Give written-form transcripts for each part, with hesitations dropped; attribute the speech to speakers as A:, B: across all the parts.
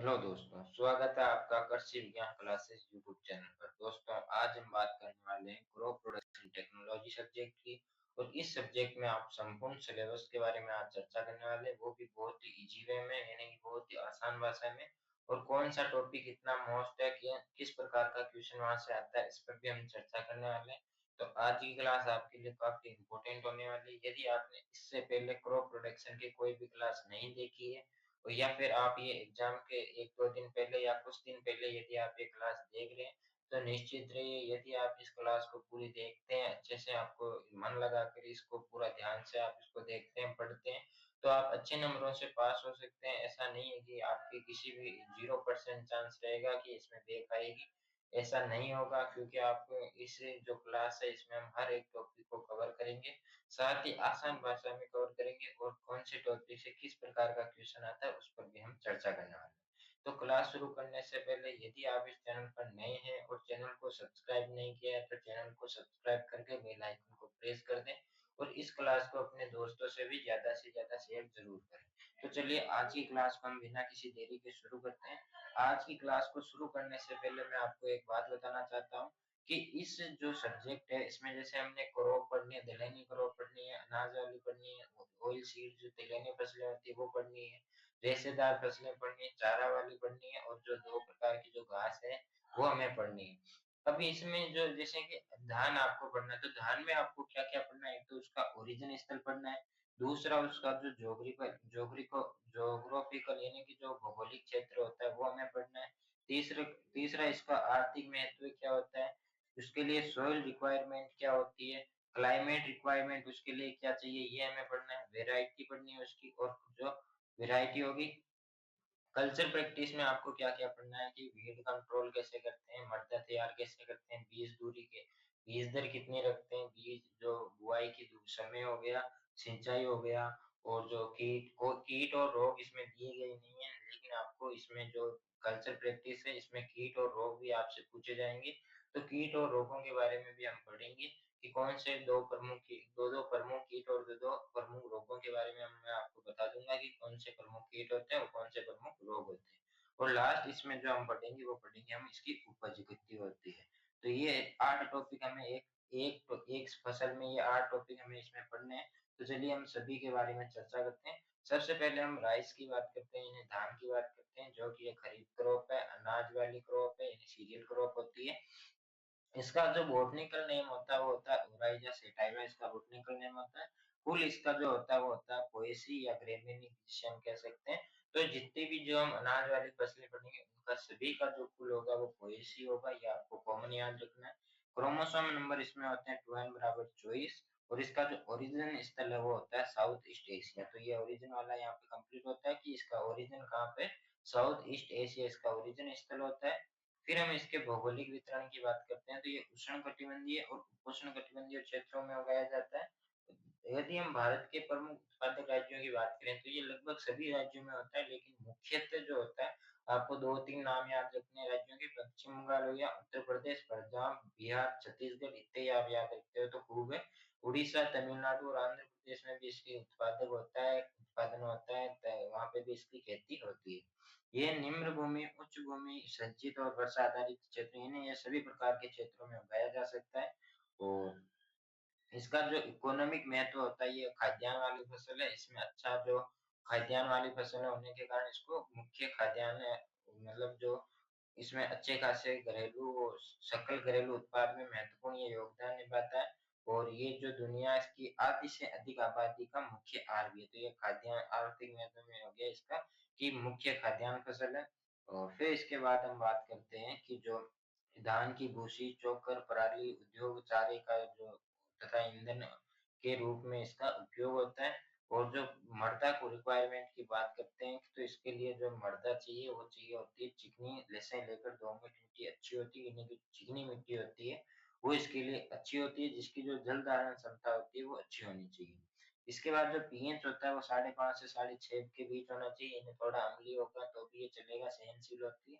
A: Hello दोस्तों, स्वागत है आपका कृषि विज्ञान क्लासेस यूट्यूब चैनल पर। दोस्तों, आज हम बात करने वाले हैं क्रॉप प्रोडक्शन टेक्नोलॉजी सब्जेक्ट की। और इस सब्जेक्ट में आप संपूर्ण सिलेबस के बारे में आज चर्चा करने वाले हैं, वो भी बहुत ही इजी वे में, यानी कि बहुत ही आसान भाषा में। और कौन सा टॉपिक इतना मोस्ट है कि किस प्रकार का क्वेश्चन वहां से आता है, इस पर भी हम चर्चा करने वाले हैं। तो आज की क्लास आपके लिए काफी इंपॉर्टेंट होने वाली है। यदि आपने इससे पहले क्रॉप प्रोडक्शन की कोई भी क्लास नहीं देखी है, या फिर आप ये एग्जाम के 1-2 दिन पहले या कुछ दिन पहले यदि आप ये क्लास देख रहे हैं, तो निश्चित रहिए, यदि आप इस क्लास को पूरी देखते हैं, अच्छे से आपको मन लगाकर इसको पूरा ध्यान से आप इसको देखते हैं, पढ़ते हैं, तो आप अच्छे नंबरों से पास हो सकते हैं। ऐसा नहीं है कि आपकी किसी भी 0% चांस रहेगा कि इसमें बैक आएगी, ऐसा नहीं होगा, क्योंकि आप इस जो क्लास है इसमें हम हर एक टॉपिक को कवर करेंगे, साथ ही आसान भाषा में कवर करेंगे, और कौन से टॉपिक से किस प्रकार का क्वेश्चन आता है उस पर भी हम चर्चा करने वाले हैं। तो क्लास शुरू करने से पहले यदि आप इस चैनल पर नए हैं और चैनल को सब्सक्राइब नहीं किया है, तो चैनल को सब्सक्राइब करके बेल आइकन को प्रेस कर दें, और इस क्लास को अपने दोस्तों से ज्यादा शेयर जरूर करें। तो चलिए, आज की क्लास को हम बिना किसी देरी के शुरू करते हैं। आज की क्लास को शुरू करने से पहले मैं आपको एक बात बताना चाहता हूँ कि इस जो सब्जेक्ट है इसमें जैसे हमने क्रॉप पढ़नी है, दलहनी क्रॉप पढ़नी है, अनाज वाली पढ़नी है, ऑयल सीड जो तिलहनी फसलें होती है वो पढ़नी है, रेशेदार फसलें पढ़नी है, चारा वाली पढ़नी है, और जो 2 प्रकार की जो घास है वो हमें पढ़नी है। अभी इसमें जो जैसे कि धान आपको पढ़ना है, तो धान में आपको क्या-क्या पढ़ना है? एक तो उसका ओरिजिन स्थल पढ़ना है, दूसरा उसका जो ज्योग्राफिकल यानी कि जो भौगोलिक क्षेत्र होता है वो हमें पढ़ना है। तीसरा इसका आर्थिक महत्व क्या होता है, उसके लिए सॉइल रिक्वायरमेंट क्या होती है, क्लाइमेट रिक्वायरमेंट उसके लिए क्या चाहिए, ये हमें पढ़ना है। वैरायटी पढ़नी है उसकी, और जो वैरायटी होगी, कल्चर प्रैक्टिस में आपको क्या-क्या पढ़ना है कि वीड कंट्रोल कैसे करते हैं, मृदा तैयार कैसे करते हैं, बीज दर कितनी रखते हैं, बीज जो बुआई की समय हो गया, सिंचाई हो गया, और जो कीट और रोग इसमें दिए गए नहीं है, लेकिन आपको इसमें जो कल्चर प्रैक्टिस है इसमें कीट और रोग भी आपसे पूछे जाएँगे। तो कीट और रोगों के बारे में भी हम पढ़ेंगे कि कौन से 2 प्रमुख कीट और 2 प्रमुख रोगों के बारे में मैं आपको बता दूँगा कि कौन से प्रमुख कीट होते हैं और कौन से प्रमुख रोग होते हैं। और लास्ट इसमें जो हम पढ़ेंगे वो पढ़ेंगे हम इसकी उपज कितनी होती है। तो ये 8 टॉपिक हमें एक फसल में ये 8 टॉपिक हमें इसमें पढ़ने हैं। तो चलिए हम सभी के बारे में चर्चा करते हैं। सबसे पहले हम राइस की बात करते हैं, यानी धान की बात करते हैं, जो कि एक खरीफ क्रॉप है, अनाज वाली क्रॉप है, यानी सीरियल क्रॉप होती है। इसका जो बॉटनिकल नेम होता है वो होता है ओराइजा सेटाइवा, इसका बॉटनिकल नेम होता है। फुल इसका जो होता है वो होता है पोएसी या ग्रेमिनी, जिसे हम कह सकते हैं। तो जितनी भी जो हम अनाज वाली फसलें पढ़ेंगे उनका सभी का जो फुल होगा वो पोएसी होगा, ये आपको कॉमन याद रखना है। क्रोमोसोम नंबर इसमें होते हैं 12 बराबर 24, और इसका जो ओरिजिन स्थल है वो होता है साउथ ईस्ट एशिया। तो ये ओरिजिन वाला यहाँ पे कंप्लीट होता है कि इसका ओरिजिन कहाँ पे, साउथ ईस्ट एशिया इसका ओरिजिन स्थल होता है। फिर हम इसके भौगोलिक वितरण की बात करते हैं, तो ये उष्णकटिबंधीय और उपोष्णकटिबंधीय क्षेत्रों में उगाया जाता है। यदि हम भारत के प्रमुख उत्पादक राज्यों की बात करें, तो ये लगभग सभी राज्यों में होता है, लेकिन मुख्यतः जो होता है, आपको 2-3 नाम याद रखने हैं राज्यों के, पश्चिम बंगाल हो गया, उत्तर प्रदेश, पंजाब, बिहार, छत्तीसगढ़, इतने आप याद रखते हो तो खूब है। उड़ीसा, तमिलनाडु और आंध्र प्रदेश में भी इसकी उत्पादन होता है, वहाँ पे भी इसकी खेती होती है। ये निम्न भूमि, उच्च भूमि, संचित और वर्षा आधारित क्षेत्र, इन्हें ये सभी प्रकार के क्षेत्रों में उगाया जा सकता है। और इसका जो इकोनॉमिक महत्व होता है, ये खाद्यान्न वाली फसल है, इसमें अच्छा जो खाद्यान्न वाली फसल होने के कारण इसको मुख्य खाद्यान्न है, मतलब जो इसमें अच्छे खासे सकल घरेलू उत्पाद में महत्वपूर्ण ये योगदान निभाता है। और ये जो दुनिया की आधी से अधिक आबादी का मुख्य आहार भी है। तो ये खाद्यान्न आर्थिक महत्व में हो गया इसका कि मुख्य खाद्यान्न फसल है। और फिर इसके बाद हम बात करते हैं कि जो धान की भूसी, चोकर, पराली, उद्योग, चारे का जो तथा ईंधन के रूप में इसका उपयोग होता है। और जो मृदा को रिक्वायरमेंट की बात करते हैं, तो इसके लिए जो मृदा चाहिए वो चाहिए होती है चिकनी से लेकर दोमट मिट्टी अच्छी होती है, यानी कि चिकनी मिट्टी होती है वो इसके लिए अच्छी होती है, जिसकी जो जल धारण क्षमता होती है वो अच्छी होनी चाहिए। इसके बाद जो पीएच होता है वो 5.5 से 6.5 के बीच होना चाहिए, यानी थोड़ा अम्लीय होगा तो भी ये चलेगा, सहनशील होती है।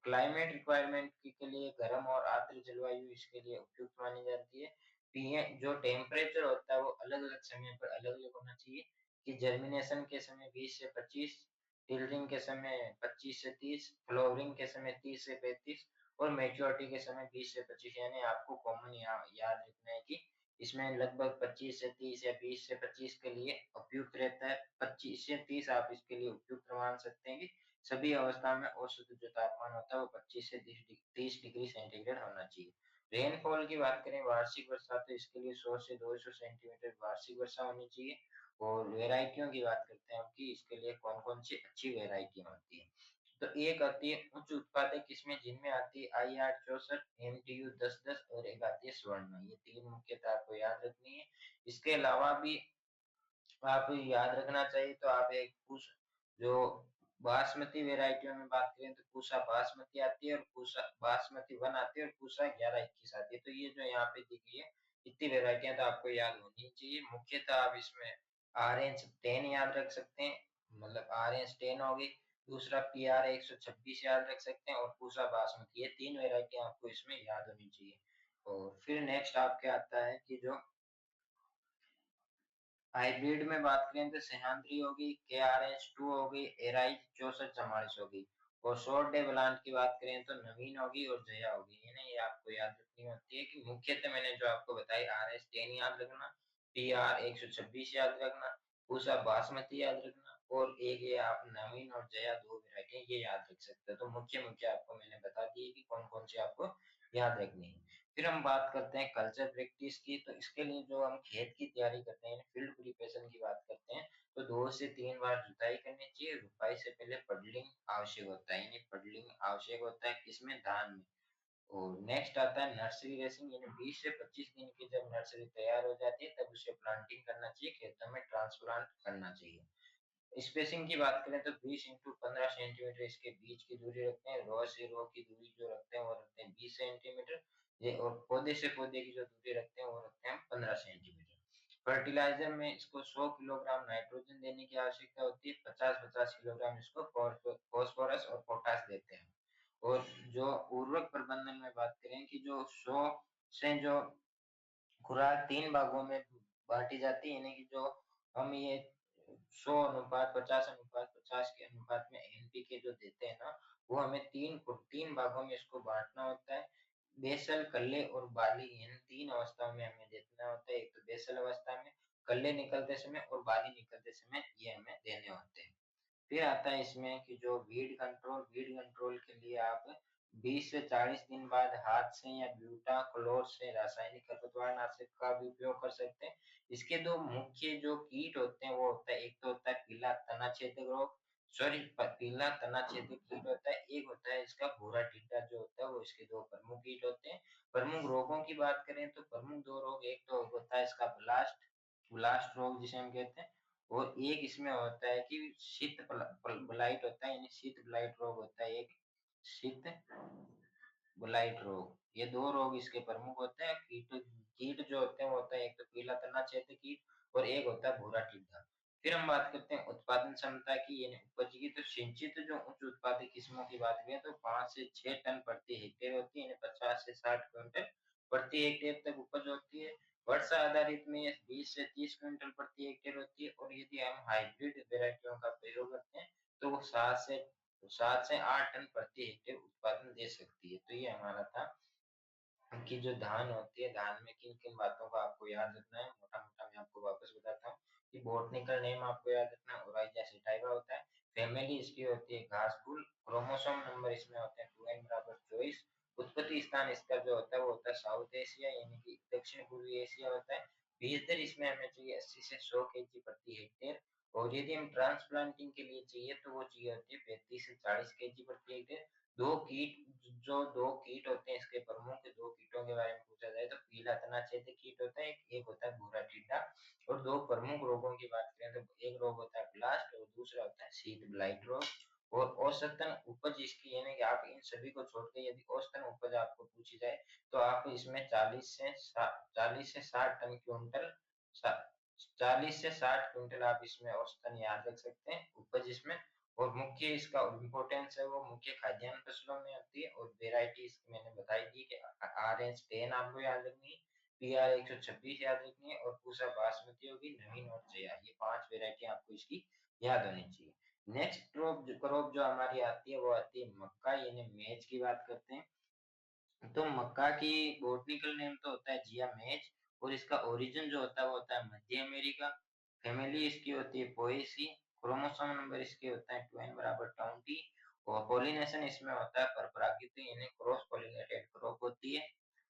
A: क्लाइमेट रिक्वायरमेंट के लिए गर्म और आर्द्र जलवायु इसके लिए उपयुक्त मानी जाती है। पीएच जो टेम्परेचर होता है वो अलग-अलग समय पर अलग-अलग होना चाहिए, कि जर्मिनेशन के समय 20 से 25 टिल्डिंग के समय 25 से 30, फ्लोवरिंग के समय 30 से 35 और मैच्योरिटी के समय 20 से 25। यानी आपको कॉमन याद रखना है कि इसमें लगभग 25 से 30 या 20 से 25 के लिए उपयुक्त रहता है। 25 से 30 आप इसके लिए उपयुक्त मान सकते हैं कि सभी अवस्था में औसत जो तापमान होता है वो 25 से 30 डिग्री सेंटीग्रेड होना चाहिए। रेनफॉल की बात करें, वार्षिक वर्षा, तो इसके लिए 100 से 200 सेंटीमीटर वार्षिक वर्षा होनी चाहिए। और वेराइटियों की बात करते हैं हम कि इसके लिए कौन कौन सी अच्छी वेराइटी होती है। तो एक आती है उच्च उत्पादक किस्में, जिनमें आती है I864, MTU 1010 और एक आती है स्वर्ण। ये तीन मुख्यतः आपको याद रखनी है। इसके अलावा भी आप याद रखना चाहिए तो आप एक कुछ जो बासमती वेराइटियों में बात करें तो पूसा बासमती आती है और पूसा बासमती 1 आती है और पूसा 1121 आती है। तो ये जो यहाँ पे दिखी है इतनी वेराइटियां तो आपको याद होनी चाहिए। मुख्यतः आप इसमें RH10 याद रख सकते हैं, मतलब RH10 होगी। दूसरा PR126 याद रख सकते हैं और पूसा बासमती, ये तीन वेराइटियां आपको इसमें याद होनी चाहिए। और फिर नेक्स्ट आपके आता है कि जो हाइब्रिड में बात करें तो सह्याद्री होगी, KRH2 होगी, एराइज 6444 होगी। और शॉर्ट डे ब्लांट की बात करें तो नवीन होगी और जया होगी। ये आपको याद रखनी होती है कि मुख्यतः मैंने जो आपको बताई RH10 याद रखना, PR126 याद रखना, पूसा बासमती याद रखना और एक ये आप नवीन और जया दो वेराइटी ये याद रख सकते हो। तो मुख्य मुख्य आपको मैंने बता दिए कि कौन कौन सी आपको याद रखनी है। फिर हम बात करते हैं कल्चर प्रैक्टिस की। तो इसके लिए जो हम खेत की तैयारी करते हैं, फील्ड प्रिपरेशन की बात करते हैं, तो 2 से 3 बार जुताई करनी चाहिए। रुपाई से पहले पडलिंग आवश्यक होता है, यानी पडलिंग आवश्यक होता है किसमें, धान में। और नेक्स्ट आता है नर्सरी रेसिंग, यानी 20 से 25 दिन की जब नर्सरी तैयार हो जाती है तब उसे प्लांटिंग करना चाहिए, खेतों में ट्रांसप्लांट करना चाहिए। स्पेसिंग की बात करें तो 20 इंटू 15 सेंटीमीटर इसके बीच की दूरी रखते हैं। रो से रो की दूरी जो रखते हैं वो रखते हैं 20 सेंटीमीटर। ये और पौधे से पौधे की जो दूरी रखते हैं वो रखते हैं 15 सेंटीमीटर। फर्टिलाइजर में इसको 100 किलोग्राम नाइट्रोजन देने की आवश्यकता होती है, 50-50 किलोग्राम इसको फॉस्फोरस और पोटास देते हैं। और जो उर्वरक प्रबंधन में बात करें कि जो 100 से जो खुराक 3 भागों में बांटी जाती है, यानी कि जो हम ये 100 अनुपात 50 अनुपात 50 के अनुपात में NPK जो देते हैं ना, वो हमें तीन भागों में इसको बांटना होता है। बेसल, कल्ले और बाली, इन तीन अवस्थाओं में हमें देना होता है। एक तो बेसल अवस्था में, कल्ले निकलते समय और बाली निकलते समय ये हमें देने होते हैं। फिर आता है इसमें कि जो वीड कंट्रोल के लिए आप 20 से 40 दिन बाद हाथ से या ब्यूटा क्लोर से रासायनिक खरपतवार नाशक का भी उपयोग कर सकते हैं। इसके दो मुख्य जो कीट होते हैं वो होता है, एक तो होता है पीला तना छेदक रोग, सॉरी पीला तना छेदक कीट होता है, एक होता है इसका भूरा टिड्डा जो होता है। वो इसके दो प्रमुख कीट होते हैं। प्रमुख रोगों की बात करें तो प्रमुख दो रोग, एक तो होता है इसका ब्लास्ट ब्लास्ट रोग जिसे हम कहते हैं, और एक इसमें होता है कि शीत ब्लाइट होता है, यानी शीत ब्लाइट रोग होता है एक, शीत ब्लाइट रोग। ये दो रोग इसके प्रमुख होते हैं। कीट कीट जो होते हैं वो होता है एक तो पीला तना छेदक कीट और एक होता है भूरा टिड्डा। फिर हम बात करते हैं उत्पादन क्षमता की, यानी उपज की। तो सिंचित जो उच्च उत्पादक किस्मों की बात करें तो 5 से 6 टन प्रति हेक्टेयर होती है, यानी 50 से 60 क्विंटल प्रति हेक्टेयर तक उपज होती है। वर्षा आधारित में 20 से 30 क्विंटल प्रति हेक्टेयर होती है। और यदि हम हाइब्रिड वेराइटियों का प्रयोग करते हैं तो वो 7 से 8 टन प्रति हेक्टेयर उत्पादन दे सकती है। तो ये हमारा था कि जो धान होती है, धान में किन किन बातों का आपको याद रखना है। मोटा मोटा मैं आपको वापस बताता हूँ कि बॉटनिकल नेम आपको याद रखना है, ओराइजा सेटाइवा होता है। फैमिली इसकी होती है घास फूल। क्रोमोसोम नंबर इसमें होते हैं 2n बराबर 24। उत्पत्ति स्थान इसका जो होता है वो होता है साउथ एशिया, यानी कि दक्षिण पूर्वी एशिया होता है। बीज दर इसमें हमें चाहिए 80 से 100 केजी प्रति हेक्टेयर। और यदि हम ट्रांसप्लांटिंग के लिए चाहिए तो वो चाहिए होती है 35 से 40 केजी प्रति हेक्टेयर। दो कीट होते हैं इसके प्रमुख, दो कीटों के बारे में पूछा जाए तो पीला तना छेदक कीट होता है, एक होता है भूरा टिड्डा। और दो प्रमुख रोगों की बात करें तो एक रोग होता है ब्लास्ट और दूसरा होता है शीत ब्लाइट रोग। और औसतन उपज इसकी, यानी कि आप इन सभी को छोड़ के यदि औसतन उपज आपको पूछी जाए तो आप इसमें 40 से 60 टन क्विंटल 40 से 60 क्विंटल आप इसमें औसतन याद रख सकते हैं उपज इसमें। और मुख्य इसका इम्पोर्टेंस है वो मुख्य खाद्यान्न फसलों में आती है। और वेराइटी मैंने बताई दी कि RH10 आपको याद रखनी है, PR126 याद रखनी है और पूसा बासमती होगी, नवीन और जया, ये 5 वेराइटी आपको इसकी याद होनी चाहिए। नेक्स्ट क्रॉप जो हमारी आती है वो आती है मक्का, यानी मेज की बात करते हैं। तो मक्का की बॉटनिकल नेम तो होता है जिया मेज, और इसका ओरिजिन जो होता है वो होता है मध्य अमेरिका। फैमिली इसकी होती है पोएसी। क्रोमोसोम नंबर इसके होता है 2n बराबर 20। और पोलिनेशन इसमें होता है परपरागित, यानी क्रॉस पोलिनेटेड क्रॉप होती है।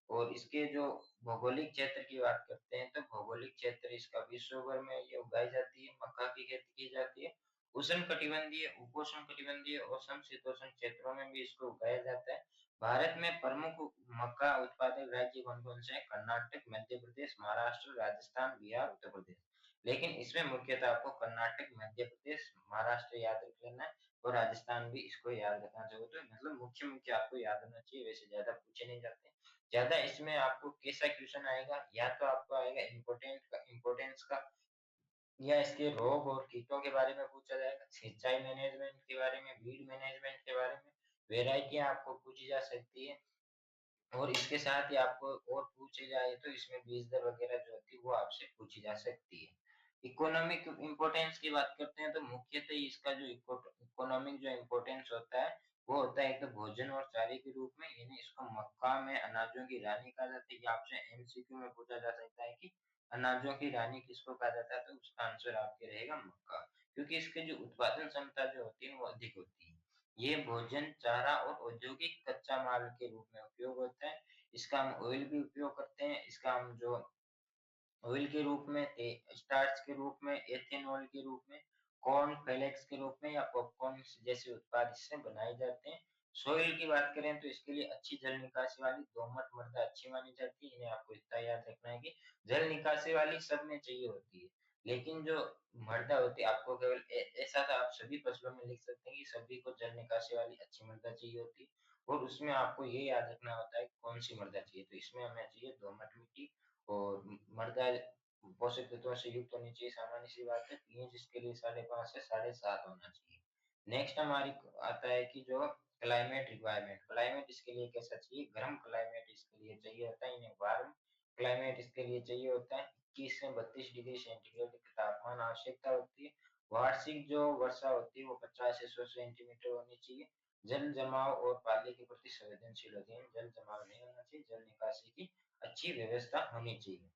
A: और इसके जो भौगोलिक क्षेत्र की बात करते हैं तो भौगोलिक क्षेत्र इसका विश्व भर में ये उगाई जाती है, मक्का की खेती की जाती है। उष्ण कटिबंधीय, उपोष्ण कटिबंधीय और समशीतोष्ण क्षेत्रों में भी इसको उगाया जाता है। भारत में प्रमुख मक्का उत्पादक राज्य कौन कौन से हैं? कर्नाटक, मध्य प्रदेश, महाराष्ट्र, राजस्थान, बिहार, उत्तर प्रदेश। लेकिन इसमें मुख्यतः आपको कर्नाटक, मध्य प्रदेश, महाराष्ट्र याद रख लेना है, और राजस्थान भी इसको याद रखना चाहिए। तो मतलब मुख्य मुख्य आपको याद होना चाहिए, वैसे ज्यादा पूछे नहीं जाते। ज्यादा इसमें आपको कैसा क्वेश्चन आएगा, या तो आपको आएगा इम्पोर्टेंस का, या इसके रोग और कीटों के बारे में पूछा जाएगा, सिंचाई मैनेजमेंट के बारे में, वीड मैनेजमेंट के बारे में, वेराइटियां आपको पूछी जा सकती है। और इसके साथ ही आपको और पूछे जाए तो इसमें बीज दर वगैरह जो होती है वो आपसे पूछी जा सकती है। इकोनॉमिक इम्पोर्टेंस की बात करते हैं तो मुख्यतः इसका जो इकोनॉमिक जो इम्पोर्टेंस होता है वो होता है एक तो भोजन और चारे के रूप में, यानी इसको मक्का में अनाजों की रानी कहा जाता है। ये आपसे एमसीक्यू में पूछा जा सकता है कि अनाजों की रानी किसको कहा जाता है, तो उसका आंसर आपके रहेगा मक्का, क्योंकि इसके जो उत्पादन क्षमता जो होती है वो अधिक होती है। ये भोजन, चारा और औद्योगिक कच्चा माल के रूप में उपयोग होता है। इसका हम ऑयल भी उपयोग करते हैं, इसका हम जो ऑयल के रूप में, स्टार्च के रूप में, एथेनॉल के रूप में, कॉर्न फ्लेक्स के रूप में, या पॉपकॉर्न जैसे उत्पाद इससे बनाए जाते हैं। सोइल की बात करें तो इसके लिए अच्छी जल निकासी वाली दोमट मृदा अच्छी मानी जाती है। इन्हें आपको इतना याद रखना है कि जल निकासी वाली सब में चाहिए होती है, लेकिन जो मृदा होती है आपको केवल ऐसा तो आप सभी फसलों में लिख सकते हैं कि सभी को जल निकासी वाली अच्छी मृदा चाहिए होती है। और उसमें आपको ये याद रखना होता है कौन सी मृदा चाहिए, तो इसमें हमें चाहिए दोमट मिट्टी। और मृदा पोषक तत्वों से युक्त होनी चाहिए, सामान्य सी बात है। पीएच इसके लिए 5.5 से 7.5 होना चाहिए। नेक्स्ट हमारी आता है कि जो क्लाइमेट रिक्वायरमेंट, क्लाइमेट इसके लिए कैसा चाहिए? गर्म क्लाइमेट इसके लिए चाहिए होता है, इन्हें वार्म क्लाइमेट इसके लिए चाहिए होता है। 21 से 32 डिग्री सेंटीग्रेड तापमान आवश्यकता होती है। वार्षिक जो वर्षा होती है वो 50 से 100 सेंटीमीटर होनी चाहिए। जल जमाव और पाले के प्रति संवेदनशील होती है, जल जमाव नहीं होना चाहिए, जल निकासी की अच्छी व्यवस्था होनी चाहिए।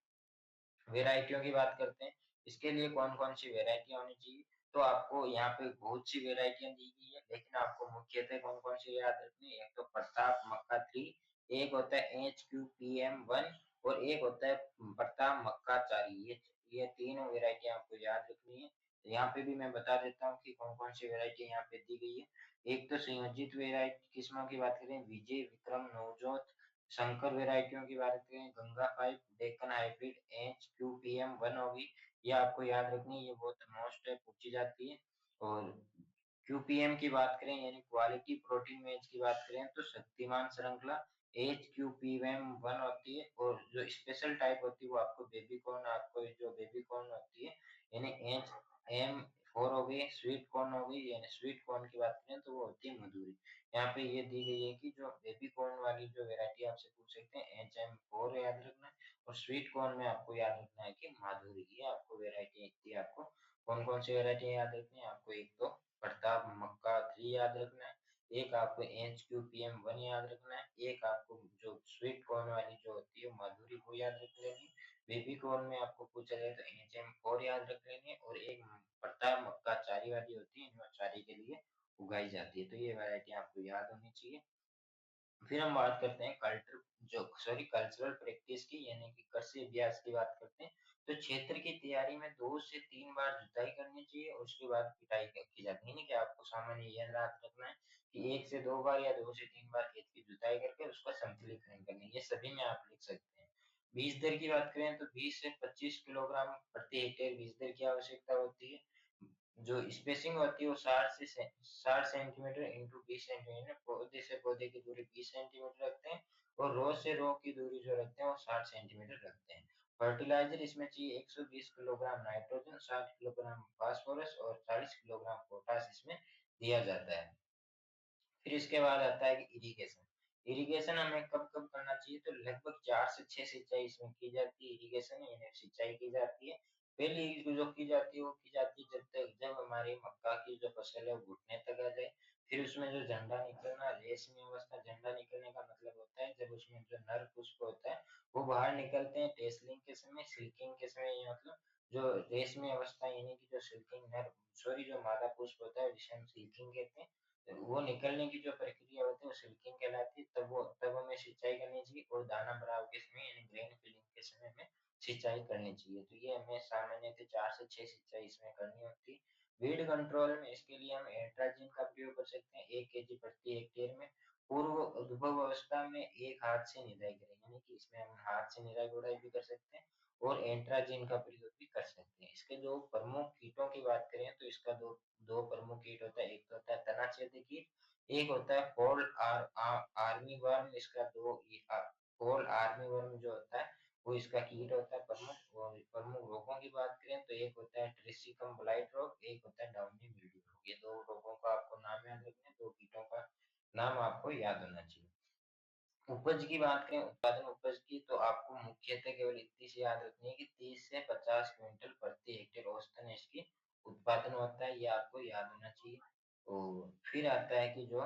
A: वेराइटियों की बात करते हैं, इसके लिए कौन कौन सी वेराइटियां होनी चाहिए, तो आपको यहाँ पे बहुत सी वेराइटियां दी गई है, लेकिन आपको मुख्यतः कौन कौन सी याद रखनी है? एक तो प्रताप मक्का 3, एक होता है HQPM 1, और एक होता है प्रताप मक्का 4। ये तीनों वेराइटी आपको याद रखनी है। यहाँ पे भी मैं बता देता हूँ कि कौन कौन सी वेराइटी यहाँ पे दी गई है। एक तो संयोजित वेराइटी किस्मों की बात करें, विजय, विक्रम, नवजोत। संकर वेराइटियों की बात करें, गंगा 5, डेक्कन हाइब्रिड, HQPM 1 होगी। ये आपको याद रखनी है, ये बहुत मोस्ट है, पूछी जाती है। और QPM की बात करें यानी क्वालिटी प्रोटीन मेज की बात करें तो शक्तिमान श्रृंखला HQPM 1 होती है। और जो स्पेशल टाइप होती है वो आपको बेबी कॉर्न, आपको जो बेबी कॉर्न होती है यानी HM4 हो गई। स्वीट कॉर्न हो गई, यानी स्वीट कॉर्न की बात करें तो वो होती है मधुरी। यहाँ पे ये दी गई है कि जो बेबी कॉर्न वाली जो वेरायटी आपसे पूछ सकते हैं HM4 याद रखना है, और स्वीट कॉर्न में आपको याद रखना है कि माधुरी। ये आपको वेरायटी इतनी, आपको कौन कौन सी वेरायटी याद रखनी है? आपको एक तो प्रताप मक्का 3 याद रखना है, एक आपको HQPM 1 याद रखना है, एक आपको जो स्वीट कॉर्न वाली जो होती है माधुरी को याद रख लेनी है। बेबी कॉर्न में आपको पूछा जाए तो HM4 याद रख लेनी है, और एक प्रताप मक्का चारी वाली होती है, इनमें चारी के लिए उगाई जाती है। तो ये वैरायटी आपको याद होनी चाहिए। फिर हम बात करते हैं कल्चरल प्रैक्टिस की, यानी कि कृषि अभ्यास की बात करते हैं। तो क्षेत्र की तैयारी में 2 से 3 बार जुताई करनी चाहिए और उसके बाद पिटाई की जाती है। यानी कि आपको सामान्य यह याद रखना है कि 1 से 2 बार या 2 से 3 बार खेत की जुताई करके उसका समतलीकरण करनी है। ये सभी में आप लिख सकते हैं। बीज दर की बात करें तो 20 से 25 किलोग्राम प्रति हेक्टेयर बीज दर की आवश्यकता होती है। जो स्पेसिंग होती है वो 60 सेंटीमीटर इंटू 20 सेंटीमीटर, पौधे से पौधे की दूरी 20 सेंटीमीटर रखते हैं। और रो से रो की दूरी जो रखते हैं वो 60 सेंटीमीटर रखते हैं। फर्टिलाइजर इसमें चाहिए 120 किलोग्राम नाइट्रोजन, 60 किलोग्राम फास्फोरस और 40 किलोग्राम पोटास इसमें दिया जाता है। फिर इसके बाद आता है कि इरिगेशन। इरिगेशन हमें कब कब करना चाहिए? तो लगभग 4 से 6 सिंचाई इसमें की जाती है, इरिगेशन यानी सिंचाई की जाती है। पहली जो की जाती है वो की जाती है जब तक जब हमारी मक्का की जो फसल है वो घुटने तक आ जाए। फिर उसमें जो झंडा निकलना, रेशमी अवस्था झंडा निकलने का मतलब होता है जब उसमें जो नर पुष्प होता है वो बाहर निकलते हैं टेसलिंग के समय, सिल्किंग के समय, ये मतलब जो रेशमी अवस्था यानी कि जो सिल्किंग नर सॉरी जो मादा पुष्प होता है जिसे हम सिल्किंग कहते हैं, वो निकलने की जो प्रक्रिया होती है वो सिल्किंग कहलाती है। तब हमें सिंचाई करनी चाहिए और दाना भराव के समय यानी ग्रेन फिलिंग के समय में सिंचाई करनी चाहिए। तो ये हमें सामान्यतः 4 से 6 सिंचाई इसमें करनी होती है। वीड कंट्रोल में इसके लिए हम एट्राजिन का प्रयोग कर सकते हैं 1 केजी प्रति हेक्टेयर में। पूर्व उद्भव अवस्था में एक हाथ से निराई करें, यानी कि इसमें हम हाथ से निराई गुड़ाई भी कर सकते हैं और एट्राजिन का प्रयोग भी कर सकते हैं। इसके जो प्रमुख कीटों की बात करें तो इसका दो दो प्रमुख कीट होता है, एक तो होता है तनाछेदी कीट, एक होता है आर्मी वर्म। इसका फॉल आर्मी वर्म जो होता है वो इसका कीट होता है प्रमुख। और प्रमुख रोगों की बात करें तो एक होता है ट्रिसिकम ब्लाइट रोग, एक होता है डाउनी मिल्ड्यू रोग। ये दो रोगों का आपको नाम याद रखना है, दो कीटों का नाम आपको याद होना चाहिए। उपज की बात करें, उत्पादन उपज की, तो आपको मुख्यतः केवल इतनी सी याद रखनी है कि 30 से 50 क्विंटल प्रति हेक्टेयर औसतन इसकी उत्पादन होता है, ये आपको याद होना चाहिए। और फिर आता है कि जो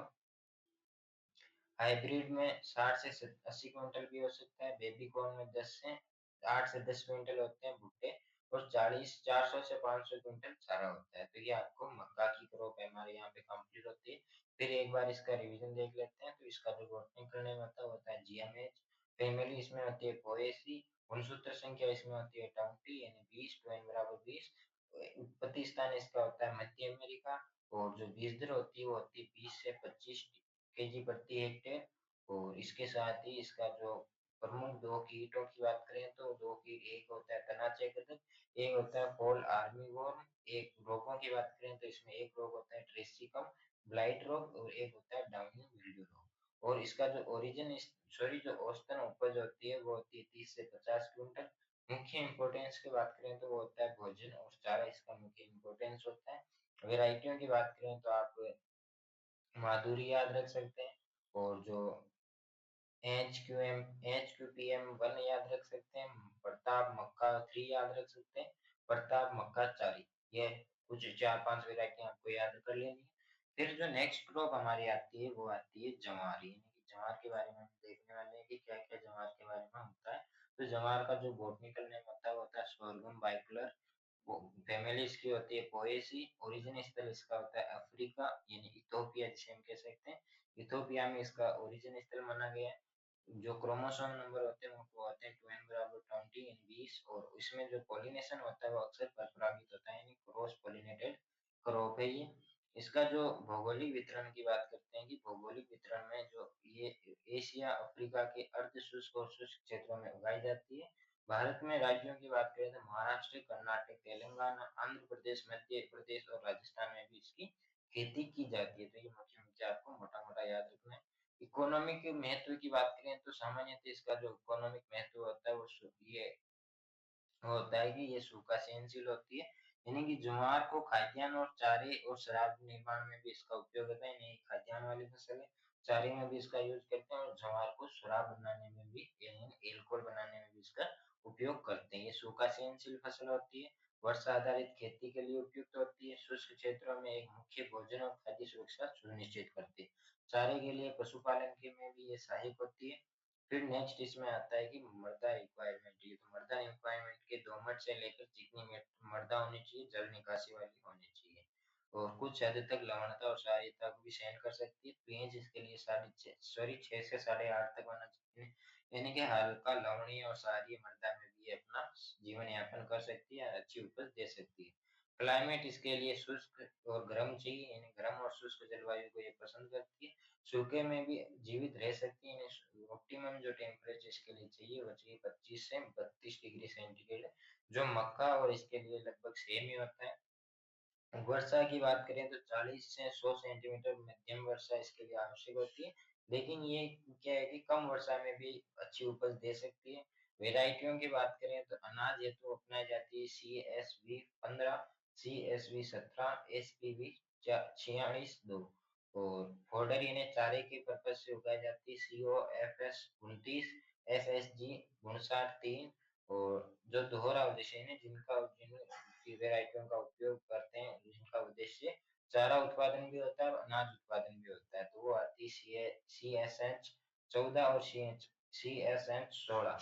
A: हाइब्रिड में 60 से 80 क्विंटल भी हो सकता है, बेबी कॉर्न में 10 से 8 से 10 क्विंटल होते हैं भुट्टे, और 400 से 500 क्विंटल चारा होता है। तो ये आपको मक्का की क्रॉप है हमारे यहाँ पे कंप्लीट होती है। फिर एक बार इसका रिवीजन देख लेते हैं। तो इसका जो बॉटनिकल नेम होता है वो होता है जियामेज, फैमिली इसमें होती है पोएसी, गुणसूत्र संख्या इसमें होती है 20 यानी 20, 2n बराबर 20। उत्पत्ति स्थान इसका होता है मध्य अमेरिका, और जो बीज दर होती है वो होती है 20 से 25 केजी प्रति हेक्टेयर। और इसके साथ ही इसका जो प्रमुख दो कीटों की बात करें तो दो कीट, एक होता है तनाछेदक, एक होता है फॉल आर्मीवॉर्म। एक रोगों की बात करें तो इसमें एक रोग होता है ट्रेसिकम ब्लाइट रोग और एक होता है डाउनी मिल्ड्यू रोग। और इसका जो ओरिजिन सॉरी जो औसतन उपज होती है वो होती है 30 से 50 क्विंटल। मुख्य इंपोर्टेंस की बात करें तो वो होता है भोजन और चारा, इसका मुख्य इंपोर्टेंस होता है। वेराइटियों की बात करें तो आप माधुरी याद रख सकते हैं, और जो HQPM 1 याद रख सकते हैं, प्रताप मक्का 3 याद रख सकते हैं, प्रताप मक्का 4। ये कुछ 4-5 वैरायटी आपको याद कर लेनी है। फिर जो नेक्स्ट क्रॉप हमारी आती है वो आती है ज्वार, यानी कि ज्वार के बारे में हम देखने वाले हैं कि क्या-क्या ज्वार के बारे में होता है। तो ज्वार का जो बॉटनिकल नेम होता है वो होता है सोरघम बाइफर। वो फैमिली इसकी होती है पोएसी, ओरिजिन स्थल इसका होता है अफ्रीका यानी इथोपिया जिसे हम कह सकते हैं। इथोपिया में इसका ओरिजिन स्थल माना गया है। जो क्रोमोसोम नंबर होते हैं वो होते हैं 2n बराबर 20 यानी 20। और इसमें जो पॉलिनेशन होता है वो अक्सर परपरागित होता है यानी क्रॉस पॉलिनेटेड क्रॉप है ये। इसका जो भौगोलिक वितरण की बात करते हैं कि भौगोलिक वितरण में जो ये एशिया अफ्रीका के अर्ध शुष्क और शुष्क क्षेत्रों में उगाई जाती है। भारत में राज्यों की बात करें तो महाराष्ट्र, कर्नाटक, तेलंगाना, आंध्र प्रदेश, मध्य प्रदेश और राजस्थान में भी इसकी खेती की जाती है। तो ये मुख्य मुद्दे आपको मोटा मोटा याद रखना है। इकोनॉमिक महत्व की बात करें तो सामान्यतः इसका जो इकोनॉमिक महत्व होता है ये होता है कि ये सूखा सहनशील होती है, यानी कि ज्वार को खाद्यान्न और चारे और शराब निर्माण में भी इसका उपयोग होता है। यानी खाद्यान्न वाली फसल है, चारे में भी इसका यूज करते हैं, और ज्वार को शराब बनाने में भी यानी एल्कोहल बनाने में भी इसका उपयोग करते हैं। ये सूखा सहनशील फसल होती है, वर्षा आधारित खेती के लिए उपयुक्त होती है, शुष्क क्षेत्रों में एक मुख्य भोजन और खाद्य सुरक्षा सुनिश्चित करती है, चारे के लिए पशुपालन के में भी ये सहायक होती है। फिर नेक्स्ट इसमें आता है कि मृदा रिक्वायरमेंट। ये तो मृदा रिक्वायरमेंट के दोमट से लेकर चिकनी मृदा होनी चाहिए, जल निकासी वाली होनी चाहिए, और कुछ हद तक लवणता और क्षारीयता को भी सहन कर सकती है। पीएच इसके लिए 6 से 8.5 तक होना चाहिए, यानी कि हल्का लवणीय और क्षारीय मृदा में भी ये अपना जीवन यापन कर सकती है, अच्छी उपज दे सकती है। क्लाइमेट इसके लिए शुष्क और गर्म चाहिए, यानी गर्म और शुष्क जलवायु को ये पसंद करती है। सूखे में भी जीवित रह सकती है। ऑप्टिमम जो टेम्परेचर इसके लिए चाहिए वो चाहिए 25 से 32 डिग्री सेंटीग्रेड, जो मक्का और इसके लिए लगभग सेम ही होता है। वर्षा की बात करें तो 40 से 100 सेंटीमीटर मध्यम वर्षा इसके लिए आवश्यक होती है, लेकिन ये क्या है कि कम वर्षा में भी अच्छी उपज दे सकती है। वेराइटियों की बात करें तो अनाज हेतु अपनाई जाती है CSV 15, CSV 17, SPV 46 2। और फोल्डर इन्हें चारे के पर्पज से उगाई जाती है COFS 29, FSG 59 3। और जो दोहरा उद्देश्य है जिनका इन वेराइटियों का उपयोग करते हैं, जिनका उद्देश्य चारा उत्पादन भी होता है और अनाज उत्पादन भी होता है। तो वो आती है CSH 14 और CSH 16।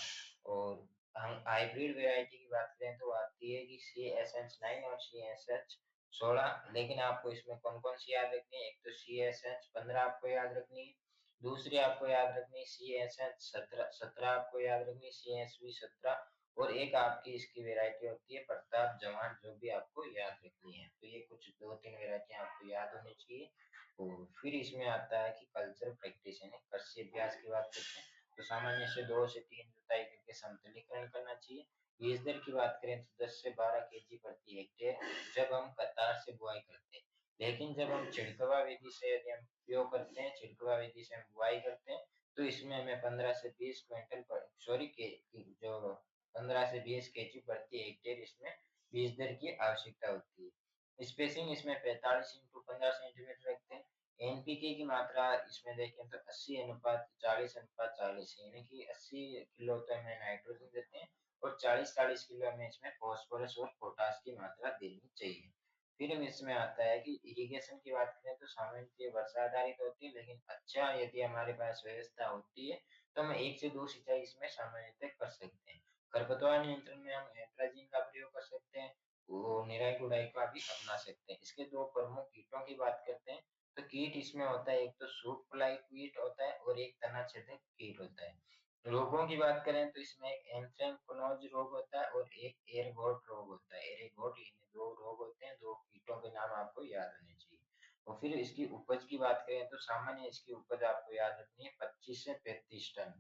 A: और हम हाइब्रिड वेराइटी की बात करें तो आती है कि CSH 9 और CSH 16। लेकिन आपको इसमें कौन कौन सी याद रखनी है? एक तो CSH 15 आपको याद रखनी है, दूसरी आपको याद रखनी है CSH 17 आपको याद रखनी है, CSV 17, और एक आपकी इसकी वेराइटी होती है प्रताप जवान, जो भी आपको याद रखनी है। तो ये कुछ 2-3 वेराइटी आपको याद होनी चाहिए। और फिर इसमें आता है कि कल्चर प्रैक्टिस, यानी कृषि अभ्यास की बात करते हैं तो सामान्य से 2 से 3 जुताई करके समतलीकरण करना चाहिए। बीज दर की बात करें तो 10 से 12 केजी प्रति हेक्टेयर जब हम कतार से बुआई करते हैं। लेकिन जब हम छिड़कवा विधि से यदि हम उपयोग करते हैं, छिड़कवा विधि से हम बुआई करते हैं, तो इसमें हमें 15 से 20 क्विंटल पर सॉरी के जो 15 से 20 केजी प्रति हेक्टेयर इसमें बीज दर की आवश्यकता होती है। स्पेसिंग इसमें 45 इंटू 15 सेंटीमीटर रखते हैं। एनपीके की मात्रा इसमें देखें तो 80:40:40, यानी कि 80 किलो तो हमें नाइट्रोजन देते हैं और 40-40 किलो हमें इसमें फॉस्फोरस और पोटास की मात्रा देनी चाहिए। फिर हम इसमें आता है कि इरिगेशन की बात करें तो सामान्यतः वर्षा आधारित होती है, लेकिन अच्छा यदि हमारे पास व्यवस्था होती है तो हम 1 से 2 सिंचाई इसमें सामान्यतः कर सकते हैं। खरपतवार नियंत्रण में हम एट्राजिन का प्रयोग कर सकते हैं, वो निराई गुड़ाई का भी अपना सकते हैं। इसके दो प्रमुख कीटों की बात करते हैं तो कीट इसमें होता है, एक तो सूट फ्लाई कीट होता है और एक तना छेदक कीट होता है। रोगों की बात करें तो इसमें एक एंथ्रेक्नोज रोग होता है और एक एयरगोट रोग होता है। एयरगोट, ये दो रोग होते हैं, दो कीटों के नाम आपको याद होने चाहिए। और फिर इसकी उपज की बात करें तो सामान्य इसकी उपज आपको याद रखनी है 25 से 35 टन,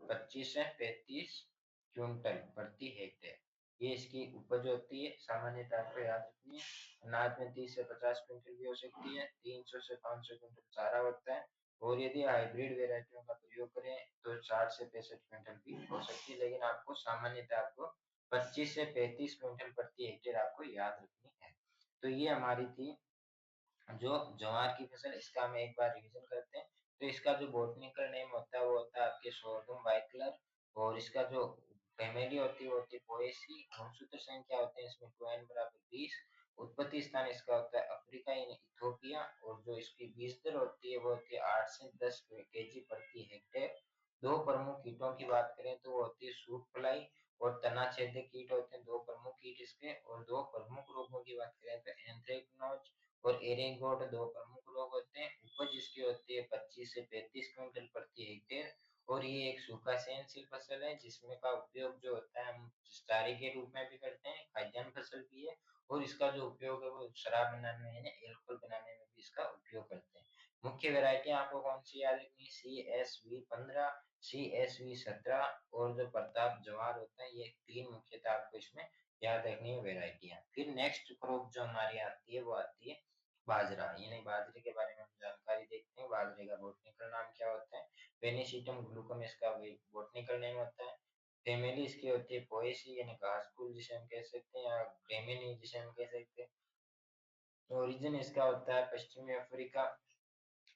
A: 25 से 35 क्विंटल प्रति हेक्टेयर, ये इसकी उपज होती है। सामान्यतः आपको याद रखनी है। अनाज में 30 से 50 क्विंटल भी हो सकती है, 300 से 500 क्विंटल चारा होता है। और यदि हाइब्रिड वेराइटियों का प्रयोग करें तो 60 से 65 क्विंटल भी हो सकती है, लेकिन आपको सामान्यतः आपको 25 से 35 क्विंटल प्रति हेक्टेयर आपको याद रखनी है। तो ये हमारी थी जो ज्वार की फसल, इसका हम एक बार रिवीजन करते हैं। तो इसका जो बॉटनिकल नेम होता है वो होता है आपके सोर्गम बाइकलर, और इसका जो फैमिली होती है वो होती है पोएसी। गुणसूत्र संख्या होते हैं इसमें 2n=20। उत्पत्ति स्थान इसका होता है अफ्रीका यानी इथोपिया, और जो इसकी बीज दर होती है वो होती है 8 से 10 केजी प्रति हेक्टेयर। दो प्रमुख कीटों की बात करें तो वो होती है सूट फ्लाई और तना छेदक कीट होते हैं, दो प्रमुख कीट इसके। और दो प्रमुख रोगों की बात करें तो एंथ्रेक्नोज और एरेगोट दो प्रमुख रोग होते हैं। उपज इसकी होती है 25 से 35 क्विंटल प्रति हेक्टेयर, और ये एक सूखा सहनशील फसल है जिसमें का उपयोग जो होता है हम चारे के रूप में भी करते हैं, खाद्यान्न फसल भी है, और इसका जो उपयोग है वो शराब बनाने में यानी एल्कोहल बनाने में भी इसका उपयोग करते हैं। मुख्य वैरायटी आपको कौन सी याद रखनी है? CSV 15, CSV 17 और जो प्रताप जवार होता है, ये तीन मुख्यतः आपको इसमें याद रखनी है वेराइटियां। फिर नेक्स्ट क्रॉप जो हमारी आती है वो आती है बाजरा, यानी बाजरे के बारे में हम जानकारी देखते हैं। बाजरे का बॉटनिकल नाम क्या होता है? पेनिसिटम ग्लूकम इसका बॉटनिकल नेम होता है। फैमिली इसकी होती है पोएसी यानी घासफूल जिसे हम कह सकते हैं, या ग्रेमिनी जिसे हम कह सकते हैं। ओरिजिन इसका होता है पश्चिमी अफ्रीका।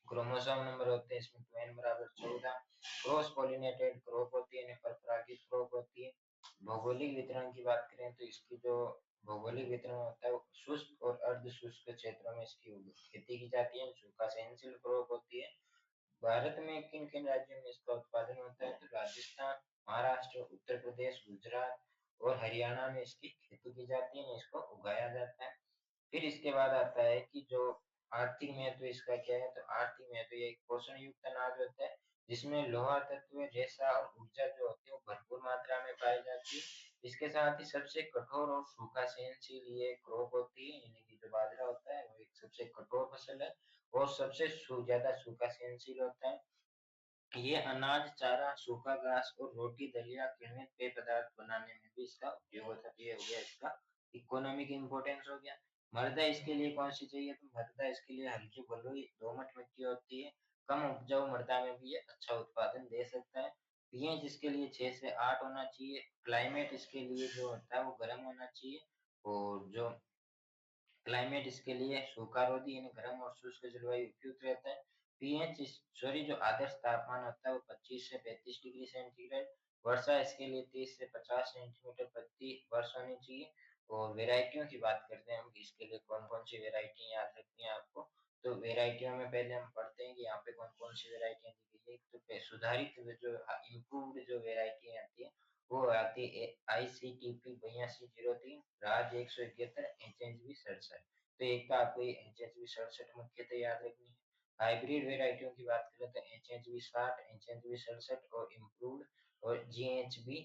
A: क्रोमोसोम नंबर होते हैं इसमें 2n=14। क्रॉस पॉलिनेटेड क्रॉप होती है, परपरागित क्रॉप होती है। भौगोलिक वितरण की बात करें तो इसकी जो भौगोलिक वितरण होता है वो शुष्क और अर्ध शुष्क क्षेत्रों में इसकी खेती की जाती है। सूखा सहनशील क्रॉप होती है। भारत में किन किन राज्यों में इसका उत्पादन होता है? तो राजस्थान, महाराष्ट्र, उत्तर प्रदेश, गुजरात और हरियाणा में इसकी खेती की जाती है, इसको उगाया जाता है। फिर इसके बाद आता है कि जो आर्थिक महत्व इसका क्या है? तो आर्थिक महत्व ये एक पोषण युक्त अनाज होता है जिसमें लोहा तत्व, रेशा और ऊर्जा जो होती है वो भरपूर मात्रा में पाई जाती है। इसके साथ ही सबसे कठोर और सूखा सहनशील ये क्रॉप होती है, यानी कि जो बाजरा होता है वो एक सबसे कठोर फसल है और सबसे ज्यादा सूखा सहनशील होता है। ये अनाज, चारा, सूखा घास और रोटी, दलिया, किण्वित पेय पदार्थ बनाने में भी इसका उपयोग होता है। ये हो गया इसका इकोनॉमिक इम्पोर्टेंस हो गया। मृदा इसके लिए कौन सी चाहिए? तो मृदा इसके लिए हल्की बलुई दोमट मिट्टी होती है। कम उपजाऊ मृदा में भी ये अच्छा उत्पादन दे सकता है। पीएच इसके लिए 6 से 8 होना चाहिए। क्लाइमेट इसके लिए जो होता है वो गर्म होना चाहिए, और जो क्लाइमेट इसके लिए सूखा रोधी यानी गर्म और शुष्क जलवायु उपयुक्त रहता है। पीएच सॉरी जो आदर्श तापमान होता है वो 25 से 35 डिग्री सेंटीग्रेड। वर्षा इसके लिए 30 से 50 सेंटीमीटर प्रति वर्ष होनी चाहिए। और वेराइटियों की बात करते हैं हम कि इसके लिए कौन-कौन सी वेराइटी याद रखनी है आपको। तो वेराइटियों में पहले हम पढ़ते हैं कि यहाँ पे कौन-कौन सी वेराइटियाँ दी गई है। एक तो सुधारित जो इम्प्रूव्ड जो वेराइटी आती है, वो आती है ICTP 8203 राज 171 HHV 67। तो एक तो आपको ये HHV 67 मुख्यतः याद रखनी है। हाइब्रिड वेराइटियों की बात करें तो HHV 60, HHV 67 और इम्प्रूव्ड और GHB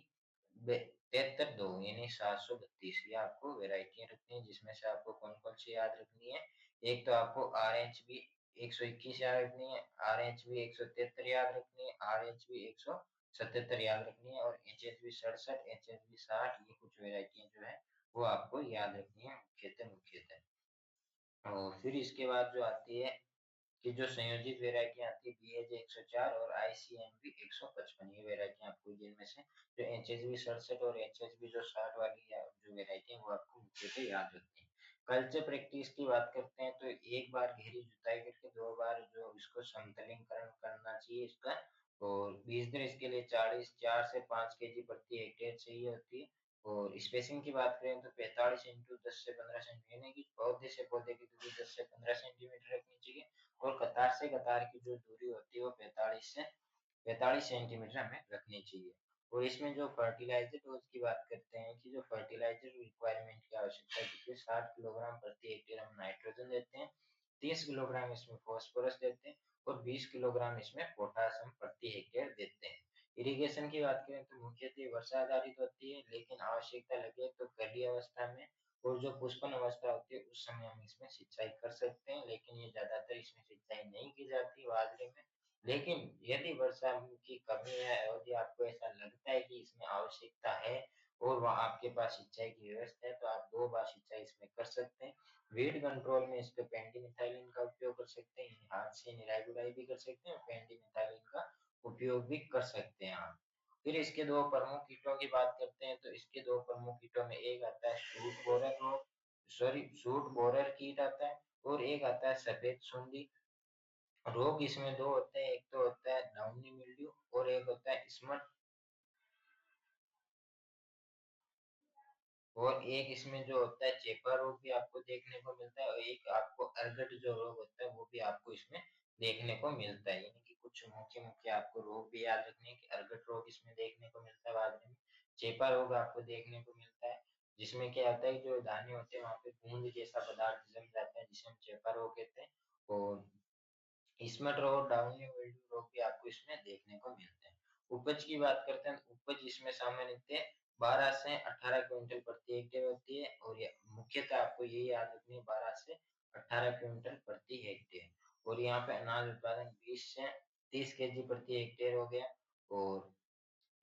A: 73 यानी 732, ये आपको वेराइटियां रखनी है, जिसमें से आपको कौन कौन सी याद रखनी है। एक तो आपको RHB 121 याद रखनी है, RHB 173 याद रखनी है, RHB 177 याद रखनी है और HHB 67, HHB 60, ये कुछ वेराइटियां जो है वो आपको याद रखनी है मुख्यतः। और फिर इसके बाद जो आती है कि जो संयोजित वेराइटी आती है BH 104 और ICMB 155, ये वेराइटी आपको जिनमें से जो HHB 67 और HHB जो 60 वाली जो वेराइटी है वो आपको मुख्यतः याद रखनी है। कल्चर प्रैक्टिस की बात करते हैं तो एक बार गहरी जुताई करके 2 बार जो इसको समतलीकरण करना चाहिए इसका। और बीज दर इसके लिए 4 से 5 केजी प्रति हेक्टेयर चाहिए होती है। और स्पेसिंग की बात करें तो 45 इंटू 10 से 15 सेंटीमीटर, यानी कि पौधे से पौधे की दूरी 10 से 15 सेंटीमीटर रखनी चाहिए। और कतार से कतार की जो दूरी होती है वो 45 सेंटीमीटर हमें रखनी चाहिए। और इसमें जो फर्टिलाइजर डोज की बात करते हैं कि जो फर्टिलाइजर रिक्वायरमेंट की आवश्यकता है, 60 किलोग्राम प्रति हेक्टेयर हम नाइट्रोजन देते हैं, 30 किलोग्राम इसमें फॉस्फोरस देते हैं और 20 किलोग्राम इसमें पोटास हम प्रति हेक्टेयर देते हैं। इरिगेशन की बात करें तो मुख्यतः वर्षा आधारित होती है, लेकिन आवश्यकता लगे तो कली अवस्था में और जो पुष्पन अवस्था होती है उस समय हम इसमें सिंचाई कर सकते हैं, लेकिन ये ज्यादातर इसमें सिंचाई नहीं की जाती बाजरे में। लेकिन यदि वर्षा की कमी है और यदि आपको ऐसा लगता है कि इसमें आवश्यकता है और वहाँ आपके पास सिंचाई की व्यवस्था है तो आप 2 बार सिंचाई इसमें कर सकते हैं। वीड कंट्रोल में इस पे पेंडिमिथाइलिन का उपयोग कर सकते हैं, हाथ से निराई गुड़ाई भी कर सकते हैं और पेंडिमिथाइलिन का उपयोग भी कर सकते हैं आप। फिर इसके 2 प्रमुख कीटों की बात करते हैं तो इसके 2 प्रमुख कीटों में एक आता है सूट बोरर कीट आता है और एक आता है सफेद सुंडी। रोग इसमें 2 होते हैं, एक तो होता है डाउनी मिल्ड्यू और एक होता है स्मट, और एक इसमें जो होता है चेपा रोग भी आपको देखने को मिलता है और एक आपको अर्गट जो रोग होता है वो भी आपको इसमें देखने को मिलता है। यानी कि कुछ मुख्य मुख्य आपको रोग भी याद रखने हैं कि अर्गट रोग इसमें देखने को मिलता है बाजरे में, चेपा रोग आपको देखने को मिलता है जिसमें क्या होता है जो दाने होते हैं वहां पे गूंद जैसा पदार्थ जम जाता है जिसे हम चेपा रोग कहते हैं। और स्मट रोग डाउनी मिल्ड्यू रोग भी आपको इसमें देखने को मिलते हैं। उपज की बात करते हैं, उपज इसमें सामान्यतः 12 से 18 क्विंटल प्रति हेक्टेयर होती है और ये मुख्यतः आपको यही याद रखनी है 12 से 18 क्विंटल प्रति हेक्टेयर। और यहाँ पे अनाज उत्पादन 20 से 30 केजी प्रति हेक्टेयर हो गया। और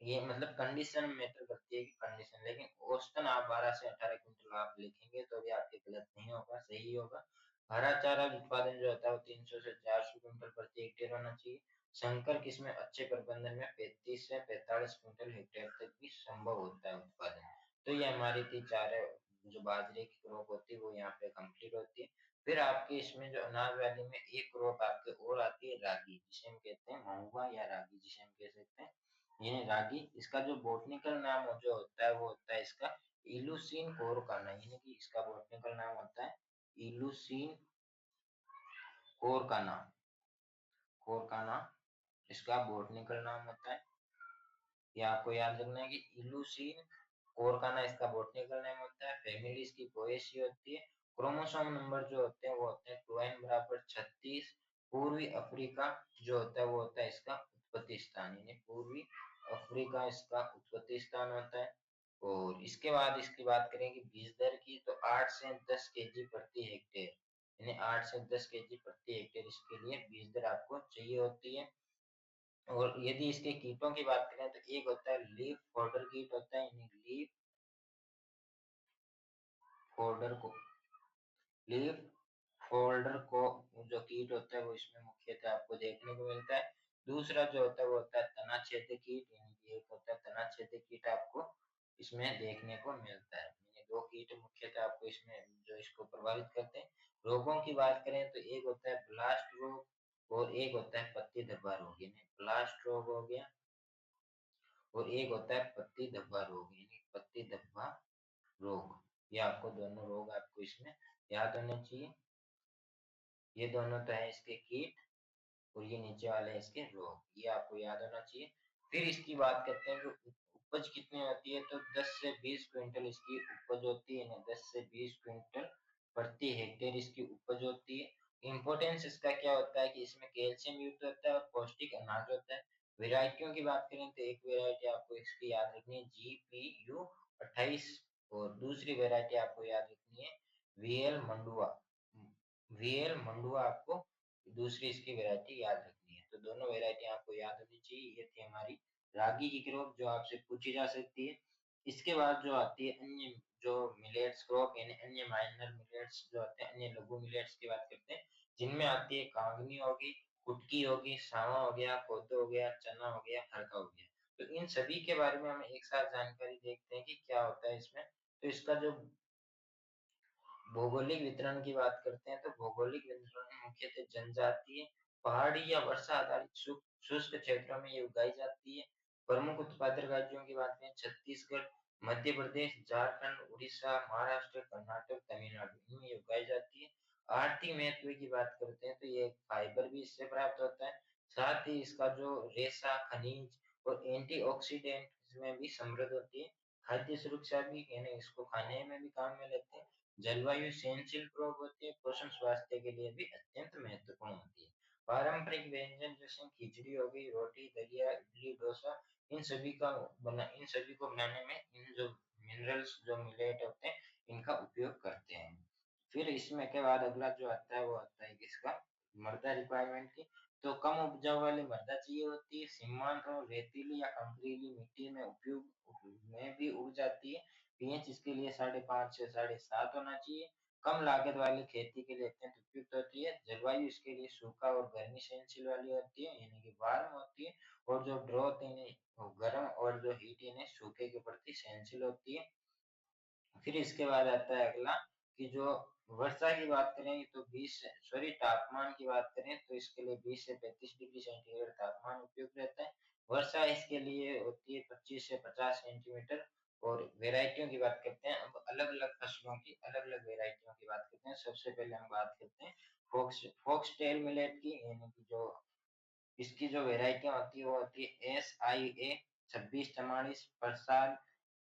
A: ये मतलब कंडीशन मैटर करती है कि कंडीशन, लेकिन औसतन आप 12 से 18 क्विंटल आप लिखेंगे तो भी आपके गलत नहीं होगा, सही होगा। हरा चारा उत्पादन जो होता है वो 300 से 400 क्विंटल प्रति हेक्टेयर होना चाहिए। संकर किस्में अच्छे प्रबंधन में 35 से 45 क्विंटल हेक्टेयर तक भी संभव होता है उत्पादन। तो ये हमारी थी 4 जो बाजरे की क्रॉप होती है वो यहाँ पे कंप्लीट होती है। फिर आपके इसमें जो अनाज वैली में एक क्रॉप आपके और आती है रागी, जिसे हम कहते हैं महुआ या रागी जिसे हम कह सकते हैं। ये रागी, इसका जो बॉटनिकल नाम जो होता है वो होता है इसका इलुसिन कोरकाना, यानी कि इसका बॉटनिकल नाम होता है इलुसिन कोरकाना। कोरकाना इसका बॉटनिकल नाम होता है। ये आपको याद रखना है कि इलुसिन कोरकाना इसका बॉटनिकल नेम होता है। फैमिली इसकी पोएसी होती है। क्रोमोसोम नंबर जो होते हैं वो होते हैं 2n बराबर 36। पूर्वी अफ्रीका जो होता है वो होता है इसका उत्पत्ति स्थान, यानी पूर्वी अफ्रीका इसका उत्पत्ति स्थान होता है। और इसके बाद इसकी बात करें कि बीज दर की तो 8 से 10 केजी प्रति हेक्टेयर, यानी 8 से 10 केजी प्रति हेक्टेयर इसके लिए बीज दर आपको चाहिए होती है। और यदि इसके कीटों की बात करें तो एक होता है लीफ फोल्डर कीट होता है, यानी लीफ फोल्डर को लीफ फोल्डर को जो कीट होता है वो इसमें मुख्यतः आपको देखने को मिलता है। दूसरा जो होता है वो होता है तना छेदक कीट, यानी कि एक होता है तना छेदक कीट आपको इसमें देखने को मिलता है। यानी 2 कीट मुख्यतः आपको इसमें जो इसको प्रभावित करते हैं। रोगों की बात करें तो एक होता है ब्लास्ट रोग और एक होता है पत्ती धब्बा रोग, यानी ब्लास्ट रोग हो गया और एक होता है पत्ती धब्बा रोग, यानी पत्ती धब्बा रोग। ये आपको दोनों रोग आपको इसमें याद होने चाहिए। ये दोनों तो है इसके कीट और ये नीचे वाले इसके रोग, ये आपको याद होना चाहिए। फिर इसकी बात करते हैं, जो उपज कितनी होती है, तो 10 से 20 क्विंटल इसकी उपज होती है ना, 10 से 20 क्विंटल प्रति हेक्टेयर इसकी उपज होती है। इंपॉर्टेंस इसका क्या होता है कि इसमें कैल्शियम युक्त होता है और पौष्टिक अनाज होता है। वेराइटियों की बात करें तो एक वेराइटी आपको इसकी याद रखनी है GPU 28, और दूसरी वेराइटी आपको याद रखनी है VL मंडुआ। VL मंडुआ आपको दूसरी इसकी वैरायटी याद रखनी है। तो दोनों वैरायटी आपको याद होनी चाहिए। ये थी हमारी रागी की क्रॉप जो आपसे पूछी जा सकती है। इसके बाद जो आती है अन्य जो मिलेट्स क्रॉप, यानी अन्य माइनर मिलेट्स जो आते हैं, अन्य लघु मिलेट्स की बात करते हैं, जिनमें आती है कांगनी होगी, कुटकी होगी, सावा हो गया, कोदो हो गया, चना हो गया, हरका हो गया। तो इन सभी के बारे में हम एक साथ जानकारी देखते हैं कि क्या होता है इसमें। तो इसका जो भौगोलिक वितरण की बात करते हैं, तो भौगोलिक वितरण में मुख्यतः जनजातीय, पहाड़ी या वर्षा आधारित शुष्क क्षेत्रों में ये उगाई जाती है। प्रमुख उत्पादक राज्यों की बात करें, छत्तीसगढ़, मध्य प्रदेश, झारखंड, उड़ीसा, महाराष्ट्र, कर्नाटक, तमिलनाडु, इनमें ये उगाई जाती है। आर्थिक महत्व की बात करते हैं, तो ये फाइबर भी इससे प्राप्त होता है। साथ ही इसका जो रेशा, खनिज और एंटीऑक्सीडेंट इसमें भी समृद्ध होती है। खाद्य सुरक्षा भी, यानी इसको खाने में भी काम में लेते हैं। जलवायु सहनशील प्रयोग होती है, पोषण स्वास्थ्य के लिए भी अत्यंत महत्वपूर्ण होती है। पारंपरिक व्यंजन जैसे खिचड़ी हो गई, रोटी, दलिया, इडली, डोसा, इन सभी को बनाने में इन जो मिनरल्स जो मिलेट होते हैं, इनका उपयोग करते हैं। फिर इसमें के बाद अगला जो आता है वो आता है किसका, मृदा रिक्वायरमेंट की। तो कम उपजाऊ वाली मृदा चाहिए होती है, सीमांत और रेतीली या कंकरीली मिट्टी में उपयोग में भी उग जाती है। पीएच इसके लिए 5.5 से 7.5 होना चाहिए। कम लागत वाली खेती के लिए अत्यंत उपयुक्त होती है। जलवायु इसके लिए सूखा और गर्मी सहनशील वाली होती है, यानी कि वार्म होती है। और जो ड्रोथ यानी गर्म, और जो हीट यानी सूखे के प्रति सहनशील होती है। फिर इसके बाद आता है अगला कि जो वर्षा की बात करें तो 20 सॉरी तापमान की बात करें तो इसके लिए 20 से 35 डिग्री सेंटीग्रेड तापमान उपयुक्त रहता है। वर्षा इसके लिए होती है 25 से 50 सेंटीमीटर। और वेराइटियों की बात करते हैं, अब अलग अलग फसलों की अलग अलग वेराइटियों की बात करते हैं। सबसे पहले हम बात करते हैं फोक्सटेल मिलेट की, यानी कि जो इसकी जो वेराइटियां होती है वो होती है SIA 2644 प्रसाद,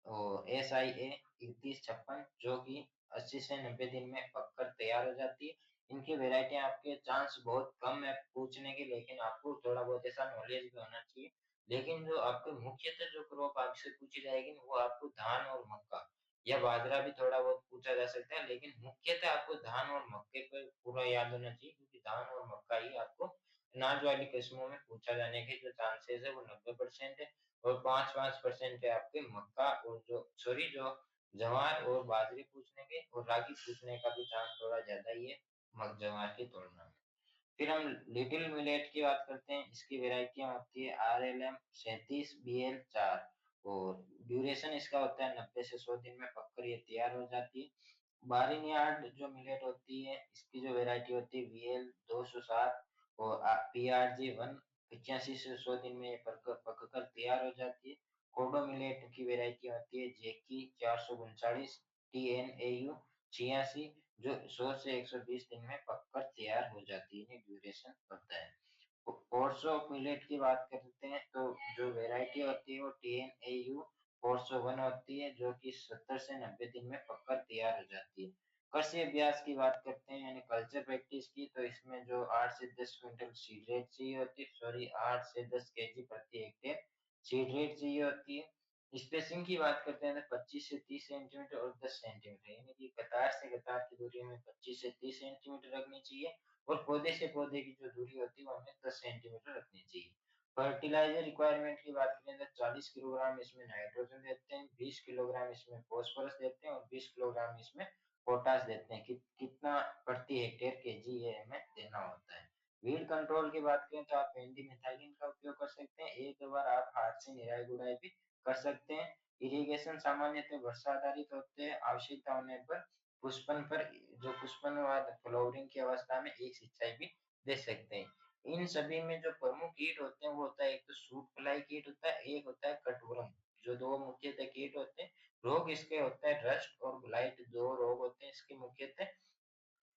A: और SIA 3156, जो कि 80 से 90 दिन में पककर तैयार हो जाती है। इनकी वेराइटी आपके चांस बहुत कम है पूछने के, लेकिन आपको थोड़ा बहुत ऐसा नॉलेज भी होना चाहिए। लेकिन जो आपको मुख्यतः जो क्रॉप आपसे पूछी जाएगी वो आपको धान और मक्का या बाजरा भी थोड़ा बहुत पूछा जा सकता है, लेकिन मुख्यतः आपको धान और मक्के पर पूरा याद होना चाहिए, क्योंकि धान और मक्का ही आपको अनाज वाली किस्मों में पूछा जाने के जो चांसेस है वो 90% है। और 5-5% है आपके मक्का और जो जवार और बाजरे पूछने के, और रागी पूछने का भी चांस थोड़ा ज्यादा ही है जवार की तुलना में। फिर हम लिटिल मिलेट की बात करते हैं। इसकी वेराइटियां होती है RLM 37BL 4, और ड्यूरेशन इसका होता है 90 से 100 दिन में पककर ये तैयार हो जाती है। बारिनियार्ड जो मिलेट होती है, इसकी जो वेराइटी होती है VL 207, और PRG 1 85 से 100 दिन में ये पककर तैयार हो जाती है। कोडो मिलेट की वेराइटी होती है जेकी 439 TNAU 86, जो 100 से 120 दिन में पककर तैयार हो जाती है, ड्यूरेशन होता है। कोर्स ऑफ मिलेट की बात करते हैं, तो जो वेराइटी होती है वो TNAU 401 होती है, जो कि 70 से 90 दिन में पककर तैयार हो जाती है। कृषि अभ्यास की बात करते हैं, यानी कल्चर प्रैक्टिस की, तो इसमें जो 8 से 10 क्विंटल सीड रेट चाहिए होती है, सॉरी 8 से 10 केजी प्रति हेक्टेयर सीड रेट चाहिए होती है। स्पेसिंग की बात करते हैं तो 25 से 30 सेंटीमीटर और 10 सेंटीमीटर, यानी कि कतार से कतार की दूरी में 25 से 30 सेंटीमीटर रखनी चाहिए। और पौधे से पौधे की जो दूरी होती है वो हमें 10 सेंटीमीटर रखनी चाहिए। फर्टिलाइजर रिक्वायरमेंट की बात करें तो 40 किलोग्राम इसमें नाइट्रोजन देते हैं, 20 किलोग्राम इसमें फॉस्फोरस देते हैं, और 20 किलोग्राम इसमें पोटास देते हैं। कितना प्रति हेक्टेयर केजी ये हमें देना होता है। वीड कंट्रोल की बात करें तो आप पेंडिमिथाइलिन का उपयोग कर सकते हैं। एक दो बार आप हाथ से निराई गुड़ाई भी कर सकते हैं। इरिगेशन सामान्यतः वर्षा आधारित होते हैं। आवश्यकता होने पर पुष्पन पर जो पुष्पन व फ्लावरिंग की अवस्था में एक सिंचाई भी दे सकते हैं। इन सभी में जो प्रमुख कीट होते हैं वो होता है, एक तो सूट फ्लाई कीट होता है, एक होता है कटवर्म। जो दो मुख्यतः कीट होते हैं, रोग इसके होते हैं रस्ट और ब्लाइट, दो रोग होते हैं इसके मुख्यतः।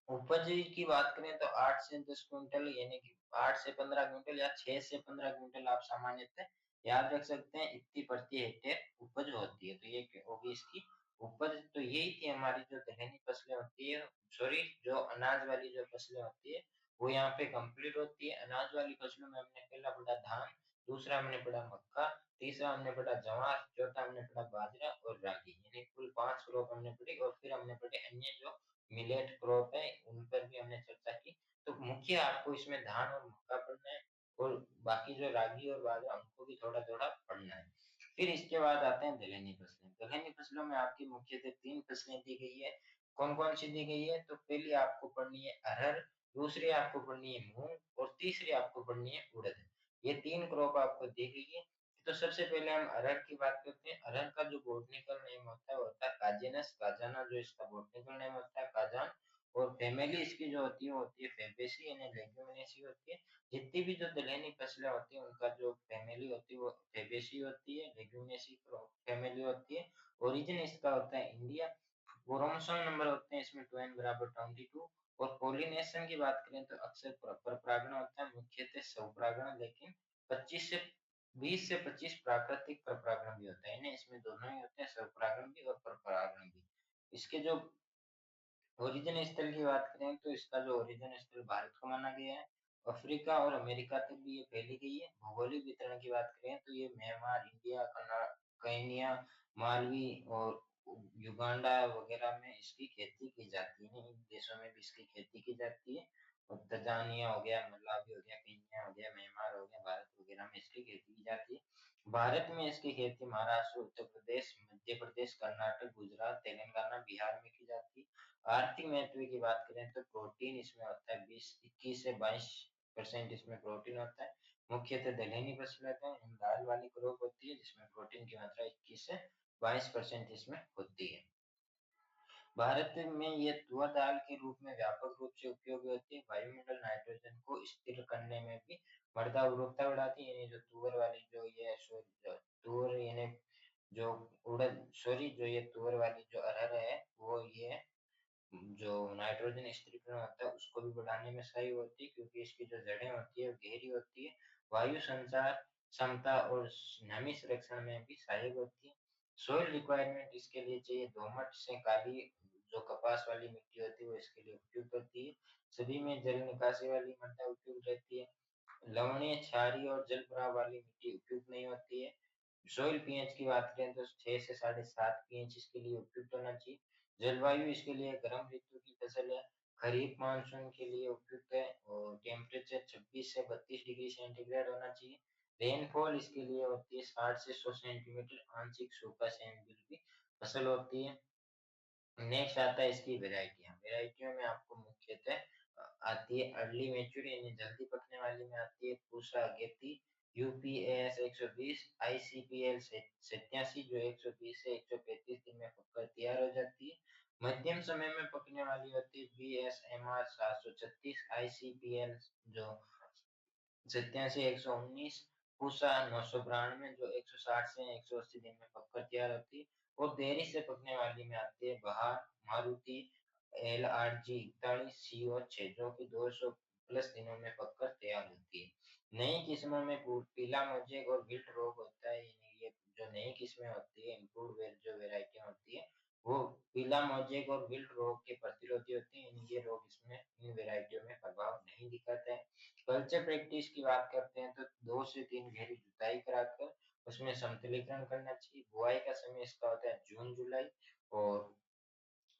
A: उपज की बात करें तो 8 से 10 क्विंटल, यानी कि 8 से 15 क्विंटल या 6 से 15 क्विंटल आप सामान्यतः याद रख सकते हैं, इतनी प्रति हेक्टेयर उपज होती है। तो ये होगी इसकी उपज। तो यही थी हमारी जो दलहनी फसलें होती है, सॉरी जो अनाज वाली जो फसलें होती है वो यहाँ पे कंप्लीट होती है। अनाज वाली फसलों में हमने पहला पढ़ा धान, दूसरा हमने पढ़ा मक्का, तीसरा हमने पढ़ा जवार, चौथा हमने पढ़ा बाजरा और रागी, यानी कुल 5 क्रॉप हमने पढ़ी। और फिर हमने पढ़े अन्य जो मिलेट क्रॉप है उन पर भी हमने चर्चा की। तो मुख्य आपको इसमें धान और मक्का पढ़ना है, और बाकी जो रागी और बाजरा उनको भी थोड़ा थोड़ा पढ़ना है। फिर इसके बाद आते हैं दलहनी फसलें। दलहनी फसलों में आपकी मुख्यतः 3 फसलें दी गई है। कौन कौन सी दी गई है? तो पहली आपको पढ़नी है अरहर, दूसरी आपको पढ़नी है मूंग और तीसरी आपको पढ़नी है उड़द। ये 3 क्रॉप आपको दी गई है। तो सबसे पहले हम अरहर की बात करते हैं। अरहर का जो बॉटनिकल नेम होता है वो होता है काजेनस, काजाना जो इसका बॉटनिकल नेम होता है काजान। और फैमिली इसकी जो होती है वो होती है फैबेसी यानी लेग्यूमिनेसी होती है। जितनी भी जो दलहनी फसलें होती है उनका जो फैमिली होती है वो फैबेसी होती है, लेग्यूमिनेसी फैमिली होती है। ओरिजिन इसका होता है इंडिया। क्रोमोसोम नंबर होते हैं इसमें 2n बराबर 22। और पोलिनेशन की बात करें तो अक्सर परपरागण होता है, मुख्यतः स्वपरागण, लेकिन 25 से 20 से 25 प्राकृतिक परपरागण भी होता है ना, इसमें दोनों ही होते हैं, स्वपरागण भी और परपरागण भी। इसके जो ओरिजिन स्थल की बात करें तो इसका जो ओरिजिन स्थल भारत को माना गया है। अफ्रीका और अमेरिका तक भी ये फैली गई है। भौगोलिक वितरण की बात करें तो ये म्यांमार, इंडिया, केन्या, मालवी और युगांडा वगैरह में इसकी खेती की जाती है। इन देशों में भी इसकी खेती की जाती है। और तंजानिया हो गया, मलावी हो गया, केन्या हो गया, म्यांमार हो गया, भारत वगैरह में इसकी खेती की जाती है। भारत में इसकी खेती महाराष्ट्र, उत्तर प्रदेश, मध्य प्रदेश, कर्नाटक, गुजरात, तेलंगाना, बिहार में की जाती है। आर्थिक महत्व की बात करें तो प्रोटीन इसमें होता है 21 से 22% इसमें प्रोटीन होता है। मुख्यतः दलहनी फसलें होते हैं, दाल वाली क्रॉप होती है जिसमें प्रोटीन की मात्रा 21 से 22% इसमें होती है। भारत में ये तुअर दाल के रूप में व्यापक रूप से उपयोगी होती है। वायुमंडल नाइट्रोजन को स्थिर करने में भी मृदा उर्वरकता बढ़ाती है। यानी जो तुअर वाली जो ये तुअर यानी जो उड़द सॉरी जो ये तुअर वाली जो अरहर है वो ये जो नाइट्रोजन स्थिरीकरण होता है उसको भी बढ़ाने में सही होती है, क्योंकि इसकी जो जड़ें होती है वो गहरी होती है। वायु संचार क्षमता और नमी संरक्षण में भी सहायक होती है। सोइल रिक्वायरमेंट इसके लिए चाहिए दोमट से काली जो कपास वाली मिट्टी होती है वो इसके लिए उपयुक्त होती है। सभी में जल निकासी वाली मृदा उपयुक्त रहती है। लवणीय, क्षारीय और जल प्रवाह वाली मिट्टी उपयुक्त नहीं होती है। सॉइल पीएच की बात करें तो 6 से 7.5 पीएच इसके लिए उपयुक्त होना चाहिए। जलवायु इसके लिए गर्म ऋतु की फसल है, खरीफ मानसून के लिए उपयुक्त है। और टेम्परेचर 26 से 32 डिग्री सेंटीग्रेड होना चाहिए। रेनफॉल इसके लिए होती है 60 से 100 सेंटीमीटर, आंशिक सूखा सेंटीमीटर की फसल होती है। नेक्स्ट आता है इसकी वेराइटियां। वेराइटियों में आपको मुख्यतः आती है अर्ली मैच्योर यानी जल्दी पकने वाली में आती है पूसा अगेती, यूपीएस 120, आईसीपीएल 87 जो 120 से 135 दिन में पककर तैयार हो जाती है। मध्यम समय में पकने वाली होती है बीएसएमआर 736, आईसीपीएल जो 87 119, पूसा 992 जो 160 से 180 दिन में पककर तैयार होती है। और देरी से पकने वाली में आती है बहार, मारुति, LRG 41, CO6 जो कि 200 प्लस दिनों में पककर तैयार होती है। नई किस्मों में पीला मोजेक और विल्ट रोग होता है। यानी ये जो नई किस्में होती है, इम्प्रूव्ड जो वेराइटी होती है वो पीला मोजेक और विल्ट रोग के प्रतिरोधी होती है। यानी ये रोग इसमें इन वेराइटियों में प्रभाव नहीं दिखाते हैं। कल्चर प्रैक्टिस की बात करते हैं तो 2 से 3 गहरी जुताई कराकर उसमें समतलीकरण करना चाहिए। बुआई का समय इसका होता है जून जुलाई। और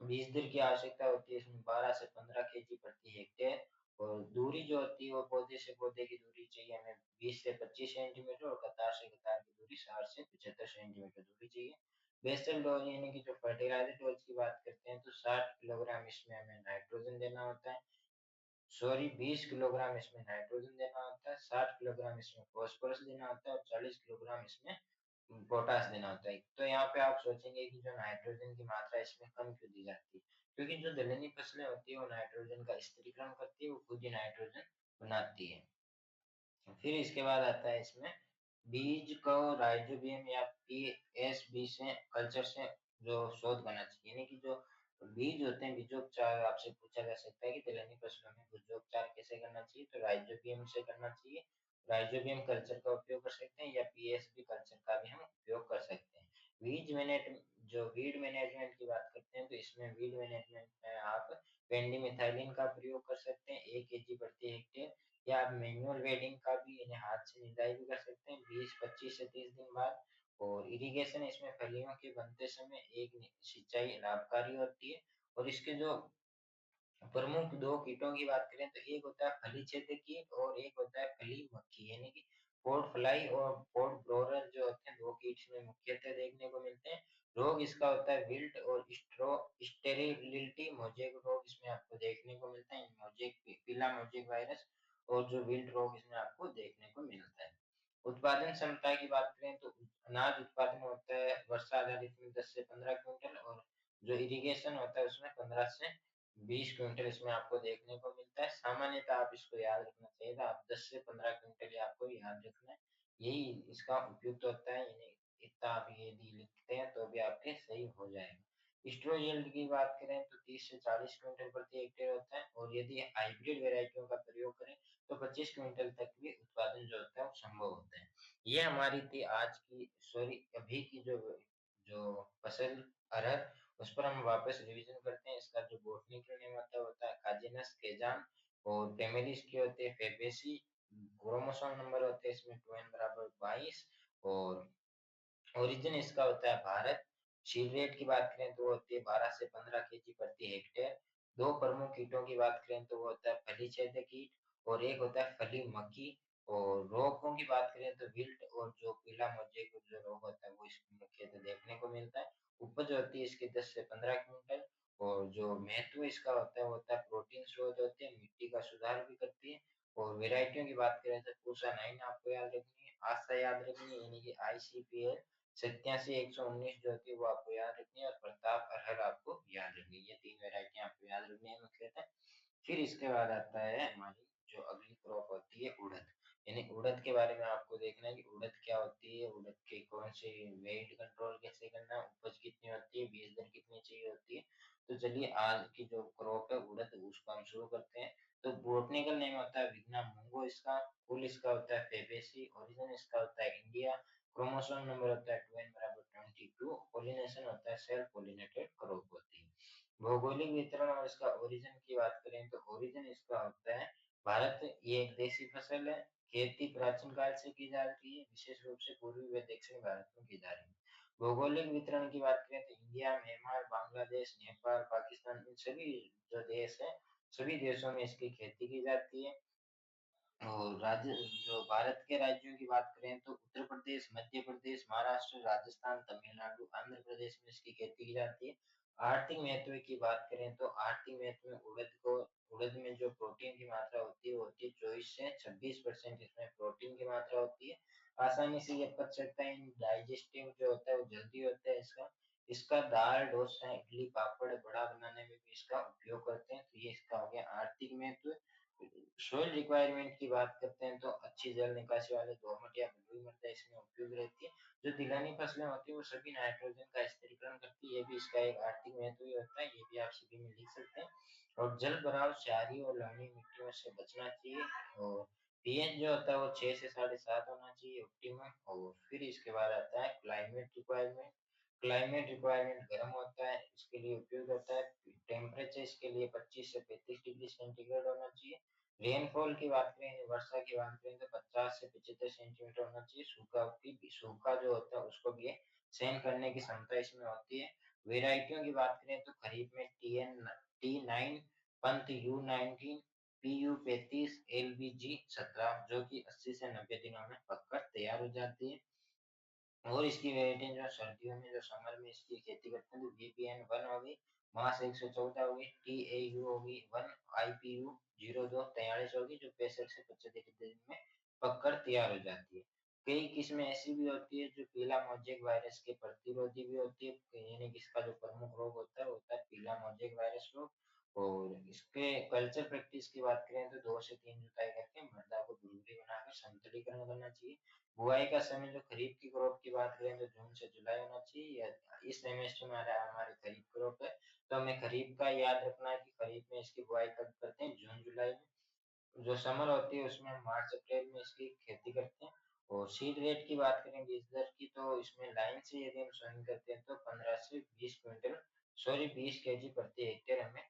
A: बीज दर की आवश्यकता होती है इसमें 12 से 15 केजी प्रति हेक्टेयर। और दूरी जो होती है वो पौधे से पौधे की दूरी चाहिए हमें 20 से 25 सेंटीमीटर, और कतार से कतार की दूरी 60 से 75 सेंटीमीटर दूरी चाहिए। बेसल डोज यानी कि जो फर्टिलाइजर डोज की बात करते हैं तो 60 किलोग्राम इसमें हमें नाइट्रोजन देना होता है, सॉरी 20 किलोग्राम इसमें नाइट्रोजन देना होता है, 60 किलोग्राम इसमें फॉस्फोरस देना होता है और 40 किलोग्राम इसमें पोटास देना होता है। तो यहाँ पे आप सोचेंगे कि जो नाइट्रोजन की मात्रा इसमें कम क्यों दी जाती है, क्योंकि जो दलहनी फसलें होती है वो नाइट्रोजन का स्थिरीकरण करती है, वो खुद ही नाइट्रोजन बनाती है। फिर इसके बाद आता है इसमें बीज को राइजोबियम या पीएसबी से कल्चर से जो शोध करना चाहिए, यानी कि जो बीज होते हैं, बीजोपचार आपसे पूछा जा सकता है कि तिलहनी फसलों में बीजोपचार कैसे करना चाहिए, तो राइजोबियम से करना चाहिए। राइजोबियम कल्चर का उपयोग कर सकते हैं या पीएसबी कल्चर का भी हम उपयोग कर सकते हैं। बीज मैनेज जो वीड मैनेजमेंट की बात करते हैं, तो इसमें वीड मैनेजमेंट में आप पेंडिमिथाइलिन का प्रयोग कर सकते हैं 1 केजी प्रति हेक्टेयर, या आप मैनुअल वेडिंग का भी यानी हाथ से निदाई भी कर सकते हैं 20-25 से 30 दिन बाद। और इरिगेशन इसमें फलियों के बनते समय एक सिंचाई लाभकारी होती है। और इसके जो प्रमुख 2 कीटों की बात करें तो एक होता है फली छेदक कीट और एक होता है फली मक्खी, यानी कि पोड फ्लाई और पोड ब्रोरर जो होते हैं 2 कीट इसमें मुख्यतः देखने को मिलते हैं। रोग इसका होता है विल्ट और स्टेरिलिटी मोजेक रोग इसमें आपको देखने को मिलता है, मोजेक पीला मोजेक वायरस और जो विल्ट रोग इसमें आपको देखने को मिलता है। उत्पादन क्षमता की बात करें तो अनाज उत्पादन होता है वर्षा आधारित में 10 से 15 क्विंटल, और जो इरिगेशन होता है उसमें 15 से 20 क्विंटल इसमें आपको देखने को मिलता है। सामान्यतः आप इसको याद रखना चाहिए था, आप 10 से 15 क्विंटल ये आपको याद रखना है, यही इसका उपयुक्त होता है, यानी इतना आप यदि लिखते हैं तो भी आपके सही हो जाएगा। स्ट्रो यील्ड की बात करें तो 30 से 40 क्विंटल प्रति हेक्टेयर होता है, और यदि हाइब्रिड वेराइटियों का प्रयोग करें तो 25 क्विंटल तक भी उत्पादन जो होता है वो संभव होता है। ये हमारी थी आज की, सॉरी अभी की जो जो फसल अरहर, उस पर हम वापस रिवीजन करते हैं। इसका जो बॉटनिकल नेम होता है काजिनस केजान, और फैमिलीज की होती है फेबेसी। क्रोमोसोम नंबर होते हैं इसमें 2n बराबर 22, और ओरिजिन इसका होता है भारत। सीड रेट की बात करें तो वो होती है 12 से 15 केजी प्रति हेक्टेयर। दो प्रमुख कीटों की बात करें तो वो होता है फली छेदक कीट और एक होता है फली मक्खी। और रोगों की बात करें तो विल्ट और जो पीला मोजेक जो रोग होता है वो इसमें मुख्यतः देखने को मिलता है। उपज होती है इसकी 10 से 15 क्विंटल, और जो महत्व इसका होता है वो होता है प्रोटीन स्रोत होते हैं, मिट्टी का सुधार भी करती है। और वेराइटियों की बात करें तो पूसा 9 आपको याद रखनी है, आस्था याद रखनी है, यानी कि ICPL 87-119 जो होती है वो आपको याद रखनी है, और प्रताप अरहर आपको याद रखनी है। ये 3 वेराइटी आपको याद रखनी है मुख्यतः। फिर इसके बाद आता है हमारी जो अगली क्रॉप होती है उड़द, यानी उड़द के बारे में आपको देखना है कि उड़द क्या होती है, उड़द के कौन से वेट कंट्रोल कैसे करना है, उपज कितनी होती है, बीज दर कितनी चाहिए होती है। तो चलिए आज की जो क्रॉप है उड़द उसको हम शुरू करते हैं। तो बोटनिकल नेम होता है विग्ना मूंगो इसका, फुल इसका होता है फेबेसी, ओरिजिन इसका होता है इंडिया, क्रोमोसोम नंबर होता है 2n बराबर 22, पॉलिनेशन होता है सेल्फ पॉलिनेटेड क्रॉप होती है। भौगोलिक वितरण और इसका ओरिजिन की बात करें तो ओरिजिन इसका होता है भारत, ये एक देसी फसल है। खेती प्राचीन काल से की जा रही है, विशेष रूप से पूर्वी व दक्षिण भारत में की जा रही है। भौगोलिक वितरण की बात करें तो इंडिया, म्यांमार, बांग्लादेश, नेपाल, पाकिस्तान, इन सभी जो देश है सभी देशों में इसकी खेती की जाती है। और राज्य जो भारत के राज्यों की बात करें तो उत्तर प्रदेश, मध्य प्रदेश, महाराष्ट्र, राजस्थान, तमिलनाडु, आंध्र प्रदेश में इसकी खेती की जाती है। आर्थिक महत्व की बात करें तो आर्थिक महत्व में उड़द में जो प्रोटीन की मात्रा होती है वो होती है 24 से 26%, इसमें प्रोटीन की मात्रा होती है। आसानी से ये पच सकता है, डाइजेस्टिव जो होता है वो जल्दी होता है इसका। इसका दाल, डोसा, इडली, पापड़, बड़ा बनाने में भी इसका उपयोग करते हैं। तो ये इसका हो गया आर्थिक महत्व। सोइल रिक्वायरमेंट की बात करते हैं तो अच्छी जल निकासी वाले दोमट या बलुई मृदा इसमें उपयोग रहती है। जो तिलहनी फसलें होती है वो सभी नाइट्रोजन का स्थिरीकरण करती है, ये भी इसका एक आर्थिक महत्व ही होता है, ये भी आप सभी में लिख सकते हैं। और जल भराव, क्षारीय और लवणीय मिट्टियों से बचना चाहिए। और पीएच जो होता है वो 6 से 7.5 होना चाहिए ऑप्टिमम। और फिर इसके बाद आता है क्लाइमेट रिक्वायरमेंट। क्लाइमेट रिक्वायरमेंट गर्म होता है, इसके लिए उपयोग होता है। टेम्परेचर इसके लिए 25 से 35 डिग्री सेंटीग्रेड होना चाहिए। रेनफॉल की बात करें, वर्षा की बात करें तो 50 से 75 सेंटीमीटर होना चाहिए। सूखा जो होता है उसको भी सहन करने की क्षमता इसमें होती है। वेराइटियों की बात करें तो खरीफ में T9, Pant U19, PU35, LBG17 जो कि 80 से 90 दिनों में पककर तैयार हो जाती है। और इसकी वेराइटी जो सर्दियों में जो समर में इसकी खेती करते हैं तो VPN1 होगी, मास 114 होगी, TAU होगी 1, IPU 02 43 होगी, जो 65 से 75 दिन में पककर तैयार हो जाती है। कई किस्में ऐसी भी होती है जो पीला मोजेक वायरस के प्रतिरोधी भी होती है, यानी कि इसका जो प्रमुख रोग होता है वो होता है पीला मोजेक वायरस रोग। और इसके कल्चर प्रैक्टिस की बात करें तो 2 से 3 जुताई करके मृदा को भुरभुरी बनाकर संतुलीकरण करना चाहिए। बुआई का समय जो खरीफ की क्रॉप की बात करें तो जून से जुलाई होना चाहिए, या इस सेमेस्टर में हमारी खरीफ क्रॉप है तो हमें खरीफ का याद रखना है कि खरीफ में इसकी बुआई कब करते हैं, जून जुलाई में। जो समर होती है उसमें मार्च अप्रैल में इसकी खेती करते हैं। और सीड रेट की बात करें बीज दर की, तो इसमें लाइन से यदि हम सोइंग करते हैं तो 15 से 20 क्विंटल, सॉरी 20 केजी प्रति हेक्टेयर हमें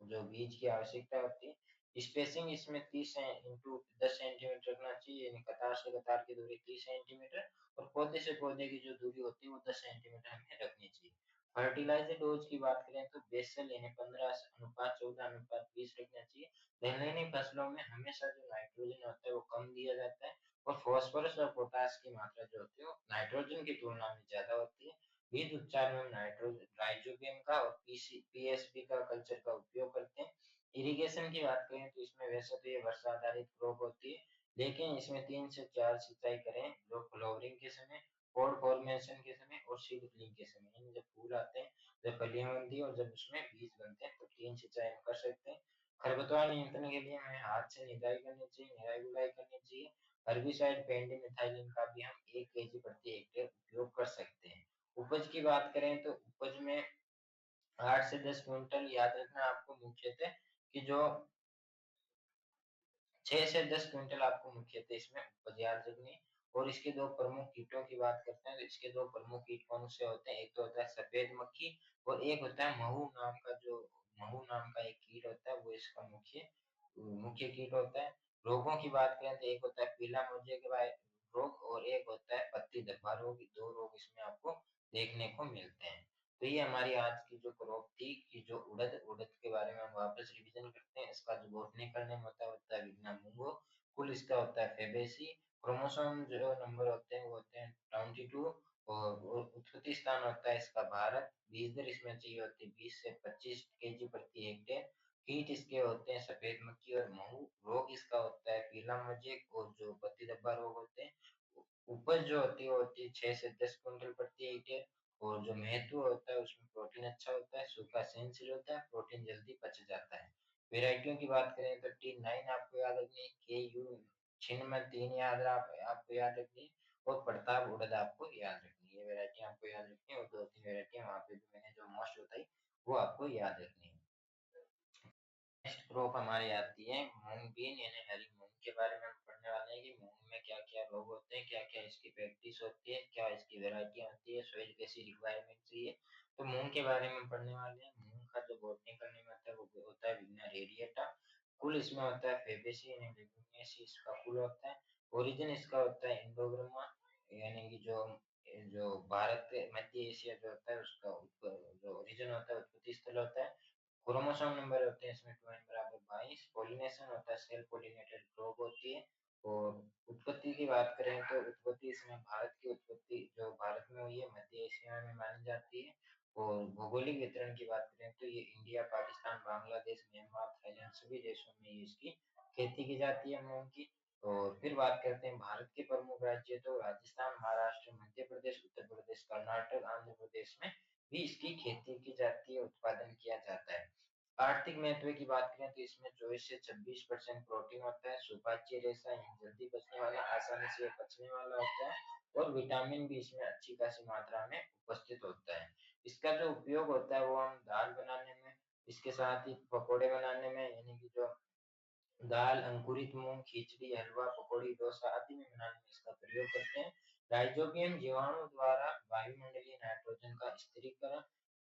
A: जो बीज की आवश्यकता होती है। स्पेसिंग इसमें 30 इंटू 10 सेंटीमीटर रखना चाहिए, यानी कतार से कतार की दूरी 30 सेंटीमीटर, और पौधे से पौधे की जो दूरी होती है वो 10 सेंटीमीटर हमें रखनी चाहिए। फर्टिलाइजर डोज की बात करें तो बेसल यानी 15:14:20 रखना चाहिए। दलहनी फसलों में हमेशा जो नाइट्रोजन होता है वो कम दिया जाता है, और फास्फोरस और पोटास की मात्रा जो होती है वो नाइट्रोजन की तुलना में ज्यादा होती है। बीज उपचार में हम नाइट्रोजन राइजोबियम का और पीएसपी का कल्चर का उपयोग करते हैं। इरिगेशन की बात करें तो इसमें वैसे तो ये वर्षा आधारित क्रॉप होती है, लेकिन इसमें 3 से 4 सिंचाई करें, जो फ्लावरिंग के समय, पोड फॉर्मेशन के समय और सीडलिंग के समय, यानी जब फूल आते हैं, जब कलियां बनती है और जब उसमें बीज बनते हैं तो 3 सिंचाई हम कर सकते हैं। खरपतवार नियंत्रण के लिए हमें हाथ से निदाई करनी चाहिए, निराई गुड़ाई करनी चाहिए। हर्बिसाइड पेंडिमिथाइलिन का भी हम 1 केजी प्रति हेक्टेयर उपयोग कर सकते हैं। उपज की बात करें तो उपज में 8 से 10 क्विंटल, याद रखना आपको मुख्यतः कि जो 6 से 10 क्विंटल आपको मुख्यतः इसमें उपज याद रखनी है। और इसके दो प्रमुख कीटों की बात करते हैं तो इसके दो प्रमुख कीट कौन से होते हैं, एक तो होता है सफेद मक्खी, और एक होता है महू नाम का एक कीट होता है, वो इसका मुख्य मुख्य कीट होता है। रोगों की बात करें तो एक होता है पीला मोजे के रोग, और एक होता है पत्ती धब्बा रोग, दो रोग इसमें आपको देखने को मिलते हैं। तो ये हमारी आज की जो क्रॉप थी कि जो उड़द उड़द के बारे में हम वापस रिवीजन करते हैं। इसका जो बॉटनिकल नेम होता है विग्ना मुंगो। कुल इसका होता है फेबेसी। क्रोमोसोम जो नंबर होते हैं वो होते हैं 22। और उत्पत्ति स्थान होता है इसका भारत। बीज दर इसमें चाहिए होती है 20 से 25 केजी प्रति हेक्टेयर। कीट इसके होते हैं सफेद मक्खी और महू। रोग इसका होता है पीला मोजेक और जो पत्ती धब्बा रोग होते हैं। उपज जो होती है वो होती है 6 से 10 क्विंटल प्रति हेक्टेयर। और जो महत्व होता है उसमें प्रोटीन अच्छा होता है, सूखा सहनशील होता है, प्रोटीन जल्दी पच जाता है। वेराइटियों की बात करें तो T9 आपको याद रखनी है, KU छिन्न में 3 आपको याद रखनी है, और प्रताप उड़द आपको याद रखनी है। ये वेराइटी आपको याद रखनी है, और 2-3 वेराइटी वहाँ पे भी मैंने जो मोस्ट बताई वो आपको याद रखनी है। नेक्स्ट क्रॉप हमारी आती है मूंग बीन यानी हरी मूंग के बारे में हम पढ़ने वाले हैं कि मूंग में क्या क्या रोग होते हैं, क्या क्या इसकी प्रैक्टिस होती है, क्या इसकी वेराइटियां होती है, सॉइल कैसी रिक्वायरमेंट चाहिए। तो मूंग के बारे में पढ़ने वाले हैं। मूंग का जो बॉटनिकल नेम होता है वो होता है विग्ना रेडिएटा। कुल इसमें होता है फेबेसी यानी लेगुमिनेसी इसका कुल होता है। ओरिजिन इसका होता है इंडोग्रामा, यानी कि जो जो भारत मध्य एशिया जो होता है उसका जो ओरिजिन होता है, उत्पत्ति स्थल होता है। क्रोमोसोम नंबर होते हैं इसमें 2n बराबर 22। पॉलिनेशन होता है सेल्फ पॉलिनेटेड क्रोप होती है। और उत्पत्ति की बात करें तो उत्पत्ति इसमें भारत की उत्पत्ति जो भारत में हुई है मध्य एशिया में मानी जाती है। और भौगोलिक वितरण की बात करें तो ये India, Pakistan, Bangladesh, Myanmar, Thailand सभी देशों में ये इसकी खेती की जाती है मूंग की। और फिर बात करते हैं भारत के प्रमुख राज्य, तो राजस्थान, महाराष्ट्र, मध्य प्रदेश, उत्तर प्रदेश, कर्नाटक, आंध्र प्रदेश में भी इसकी खेती की जाती है, उत्पादन किया जाता है। आर्थिक महत्व की बात करें तो इसमें 24 से 26% प्रोटीन होता है, सुपाच्य रेशा यानी जल्दी पचने वाला, आसानी से पचने वाला होता है, और विटामिन भी इसमें अच्छी खासी मात्रा में उपस्थित होता है। इसका जो उपयोग होता है वो हम दाल बनाने में, इसके साथ ही पकौड़े बनाने में, यानी कि जो दाल, अंकुरित मूंग, खिचड़ी, हलवा, पकौड़ी, डोसा आदि में बनाने में इसका प्रयोग करते हैं। राइजोबियम जीवाणु द्वारा वायुमंडलीय नाइट्रोजन का स्थिरीकरण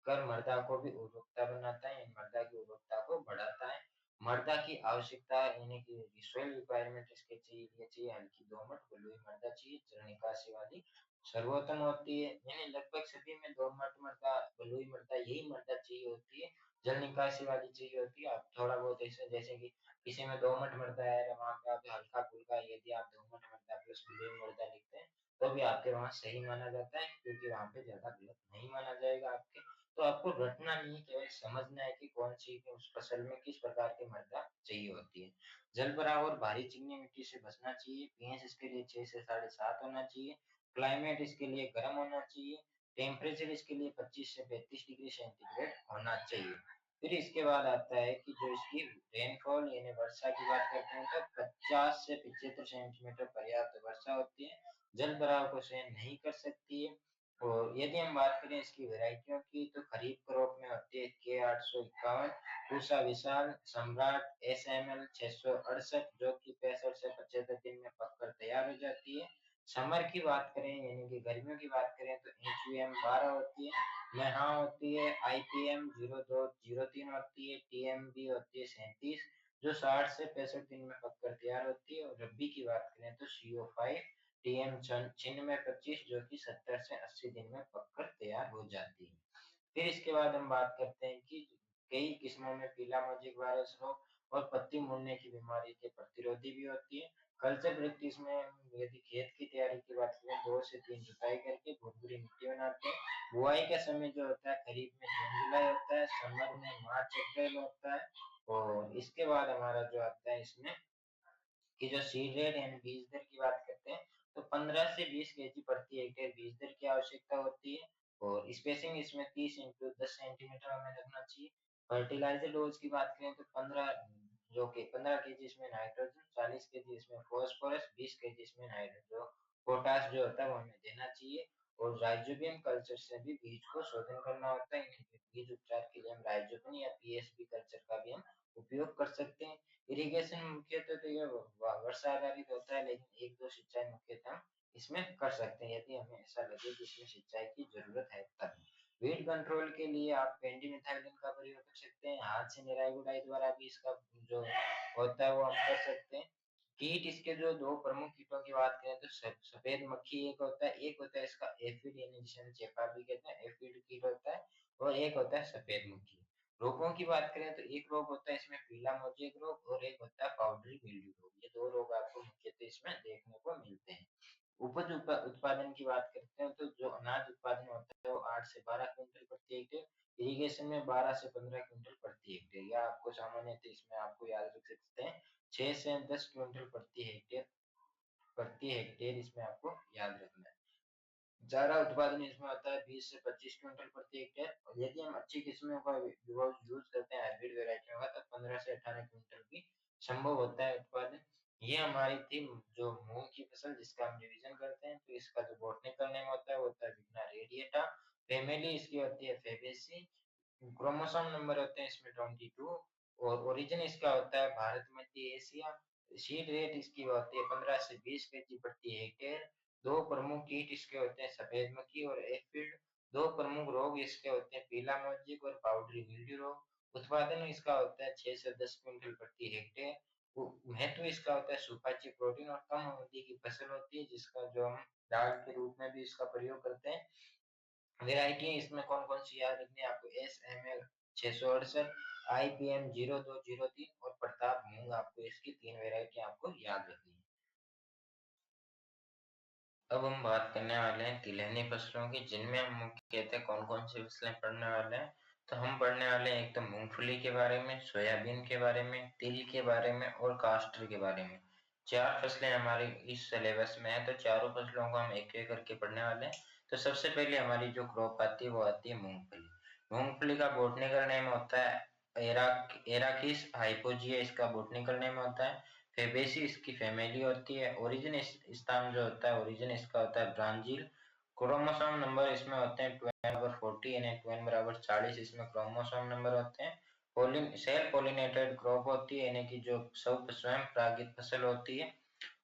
A: कर मृदा को भी उर्वरकता बनाता है, मृदा की उर्वरकता को बढ़ाता है। मृदा की आवश्यकता यानी कि सॉइल रिक्वायरमेंट इसके चाहिए हल्की दोमट बलुई मृदा चाहिए, जल निकासी वाली सर्वोत्तम होती है, यानी लगभग सभी में दोमट मृदा, बलुई मृदा यही मृदा चाहिए होती है। जल निकासी वाली चाहिए होती है। आप थोड़ा बहुत ऐसे जैसे कि किसी में दोमट मृदा है वहां पे आप हल्का फुल्का, यदि आप दोमट मृदा प्लस बलुई मृदा लिखते हैं तो भी आपके वहां सही माना जाता है, क्योंकि वहां पे ज्यादा गलत नहीं माना जाएगा आपके। तो आपको रटना नहीं है, केवल समझना है कि कौन सी उस फसल में किस प्रकार की मृदा चाहिए होती है। जल भराव और भारी चिकनी मिट्टी से बचना चाहिए। पीएच इसके लिए 6 से 7.5 होना चाहिए। क्लाइमेट इसके लिए गर्म होना चाहिए। टेम्परेचर इसके लिए 25 से 35 डिग्री सेंटीग्रेड होना चाहिए। फिर इसके बाद आता है कि जो इसकी रेनफॉल यानी वर्षा की बात करते हैं तो 50 से 75 सेंटीमीटर पर्याप्त वर्षा होती है, जल भराव को सहन नहीं कर सकती है। और यदि हम बात करें इसकी वैरायटियों की तो खरीफ क्रॉप में होती है के 851, पूसा विशाल, सम्राट, SML 668 जो कि 65 से 75 दिन में पककर तैयार हो जाती है। समर की बात करें यानी कि गर्मियों की बात करें तो HUM 12 होती है, यहाँ होती है IPM 0203 होती है, TMB होती है 37 जो 60 से 65 दिन में पककर तैयार होती है। और रबी की बात करें तो CO5 TM 9625 जो कि 70 से 80 दिन में पककर तैयार हो जाती है। फिर इसके बाद हम बात करते हैं कि कई किस्मों में पीला मोजेक वायरस रोग और पत्ती मुड़ने की बीमारी के प्रतिरोधी भी होती है। कल्चर प्रैक्टिस में यदि खेत की तैयारी की बात करें 2 से 3 जुताई करके भुरभुरी मिट्टी बनाते हैं। बुआई का समय जो होता है खरीफ में जून जुलाई होता है, समर में मार्च अप्रैल होता है। और इसके बाद हमारा जो आता है इसमें कि जो सीड रेट यानी बीज दर की बात करते हैं तो 15 से 20 केजी प्रति हेक्टेयर बीज दर की आवश्यकता होती है। और स्पेसिंग इसमें 30 इंटू 10 सेंटीमीटर हमें रखना चाहिए। फर्टिलाइजर डोज की बात करें तो 15 केजी इसमें नाइट्रोजन, 40 केजी इसमें फॉस्फोरस, 20 केजी इसमें नाइट्रोजन पोटास जो होता है वो हमें देना चाहिए। और राइजोबियम कल्चर से भी बीज को शोधन करना होता है। बीज उपचार के लिए हम राइजोबियम या PSB कल्चर का भी हम उपयोग कर सकते हैं। इरिगेशन मुख्यतः तो ये वर्षा आधारित होता है, लेकिन एक दो सिंचाई मुख्यतः हम इसमें कर सकते हैं यदि हमें ऐसा लगे कि इसमें सिंचाई की जरूरत है तब। वीड कंट्रोल के लिए आप पेंडिमिथाइलिन का प्रयोग कर सकते हैं, हाथ से निराई गुड़ाई द्वारा भी इसका जो होता है वो हम कर सकते हैं। कीट इसके जो दो प्रमुख कीटों की बात करें तो सफेद मक्खी एक होता है इसका एफिड यानी जिसे हम चेपा भी कहते हैं, एफिड कीट होता है। और एक होता है सफेद मक्खी। रोगों की बात करें तो एक रोग होता है इसमें पीला मोजेक रोग और एक होता है पाउडरी मिल्ड्यू रोग। ये दो रोग आपको मुख्यतः इसमें देखने को मिलते हैं। उपज उत्पादन की बात करते हैं तो जो अनाज उत्पादन होता है वो 8 से 12 क्विंटल प्रति हेक्टेयर, इरिगेशन में 12 से 15 क्विंटल प्रति हेक्टेयर, या आपको सामान्यतः इसमें आपको याद रख सकते हैं 6 से 10 क्विंटल प्रति हेक्टेयर इसमें आपको याद रखना है। चारा उत्पादन इसमें आता है 20 से 25 क्विंटल प्रति हेक्टेयर, और यदि हम अच्छी किस्मों का यूज करते हैं हाइब्रिड वेराइटियों का तो 15 से 18 क्विंटल भी संभव होता है उत्पादन। ये हमारी थी जो मूंग की फसल जिसका हम रिवीजन करते हैं। तो इसका जो बॉटनिकल नेम होता है वो होता है विग्ना रेडिएटा, फैमिली इसकी होती है फेबेसी, क्रोमोसोम नंबर होते हैं इसमें 22, और ओरिजिन इसका होता है भारत मध्य एशिया। सीड रेट इसकी होती है 15 से 20 केजी प्रति हेक्टेयर। दो प्रमुख कीट इसके होते हैं सफेद मक्खी और एफिड। दो प्रमुख रोग इसके होते हैं पीला मोजेक और पाउडरी मिल्ड्यू रोग। उत्पादन इसका होता है 6 से 10 क्विंटल प्रति हेक्टेयर। महत्व इसका होता है सुपाच्य प्रोटीन और कम अवधि की फसल होती है जिसका जो हम दाल के रूप में भी इसका प्रयोग करते हैं। वेराइटी इसमें कौन कौन सी याद रखनी है आपको, SML 668, IPM 0203 और प्रताप मूंग, आपको इसकी तीन वेराइटी आपको याद रखनी है। अब हम बात करने वाले हैं तिलहनी फसलों की, जिनमें हम मुख्यतः कौन कौन सी फसलें पढ़ने वाले हैं। तो हम पढ़ने वाले हैं एक तो मूंगफली के बारे में, सोयाबीन के बारे में, तिल के बारे में और कास्टर के बारे में। चार फसलें हमारी इस सिलेबस में है, तो चारों फसलों को हम एक एक करके पढ़ने वाले हैं। तो सबसे पहले हमारी जो क्रॉप आती है वो आती है मूंगफली। मूंगफली का बोटनिकल नेम होता है एराकिस हाइपोजिया, इसका बोटनिकल नेम होता है। फेबेसी इसकी फैमिली होती है। ओरिजिन स्थान जो होता है ओरिजिन इसका होता है ब्राजील। क्रोमोसोम नंबर इसमें होते हैं 12/40 यानी 12/40 इसमें क्रोमोसोम नंबर होते हैं। पोलिन सेल्फ पोलिनेटेड क्रॉप होती है यानी कि जो सब स्वयं परागित फसल होती है।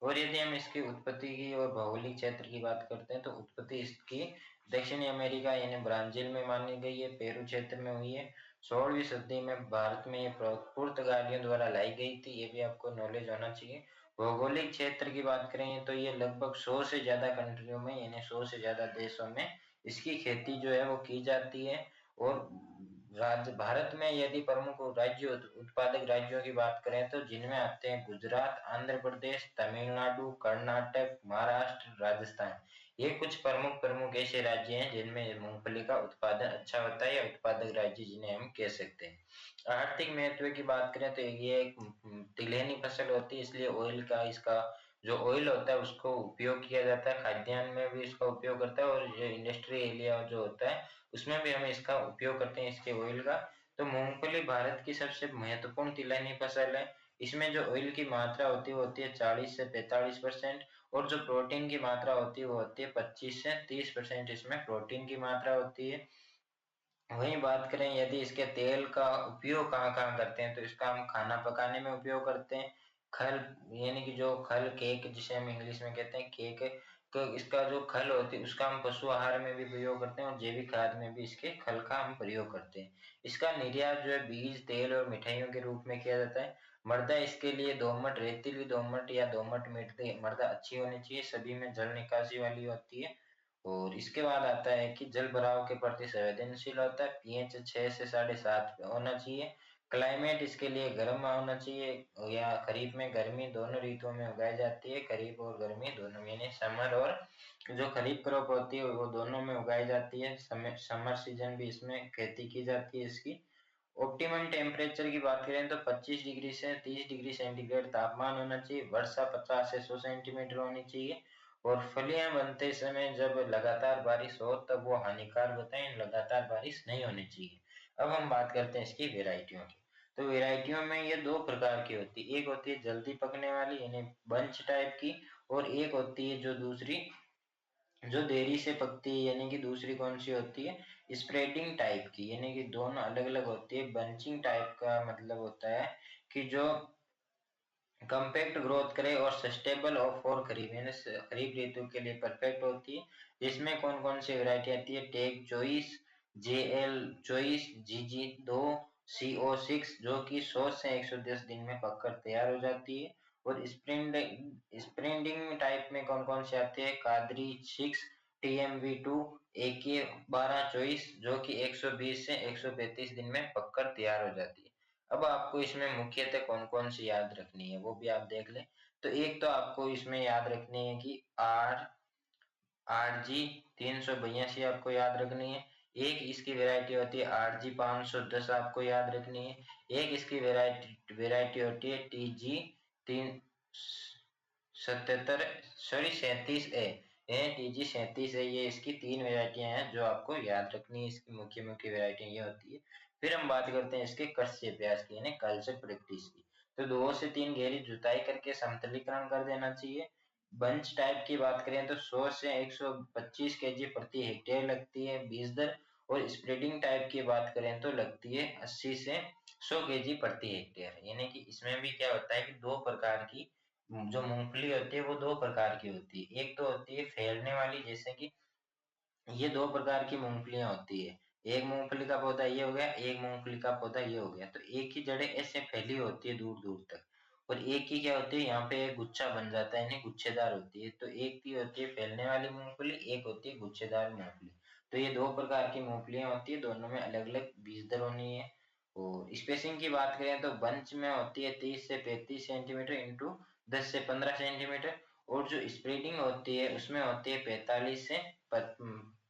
A: और यदि हम इसकी उत्पत्ति की और भौगोलिक क्षेत्र की बात करते हैं तो उत्पत्ति इसकी दक्षिणी अमेरिका यानी ब्राजील में मानी गई है, पेरू क्षेत्र में हुई है। 16वीं सदी में भारत में ये पुर्तगालियों द्वारा लाई गई थी, ये भी आपको नॉलेज होना चाहिए। भौगोलिक क्षेत्र की बात करें तो ये लगभग 100 से ज्यादा कंट्रियों में यानी 100 से ज्यादा देशों में इसकी खेती जो है वो की जाती है। और राज्य भारत में यदि प्रमुख राज्य उत्पादक राज्यों की बात करें तो जिनमें आते हैं गुजरात, आंध्र प्रदेश, तमिलनाडु, कर्नाटक, महाराष्ट्र, राजस्थान। ये कुछ प्रमुख प्रमुख ऐसे राज्य हैं जिनमें मूंगफली का उत्पादन अच्छा होता है, या उत्पादक राज्य जिन्हें हम कह सकते हैं। आर्थिक महत्व की बात करें तो ये एक तिलहनी फसल होती है, इसलिए ऑयल का इसका जो ऑयल होता है उसको उपयोग किया जाता है। खाद्यान्न में भी इसका उपयोग करता है, और जो इंडस्ट्री एरिया जो होता है उसमें भी हम इसका उपयोग करते हैं इसके ऑयल का। तो मूंगफली भारत की सबसे महत्वपूर्ण तिलहनी फसल है। इसमें जो ऑयल की मात्रा होती है वो होती है 40 से 45%, और जो प्रोटीन की मात्रा होती है वो होती है 25 से 30%। इसमें प्रोटीन की मात्रा होती है। वहीं बात करें यदि इसके तेल का उपयोग कहाँ कहाँ करते हैं, तो इसका हम खाना पकाने में उपयोग करते हैं। खल, यानी कि जो खल केक जिसे हम इंग्लिश में कहते हैं केक, तो इसका जो खल होती है उसका हम पशु आहार में भी प्रयोग करते हैं, और जैविक खाद में भी इसके खल का हम प्रयोग करते हैं। इसका निर्यात जो है बीज, तेल और मिठाइयों के रूप में किया जाता है। मृदा इसके लिए दोमट, रेतीली दोमट या दोमट मिट्टी मृदा अच्छी होनी चाहिए, सभी में जल निकासी वाली होती है। और इसके बाद आता है कि जल भराव के प्रति संवेदनशील होता है, पीएच 6 से 7.5 होना चाहिए। क्लाइमेट इसके लिए गर्म होना चाहिए, या खरीफ में गर्मी दोनों ऋतुओं में उगाई जाती है, खरीफ और गर्मी दोनों, यानी समर और जो खरीफ क्रॉप होती है वो दोनों में उगाई जाती है। समर सीजन भी इसमें खेती की जाती है इसकी। ऑप्टिमम टेम्परेचर की बात करें तो 25 डिग्री से 30 डिग्री सेंटीग्रेड तापमान होना चाहिए, वर्षा 50 से 100 सेंटीमीटर होनी चाहिए, और फलियां बनते समय जब लगातार बारिश हो तब वो हानिकारक होते हैं, लगातार बारिश नहीं होनी चाहिए। अब हम बात करते हैं इसकी वेराइटियों की। तो वेराइटियों में ये दो प्रकार की होती है, एक होती है जल्दी पकने वाली यानी बंच टाइप की, और एक होती है जो दूसरी जो देरी से पकती है, यानी कि दूसरी कौन सी होती है स्प्रेडिंग टाइप की, यानी कि दोनों अलग अलग होती है। बंचिंग टाइप का मतलब होता है कि जो कम्पैक्ट ग्रोथ करे और सस्टेबल और फॉर खरीफ, यानी खरीफ ऋतु के लिए परफेक्ट होती है। इसमें कौन कौन सी वैरायटी आती है, टेक चॉइस, जेएल चॉइस, जीजी 2, CO6 जो कि 100 से 110 दिन में पककर तैयार हो जाती है। और स्प्रिंडिंग टाइप में कौन कौन से आते हैं, कादरी 6, TMV2, AK12 चॉइस जो कि 120 से 135 दिन में पककर तैयार हो जाती है। अब आपको इसमें मुख्यतः कौन कौन सी याद रखनी है वो भी आप देख लें। तो एक तो आपको इसमें याद रखनी है कि RG 382 आपको याद रखनी है। एक इसकी वैरायटी होती है RG 510 आपको याद रखनी है। एक इसकी वैरायटी वैरायटी होती है TG 377, सॉरी 37A, ये TG 37 है। ये इसकी तीन वैरायटियां हैं जो आपको याद रखनी है। इसकी मुख्य मुख्य वैरायटियां ये होती है। फिर हम बात करते हैं इसके कस से अभ्यास की, यानी कल्चर प्रैक्टिस की। तो 2 से 3 गहरी जुताई करके समतलीकरण कर देना चाहिए। बंच टाइप की बात करें तो 100 से 125 केजी प्रति हेक्टेयर लगती है बीज दर, और स्प्रेडिंग टाइप की बात करें तो लगती है 80 से 100 केजी प्रति हेक्टेयर। यानी कि इसमें भी क्या होता है कि दो प्रकार की जो मूंगफली होती है वो दो प्रकार की होती है। एक तो होती है फैलने वाली, जैसे कि ये दो प्रकार की मूंगफलियां होती है। एक मूंगफली का पौधा ये हो गया, एक मूंगफली का पौधा ये हो गया। तो एक ही जड़ें ऐसे फैली होती है दूर दूर तक, और एक ही क्या होती है यहाँ पे एक गुच्छा बन जाता है, यानी गुच्छेदार होती है। तो एक की होती है फैलने वाली मूंगफली, एक होती है गुच्छेदार मूंगफली। तो ये दो प्रकार की मूंगफलियां होती है, दोनों में अलग अलग बीज दर होनी है। और स्पेसिंग की बात करें तो बंच में होती है 30 से 35 सेंटीमीटर इंटू 10 से 15 सेंटीमीटर, और जो स्प्रेडिंग होती है उसमें होती है 45 से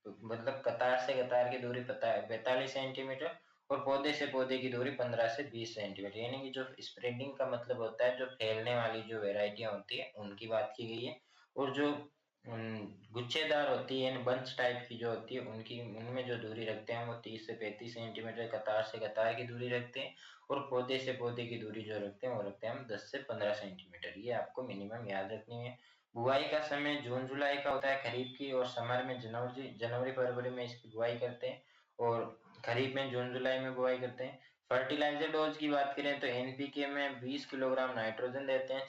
A: मतलब कतार से कतार की दूरी 45 सेंटीमीटर, और पौधे से पौधे की दूरी 15 से 20 सेंटीमीटर। यानी कि जो स्प्रेडिंग का मतलब होता है जो फैलने वाली जो वेराइटियां होती है उनकी बात की गई है। और जो गुच्छेदार होती है यानी बंच टाइप की जो होती है उनकी उनमें जो दूरी रखते हैं वो 30 से 35 सेंटीमीटर कतार से कतार की दूरी रखते हैं, और पौधे से पौधे की दूरी जो रखते हैं वो रखते हैं हम 10 से 15 सेंटीमीटर। ये आपको मिनिमम याद रखनी है। बुआई का समय जून जुलाई का होता है खरीफ की, और समर में जनवरी जनवरी फरवरी में इसकी बुआई करते हैं, और खरीफ में जून जुलाई में बुआई करते हैं। फर्टिलाइजर डोज की बात करें तो एनपीके में 20 किलोग्राम नाइट्रोजन देते हैं,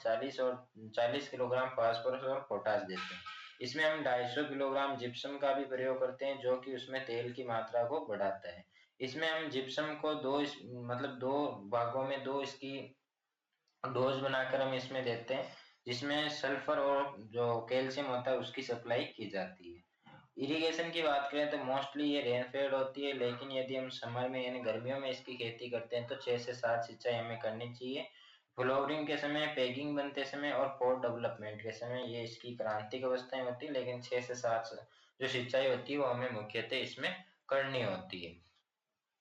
A: 40 किलोग्राम फास्फोरस और पोटास देते हैं। इसमें हम 250 किलोग्राम जिप्सम का भी प्रयोग करते हैं जो कि उसमें तेल की मात्रा को बढ़ाता है। इसमें हम जिप्सम को मतलब दो भागों में दो इसकी डोज बनाकर हम इसमें देते हैं, जिसमें सल्फर और जो कैल्शियम होता है उसकी सप्लाई की जाती है। इरिगेशन की बात करें तो मोस्टली ये रेनफेड होती है, लेकिन यदि हम समर में यानी गर्मियों में इसकी खेती करते हैं तो 6 से 7 सिंचाई हमें करनी चाहिए। फ्लावरिंग के समय, पैकिंग बनते समय और पॉट डेवलपमेंट के समय ये इसकी क्रांतिक अवस्थाएं होती है, लेकिन 6 से 7 जो सिंचाई होती है वो हमें मुख्यतः इसमें करनी होती है।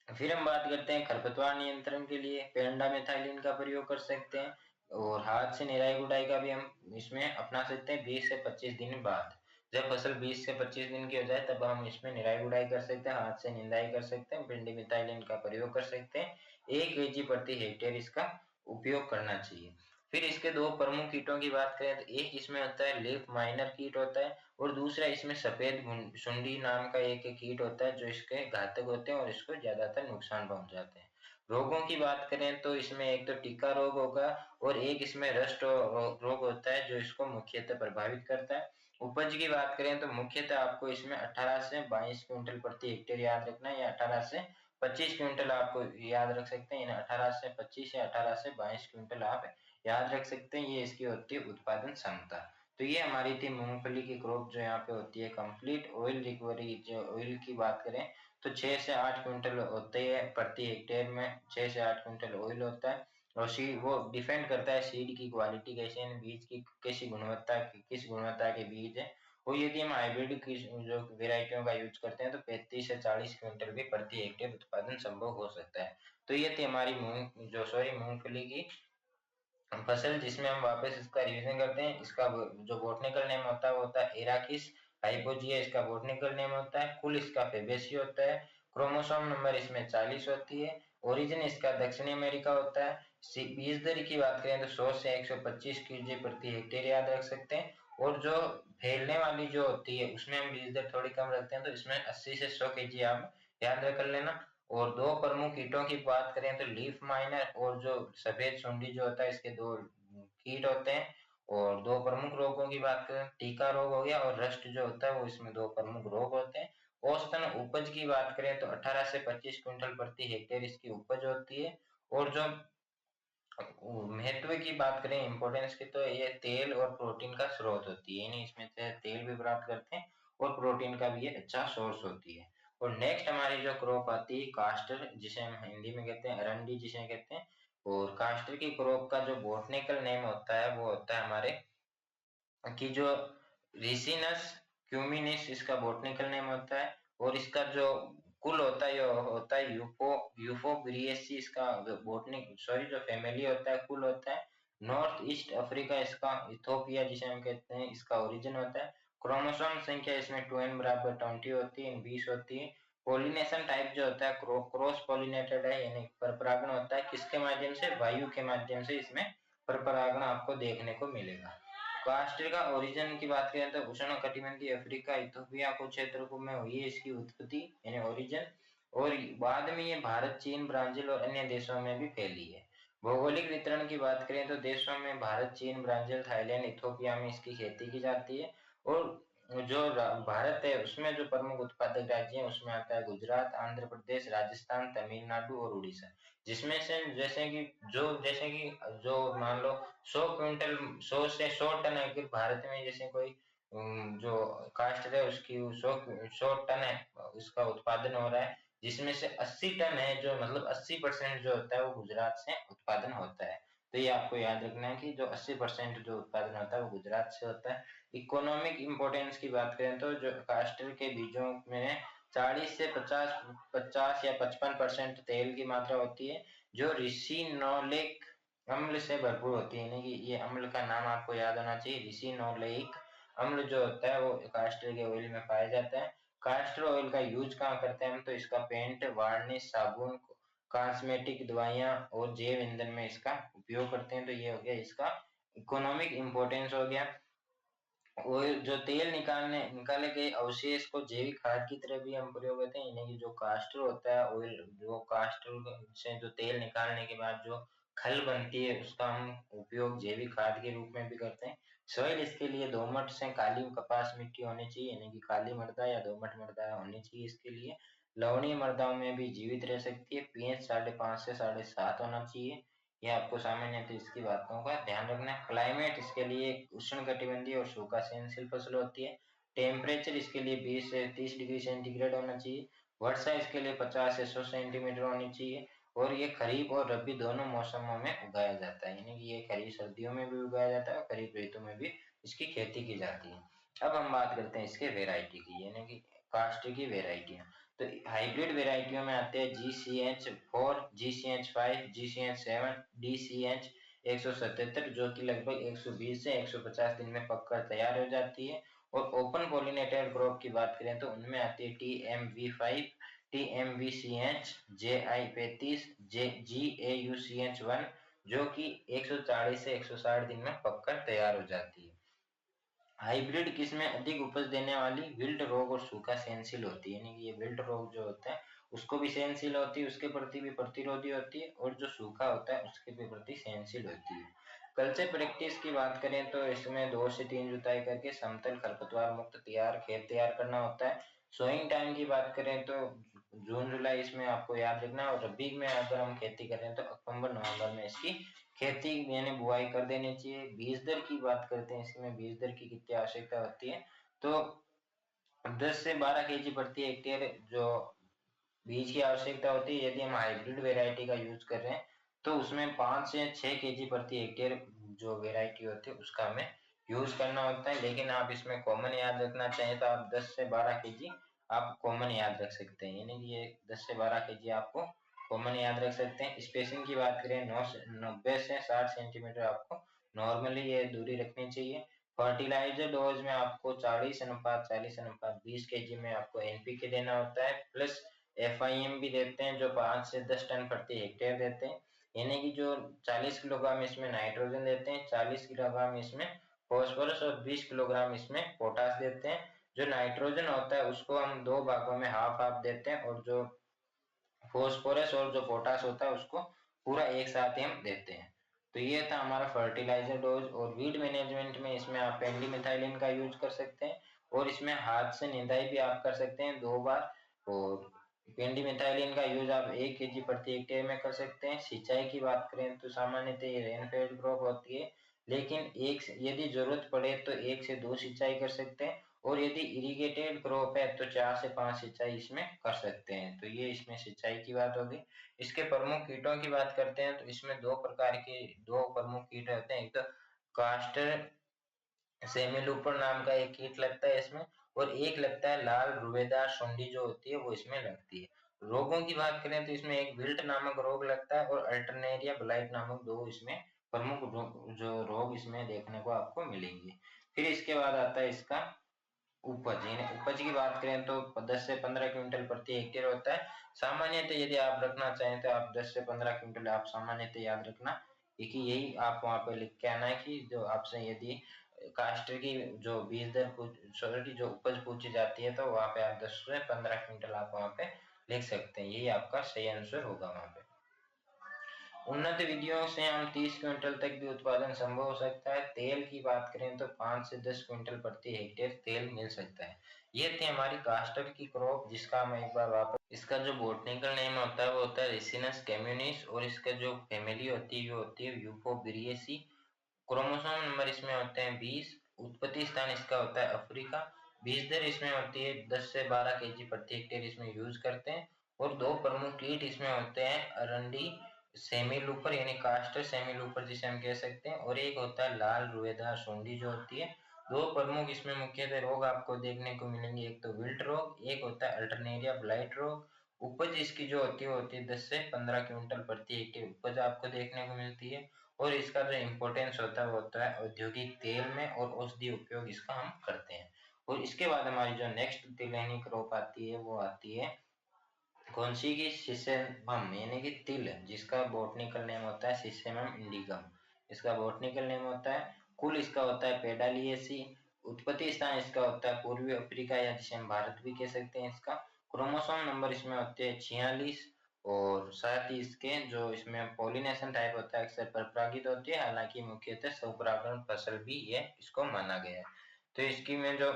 A: फिर हम बात करते हैं खरपतवार नियंत्रण के लिए पेंडामेथाइलिन का प्रयोग कर सकते हैं, और हाथ से निराई गुड़ाई का भी हम इसमें अपना सकते हैं 20 से 25 दिन बाद। जब फसल 20 से 25 दिन की हो जाए तब हम इसमें निराई गुड़ाई कर सकते हैं, हाथ से निंदाई कर सकते हैं, भिंडी मिथाइलिन का प्रयोग कर सकते हैं। 1 केजी प्रति हेक्टेयर इसका उपयोग करना चाहिए। फिर इसके दो प्रमुख कीटों की बात करें तो एक इसमें होता है लीफ माइनर कीट होता है और दूसरा इसमें सफेद सुंडी नाम का एक कीट होता है जो इसके घातक होते हैं और इसको ज्यादातर नुकसान पहुंचाते हैं। रोगों की बात करें तो इसमें एक तो टिक्का रोग होगा और एक इसमें रस्ट रोग होता है जो इसको मुख्यतः प्रभावित करता है। उपज की बात करें तो मुख्यतः आपको इसमें 18 से 22 क्विंटल प्रति हेक्टेयर याद रखना है या 18 से 25 क्विंटल आपको याद रख सकते हैं। 18 से 25 या 18 से 22 क्विंटल आप याद रख सकते हैं। ये इसकी होती है उत्पादन क्षमता। तो ये हमारी थी मूंगफली की क्रॉप जो यहाँ पे होती है कंप्लीट। ऑयल रिकवरी जो ऑयल की बात करें तो 6 से 8 क्विंटल होते हैं प्रति हेक्टेयर में, 6 से 8 क्विंटल ऑयल होता है। और सीड वो डिपेंड करता है सीड की क्वालिटी कैसी है, बीज की कैसी गुणवत्ता, किस गुणवत्ता के बीज है। और यदि हम हाइब्रिड की जो वेराइटियों का यूज करते हैं तो 35 से 40 क्विंटल भी प्रति हेक्टेयर उत्पादन संभव हो सकता है। तो ये थी हमारी मूंगफली की फसल, जिसमें हम वापस इसका रिवीजन करते हैं। इसका जो बॉटनिकल नेम होता है वो होता है एराकिस हाइपोजिया, इसका बॉटनिकल नेम होता है। कुल इसका फेबेसी होता है। क्रोमोसोम नंबर इसमें 40 होती है। ओरिजिन इसका दक्षिणी अमेरिका होता है। बीज दर की बात करें तो 100 से 125 केजी प्रति हेक्टेयर याद रख सकते हैं। और जो फैलने वाली जो होती है उसमें हम बीज दर थोड़ी कम रखते हैं, तो इसमें 80 से 100 केजी आप याद रख लेना। और दो प्रमुख कीटों की बात करें तो लीफ माइनर और जो सफेद सुंडी जो होता है, इसके दो कीट होते हैं। और दो प्रमुख रोगों की बात करें, टीका रोग हो गया और रस्ट जो होता है वो इसमें दो प्रमुख रोग होते हैं। औसतन उपज की बात करें तो 18 से 25 क्विंटल प्रति हेक्टेयर इसकी उपज होती है। और जो महत्व की बात करें इंपॉर्टेंस की, तो ये तेल और प्रोटीन का स्रोत होती है, यानी इसमें से तेल भी प्राप्त करते हैं और प्रोटीन का भी ये अच्छा सोर्स होती है। और नेक्स्ट हमारी जो क्रॉप आती है कास्टर, जिसे हम हिंदी में कहते हैं अरंडी जिसे कहते हैं। और कास्टर की क्रॉप का जो बॉटनिकल नेम होता है वो होता है हमारे कि जो रिसिनस क्यूमिनिस इसका बॉटनिकल नेम होता है। और इसका जो कुल होता है ये होता है यूफोबिरियसी, इसका बॉटनिक सॉरी जो फैमिली होता है कुल होता है। नॉर्थ ईस्ट अफ्रीका इसका इथोपिया जिसे हम कहते हैं इसका ओरिजिन होता है। क्रोमोसोम संख्या इसमें 2n बराबर 20 होती है, 20 होती है। पोलिनेशन टाइप जो होता है क्रॉस पोलिनेटेड है, यानी परपरागण होता है किसके माध्यम से, वायु के माध्यम से इसमें परपरागण आपको देखने को मिलेगा। कास्टर का ओरिजिन की बात करें तो उष्ण कटिबंधीय अफ्रीका इथोपिया को क्षेत्र को में हुई है इसकी उत्पत्ति यानी ओरिजिन। और बाद में ये भारत, चीन, ब्राजील और अन्य देशों में भी फैली है। भौगोलिक वितरण की बात करें तो देशों में भारत, चीन, ब्राजील, थाईलैंड, इथोपिया में इसकी खेती की जाती है। और जो भारत है उसमें जो प्रमुख उत्पादक राज्य है उसमें आता है गुजरात, आंध्र प्रदेश, राजस्थान, तमिलनाडु और उड़ीसा। जिसमें से जैसे कि जो मान लो 100 क्विंटल 100 से 100 टन अगर भारत में जैसे कोई जो कास्ट है उसकी 100 टन है उसका उत्पादन हो रहा है, जिसमें से 80 टन है जो मतलब 80% जो होता है वो गुजरात से उत्पादन होता है। तो ये आपको याद रखना है कि जो 80% जो उत्पादन होता है वो गुजरात से होता है। इकोनॉमिक इंपोर्टेंस की बात करें तो जो कास्टर के बीजों में 40 से 50 50 या 55% तेल की मात्रा होती है जो रिसिनोलेक अम्ल से भरपूर होती है। यानी कि ये अम्ल का नाम आपको याद होना चाहिए, रिसिनोलेक अम्ल जो होता है वो कास्टर के ऑयल में पाया जाता है। कास्टर ऑयल का यूज कहाँ करते हैं हम, तो इसका पेंट, वार्निश, साबुन, कॉस्मेटिक, दवाइयां और जैव ईंधन में इसका उपयोग करते हैं। तो ये हो गया इसका इकोनॉमिक इंपोर्टेंस हो गया। ऑयल जो तेल निकाले गए अवशेष को जैविक खाद की तरह भी हम प्रयोग करते हैं, यानी कि जो कास्टर होता है ऑयल, जो कास्टर से जो तेल निकालने के बाद जो खल बनती है उसका हम उपयोग जैविक खाद के रूप में भी करते हैं। सॉइल इसके लिए दोमट से काली कपास मिट्टी होनी चाहिए, यानी कि काली मृदा या दोमट मृदा होनी चाहिए इसके लिए। लवणीय मृदाओं में भी जीवित रह सकती है। पीएच 5.5 से 7.5 होना चाहिए। ये आपको सामान्य तो इसकी बातों का ध्यान रखना है। क्लाइमेट इसके लिए उष्ण कटिबंधीय और सूखा सहनशील फसल होती है। टेम्परेचर इसके लिए 20 से 30 डिग्री सेंटीग्रेड होना चाहिए। वर्षा इसके लिए 50 से 100 सेंटीमीटर होनी चाहिए। और ये खरीफ और रबी दोनों मौसमों में उगाया जाता है, यानी कि ये खरीफ सर्दियों में भी उगाया जाता है और खरीफ ऋतु में भी इसकी खेती की जाती है। अब हम बात करते हैं इसके वेराइटी की, यानी कि कास्ट की वेराइटियां। तो हाइब्रिड वेराइटियों में आते हैं GCH4, GCH5, GCH7, DCH 177 जो कि लगभग 120 से 150 दिन में पककर तैयार हो जाती है। और ओपन पॉलिनेटेड क्रॉप की बात करें तो उनमें आती है TMV5, TMVCH, JI35, GAUCH1, जो कि 140 से 160 दिन में पककर तैयार हो जाती है। हाइब्रिड किस्में अधिक उपज देने वाली, विल्ट रोग और सूखा सहनशील होती है, यानी कि ये विल्ट रोग जो होता है उसको भी सहनशील होती है, उसके प्रति भी प्रतिरोधी होती है, और जो सूखा होता है उसके भी प्रति सहनशील होती है। कल्चर प्रैक्टिस की बात करें तो इसमें 2 से 3 जुताई करके समतल खरपतवार मुक्त खेत तैयार करना होता है। सोइंग टाइम की बात करें तो जून जुलाई इसमें आपको याद रखना, और रबी में अगर हम खेती करें तो अक्टूबर नवंबर में इसकी खेती यानी बुआई कर देनी चाहिए। बीज दर की बात करते हैं, इसमें बीज दर की कितनी आवश्यकता होती है, तो 10 से 12 केजी प्रति हेक्टेयर जो बीज की आवश्यकता होती है। यदि हम हाइब्रिड वेराइटी का यूज कर रहे हैं तो उसमें 5 से 6 केजी प्रति हेक्टेयर जो वेराइटी होती है उसका हमें यूज करना होता है। लेकिन आप इसमें कॉमन याद रखना चाहें तो आप 10 से 12 केजी आप कॉमन याद रख सकते हैं, यानी कि ये 10 से 12 केजी आपको कॉमन याद रख सकते हैं। स्पेसिंग की बात करें 90 से 60 सेंटीमीटर आपको नॉर्मली ये दूरी रखनी चाहिए। फर्टिलाइजर डोज में आपको 40 अनुपात 20 में आपको एनपीके देना होता है, प्लस FIM भी देते हैं जो 5 से 10 टन प्रति हेक्टेयर देते हैं, यानी कि जो 40 किलोग्राम इसमें नाइट्रोजन देते हैं, 40 किलोग्राम इसमें फॉस्फोरस और 20 किलोग्राम इसमें पोटास देते हैं। जो नाइट्रोजन होता है उसको हम 2 भागों में हाफ हाफ देते हैं, और जो फॉस्फोरस और जो पोटास होता है उसको पूरा एक साथ ही हम देते हैं। तो ये था हमारा फर्टिलाइजर डोज। और वीड मैनेजमेंट में इसमें आप पेंडिमिथाइलिन का यूज कर सकते हैं, और इसमें हाथ से निदाई भी आप कर सकते हैं 2 बार। और पेंडिमिथाइलिन का यूज आप 1 केजी प्रति हेक्टेयर में कर सकते हैं। सिंचाई की बात करें तो सामान्यतः ये रेनफेड क्रॉप होती है, लेकिन यदि जरूरत पड़े तो 1 से 2 सिंचाई कर सकते हैं, और यदि इरिगेटेड क्रॉप है तो 4 से 5 सिंचाई इसमें कर सकते हैं। तो ये इसमें सिंचाई की बात होगी। इसके प्रमुख कीटों की बात करते हैं तो इसमें 2 प्रकार के 2 प्रमुख कीट होते हैं। एक तो कास्टर सेमिलूपर नाम का एक कीट लगता है इसमें, और एक लगता है लाल रुएदार सुंडी जो होती है वो इसमें लगती है। रोगों की बात करें तो इसमें एक विल्ट नामक रोग लगता है, और अल्टरनेरिया ब्लाइट नामक 2 इसमें प्रमुख जो रोग इसमें देखने को आपको मिलेंगे। फिर इसके बाद आता है इसका उपज, यानी उपज की बात करें तो 10 से 15 क्विंटल प्रति हेक्टेयर होता है। सामान्यतः यदि आप रखना चाहें तो आप 10 से 15 क्विंटल आप सामान्यतः याद रखना, क्योंकि यही आप वहां पे लिख के आना है कि जो आपसे यदि कास्टर की जो बीज दर सॉरी जो उपज पूछी जाती है तो वहां पे आप 10 से 15 क्विंटल आप वहां पे लिख सकते हैं, यही आपका सही आंसर होगा वहां पे। उन्नत विधियों से हम 30 क्विंटल तक भी उत्पादन संभव हो सकता है। तेल की बात करें तो 5 से 10 क्विंटल प्रति हेक्टेयर तेल मिल सकता है। ये थी हमारी कास्टर की क्रॉप, जिसका हम एक बार वापस इसका जो बोटनिकल नेम होता है वो होता है रिसिनस कैम्यूनिस, और इसका जो फैमिली होती है वो होती है यूफोबिरियेसी। क्रोमोसोम नंबर इसमें होते हैं 20। उत्पत्ति स्थान इसका होता है अफ्रीका। बीज दर इसमें होती है 10 से 12 केजी प्रति हेक्टेयर इसमें यूज करते हैं। और 2 प्रमुख कीट इसमें होते हैं अरंडी सेमीलूपर यानी कास्टर सेमीलूपर जिसे हम कह सकते हैं, और एक होता है लाल रुएदार सुंडी जो होती है। 2 प्रमुख इसमें मुख्यतः रोग आपको देखने को मिलेंगे, एक तो विल्ट रोग, एक होता है अल्टरनेरिया ब्लाइट रोग। उपज इसकी जो होती है वो होती है 10 से 15 क्विंटल प्रति हेक्टेयर उपज आपको देखने को मिलती है। और इसका जो इम्पोर्टेंस होता है वो होता है औद्योगिक तेल में, और औषधि उपयोग इसका हम करते हैं। और इसके बाद हमारी जो नेक्स्ट तिलहनी क्रॉप आती है वो आती है कौन सी की सिसेमम, यानी कि तिल, जिसका बोटनिकल नेम होता है सिसेमम इंडिगम, इसका बोटनिकल नेम होता है। कुल इसका होता है पेडालिएसी। उत्पत्ति स्थान इसका होता है पूर्वी अफ्रीका, या जिसे हम भारत भी कह सकते हैं। इसका क्रोमोसोम नंबर इसमें होते हैं 46, और साथ ही इसके जो इसमें पॉलिनेशन टाइप होता है अक्सर परपरागित होती है, हालांकि मुख्यतः स्वपरागण फसल भी ये इसको माना गया है। तो इसकी में जो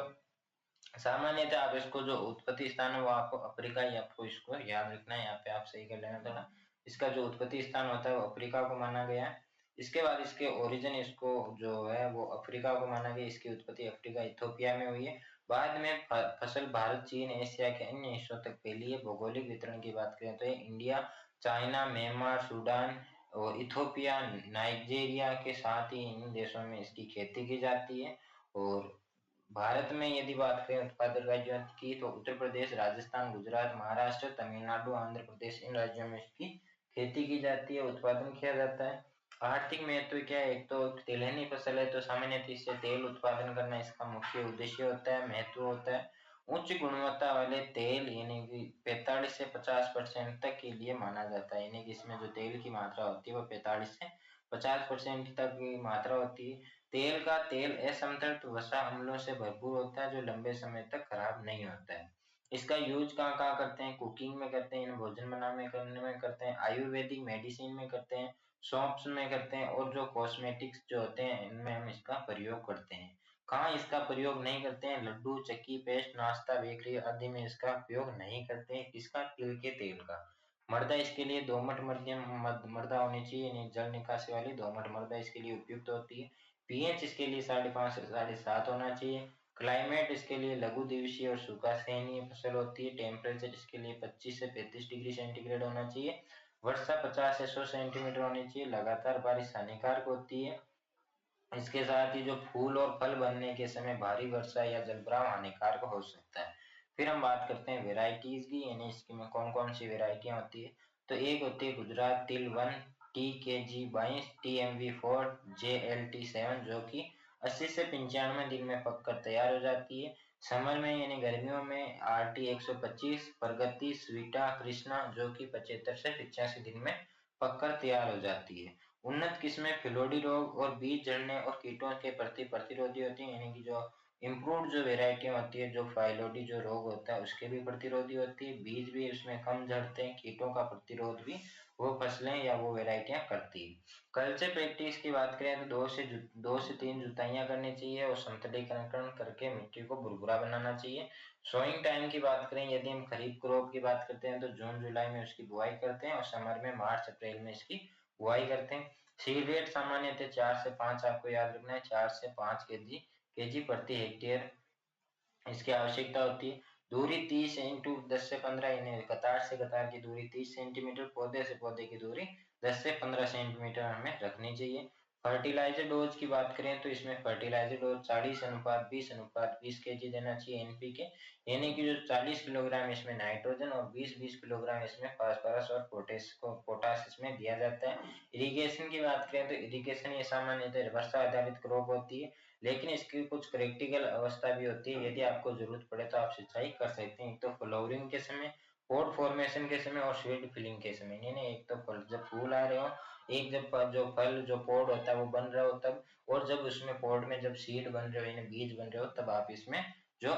A: सामान्यतः आप इसको जो उत्पत्ति स्थान है वो आपको अफ्रीका ही आपको इसको याद रखना है, यहाँ पे आप सही कर लेना थोड़ा। इसका जो उत्पत्ति स्थान होता है वो अफ्रीका को माना गया है। इसके बाद इसके ओरिजिन इसको जो है वो अफ्रीका को माना गया, इसकी उत्पत्ति अफ्रीका इथोपिया में हुई है। बाद में फसल भारत चीन एशिया के अन्य हिस्सों तक फैली है। भौगोलिक वितरण की बात करें तो ये इंडिया, चाइना, म्यांमार, सूडान और इथोपिया, नाइजीरिया के साथ ही इन देशों में इसकी खेती की जाती है। और भारत में यदि बात करें उत्पादक राज्यों की तो उत्तर प्रदेश, राजस्थान, गुजरात, महाराष्ट्र, तमिलनाडु, आंध्र प्रदेश, इन राज्यों में इसकी खेती की जाती है, उत्पादन किया जाता है। आर्थिक महत्व क्या है? एक तो तिलहनी फसल है तो सामान्यतः इससे तेल उत्पादन करना इसका मुख्य उद्देश्य होता है, महत्व होता है। उच्च गुणवत्ता वाले तेल यानी कि 45 से 50% तक के लिए माना जाता है, यानी कि इसमें जो तेल की मात्रा होती है वो 45 से 50% तक की मात्रा होती है। तेल असंतृप्त वसा अम्लों से भरपूर होता है जो लंबे समय तक खराब नहीं होता है। इसका यूज कहाँ कहाँ करते हैं? कुकिंग में करते हैं, भोजन बनाने करने में करते हैं, आयुर्वेदिक मेडिसिन में करते हैं, शॉप्स में करते हैं और जो कॉस्मेटिक्स जो होते हैं इनमें हम इसका प्रयोग करते हैं। कहाँ इसका प्रयोग नहीं करते हैं? लड्डू, चक्की, पेस्ट, नाश्ता, बेकरी आदि में इसका उपयोग नहीं करते हैं। किसका? तिल के तेल का। मृदा इसके लिए दोमट मध्यम मृदा होनी चाहिए, यानी जल निकासी वाली दोमट मृदा इसके लिए उपयुक्त होती है। पीएच इसके लिए 5.5 से 7.5 होना चाहिए। क्लाइमेट इसके लिए लघु दिवसीय और सूखा सहनीय फसल होती है। टेम्परेचर इसके लिए 25 से 35 डिग्री सेंटीग्रेड होना चाहिए। वर्षा 50 से 100 सेंटीमीटर होनी चाहिए। लगातार बारिश हानिकारक होती है। इसके साथ ही जो फूल और फल बनने के समय भारी वर्षा या जलभराव हानिकारक हो सकता है। फिर हम बात करते हैं वेराइटीज की, यानी इसमें कौन कौन सी वेराइटियां होती है। तो एक होती है गुजरात तिल 1 TKG 22 TMV 4 JLT 7 जो कि 80 से 95 दिन में पककर तैयार हो जाती है। समर में यानी गर्मियों में RT 125 प्रगति स्वीटा कृष्णा जो कि 75 से 85 दिन में पककर तैयार हो जाती है। उन्नत किस्में फिलोडी रोग और बीज जलने और कीटों के प्रति प्रतिरोधी होती हैं, यानी कि जो इम्प्रूव्ड जो वेराइटियां होती है, जो फाइलोडी जो रोग होता है उसके भी प्रतिरोधी होती है। बीज भी उसमें कम झड़ते हैं, कीटों का प्रतिरोध भी वो फसलें या वो वेराइटियां करती है। कल्चर प्रैक्टिस की बात करें तो 2 से 3 जुताइयां करनी चाहिए और समतलीकरण करके मिट्टी को भुरभुरा बनाना चाहिए। सोइंग टाइम की बात करें, यदि हम खरीफ क्रॉप की बात करते हैं तो जून जुलाई में उसकी बुआई करते हैं और समर में मार्च अप्रैल में इसकी बुआई करते हैं। सीड रेट सामान्यतः 4 से 5, आपको याद रखना है, 4 से 5 केजी प्रति हेक्टेयर इसकी आवश्यकता होती है। दूरी 30 × 10 से 15, यानी कतार से कतार की दूरी 30 सेंटीमीटर, पौधे से पौधे की दूरी 10 से 15 सेंटीमीटर हमें रखनी चाहिए। फर्टिलाइजर डोज की बात करें तो इसमें फर्टिलाइजर डोज 40:20:20 केजी देना चाहिए एनपीके, यानी कि जो 40 किलोग्राम इसमें नाइट्रोजन और 20-20 किलोग्राम इसमें फास्फोरस और पोटास इसमें दिया जाता है। इरिगेशन की बात करें तो इरिगेशन ये सामान्यतः वर्षा आधारित क्रॉप होती है, लेकिन इसकी कुछ क्रिटिकल अवस्था भी होती है। यदि आपको जरूरत पड़े तो आप सिंचाई कर सकते हैं। एक तो फ्लावरिंग के समय, पॉट फॉर्मेशन के समय और सीड फिलिंग के समय, यानी एक तो फल जब फूल आ रहे हो, एक जब जो फल जो पॉट होता है वो बन रहा हो तब, और जब उसमें पॉट में जब सीड बन रहे हो यानी बीज बन रहे हो तब आप इसमें जो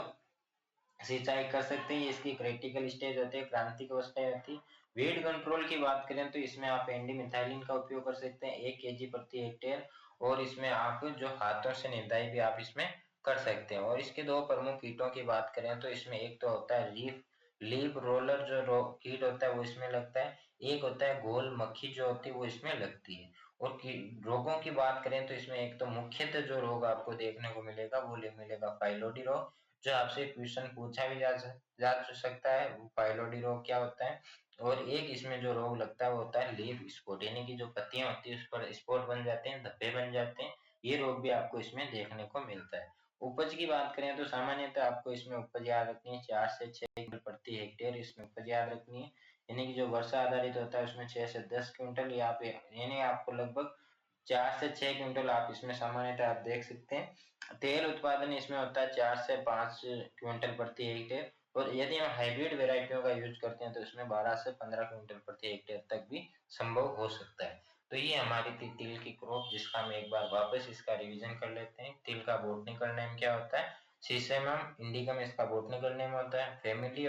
A: सिंचाई कर सकते हैं। ये इसकी क्रिटिकल स्टेज होती है, क्रांतिक अवस्थाएं होती है। वीड कंट्रोल की बात करें तो इसमें आप एंडीमिथाइलिन का उपयोग कर सकते हैं 1 केजी प्रति हेक्टेयर, और इसमें आप जो हाथों से निदाई भी आप इसमें कर सकते हैं। और इसके दो प्रमुख कीटों की बात करें तो इसमें एक तो होता है लीफ लीफ रोलर जो कीट होता है वो इसमें लगता है। एक होता है गोल मक्खी जो होती है वो इसमें लगती है। और रोगों की बात करें तो इसमें एक तो मुख्यतः जो रोग आपको देखने को मिलेगा वो मिलेगा फाइलोडी रोग, जो आपसे क्वेश्चन पूछा भी जा सकता है, पाइलोडी रोग क्या होता है। और एक इसमें जो रोग लगता है वो होता है लीफ स्पॉट, यानी कि जो पत्तियां होती है उस पर स्पॉट बन जाते हैं, धब्बे बन जाते हैं। ये रोग भी आपको इसमें देखने को मिलता है। उपज की बात करें तो सामान्यतः आपको इसमें उपज याद रखनी है 4 से 6 क्विंटल प्रति हेक्टेयर इसमें उपज याद रखनी है। यानी कि जो वर्षा आधारित होता है उसमें 6 से 10 क्विंटल, या यानी आपको लगभग 4 से 6 क्विंटल आप इसमें सामान्यतः आप देख सकते हैं। तेल उत्पादन इसमें होता है 4 से 5 क्विंटल प्रति हेक्टेयर, और यदि हम हाइब्रिड वेराइटियों का यूज करते हैं तो इसमें 12 से 15 क्विंटल प्रति हेक्टेयर तक भी संभव हो सकता है। तो ये हमारी थी तिल की क्रॉप, जिसका हम एक बार वापस इसका रिवीजन कर लेते हैं। तिल का बॉटनिकल नेम क्या होता है? सीसेमम इंडिकम इसका बॉटनिकल नेम होता है। फैमिली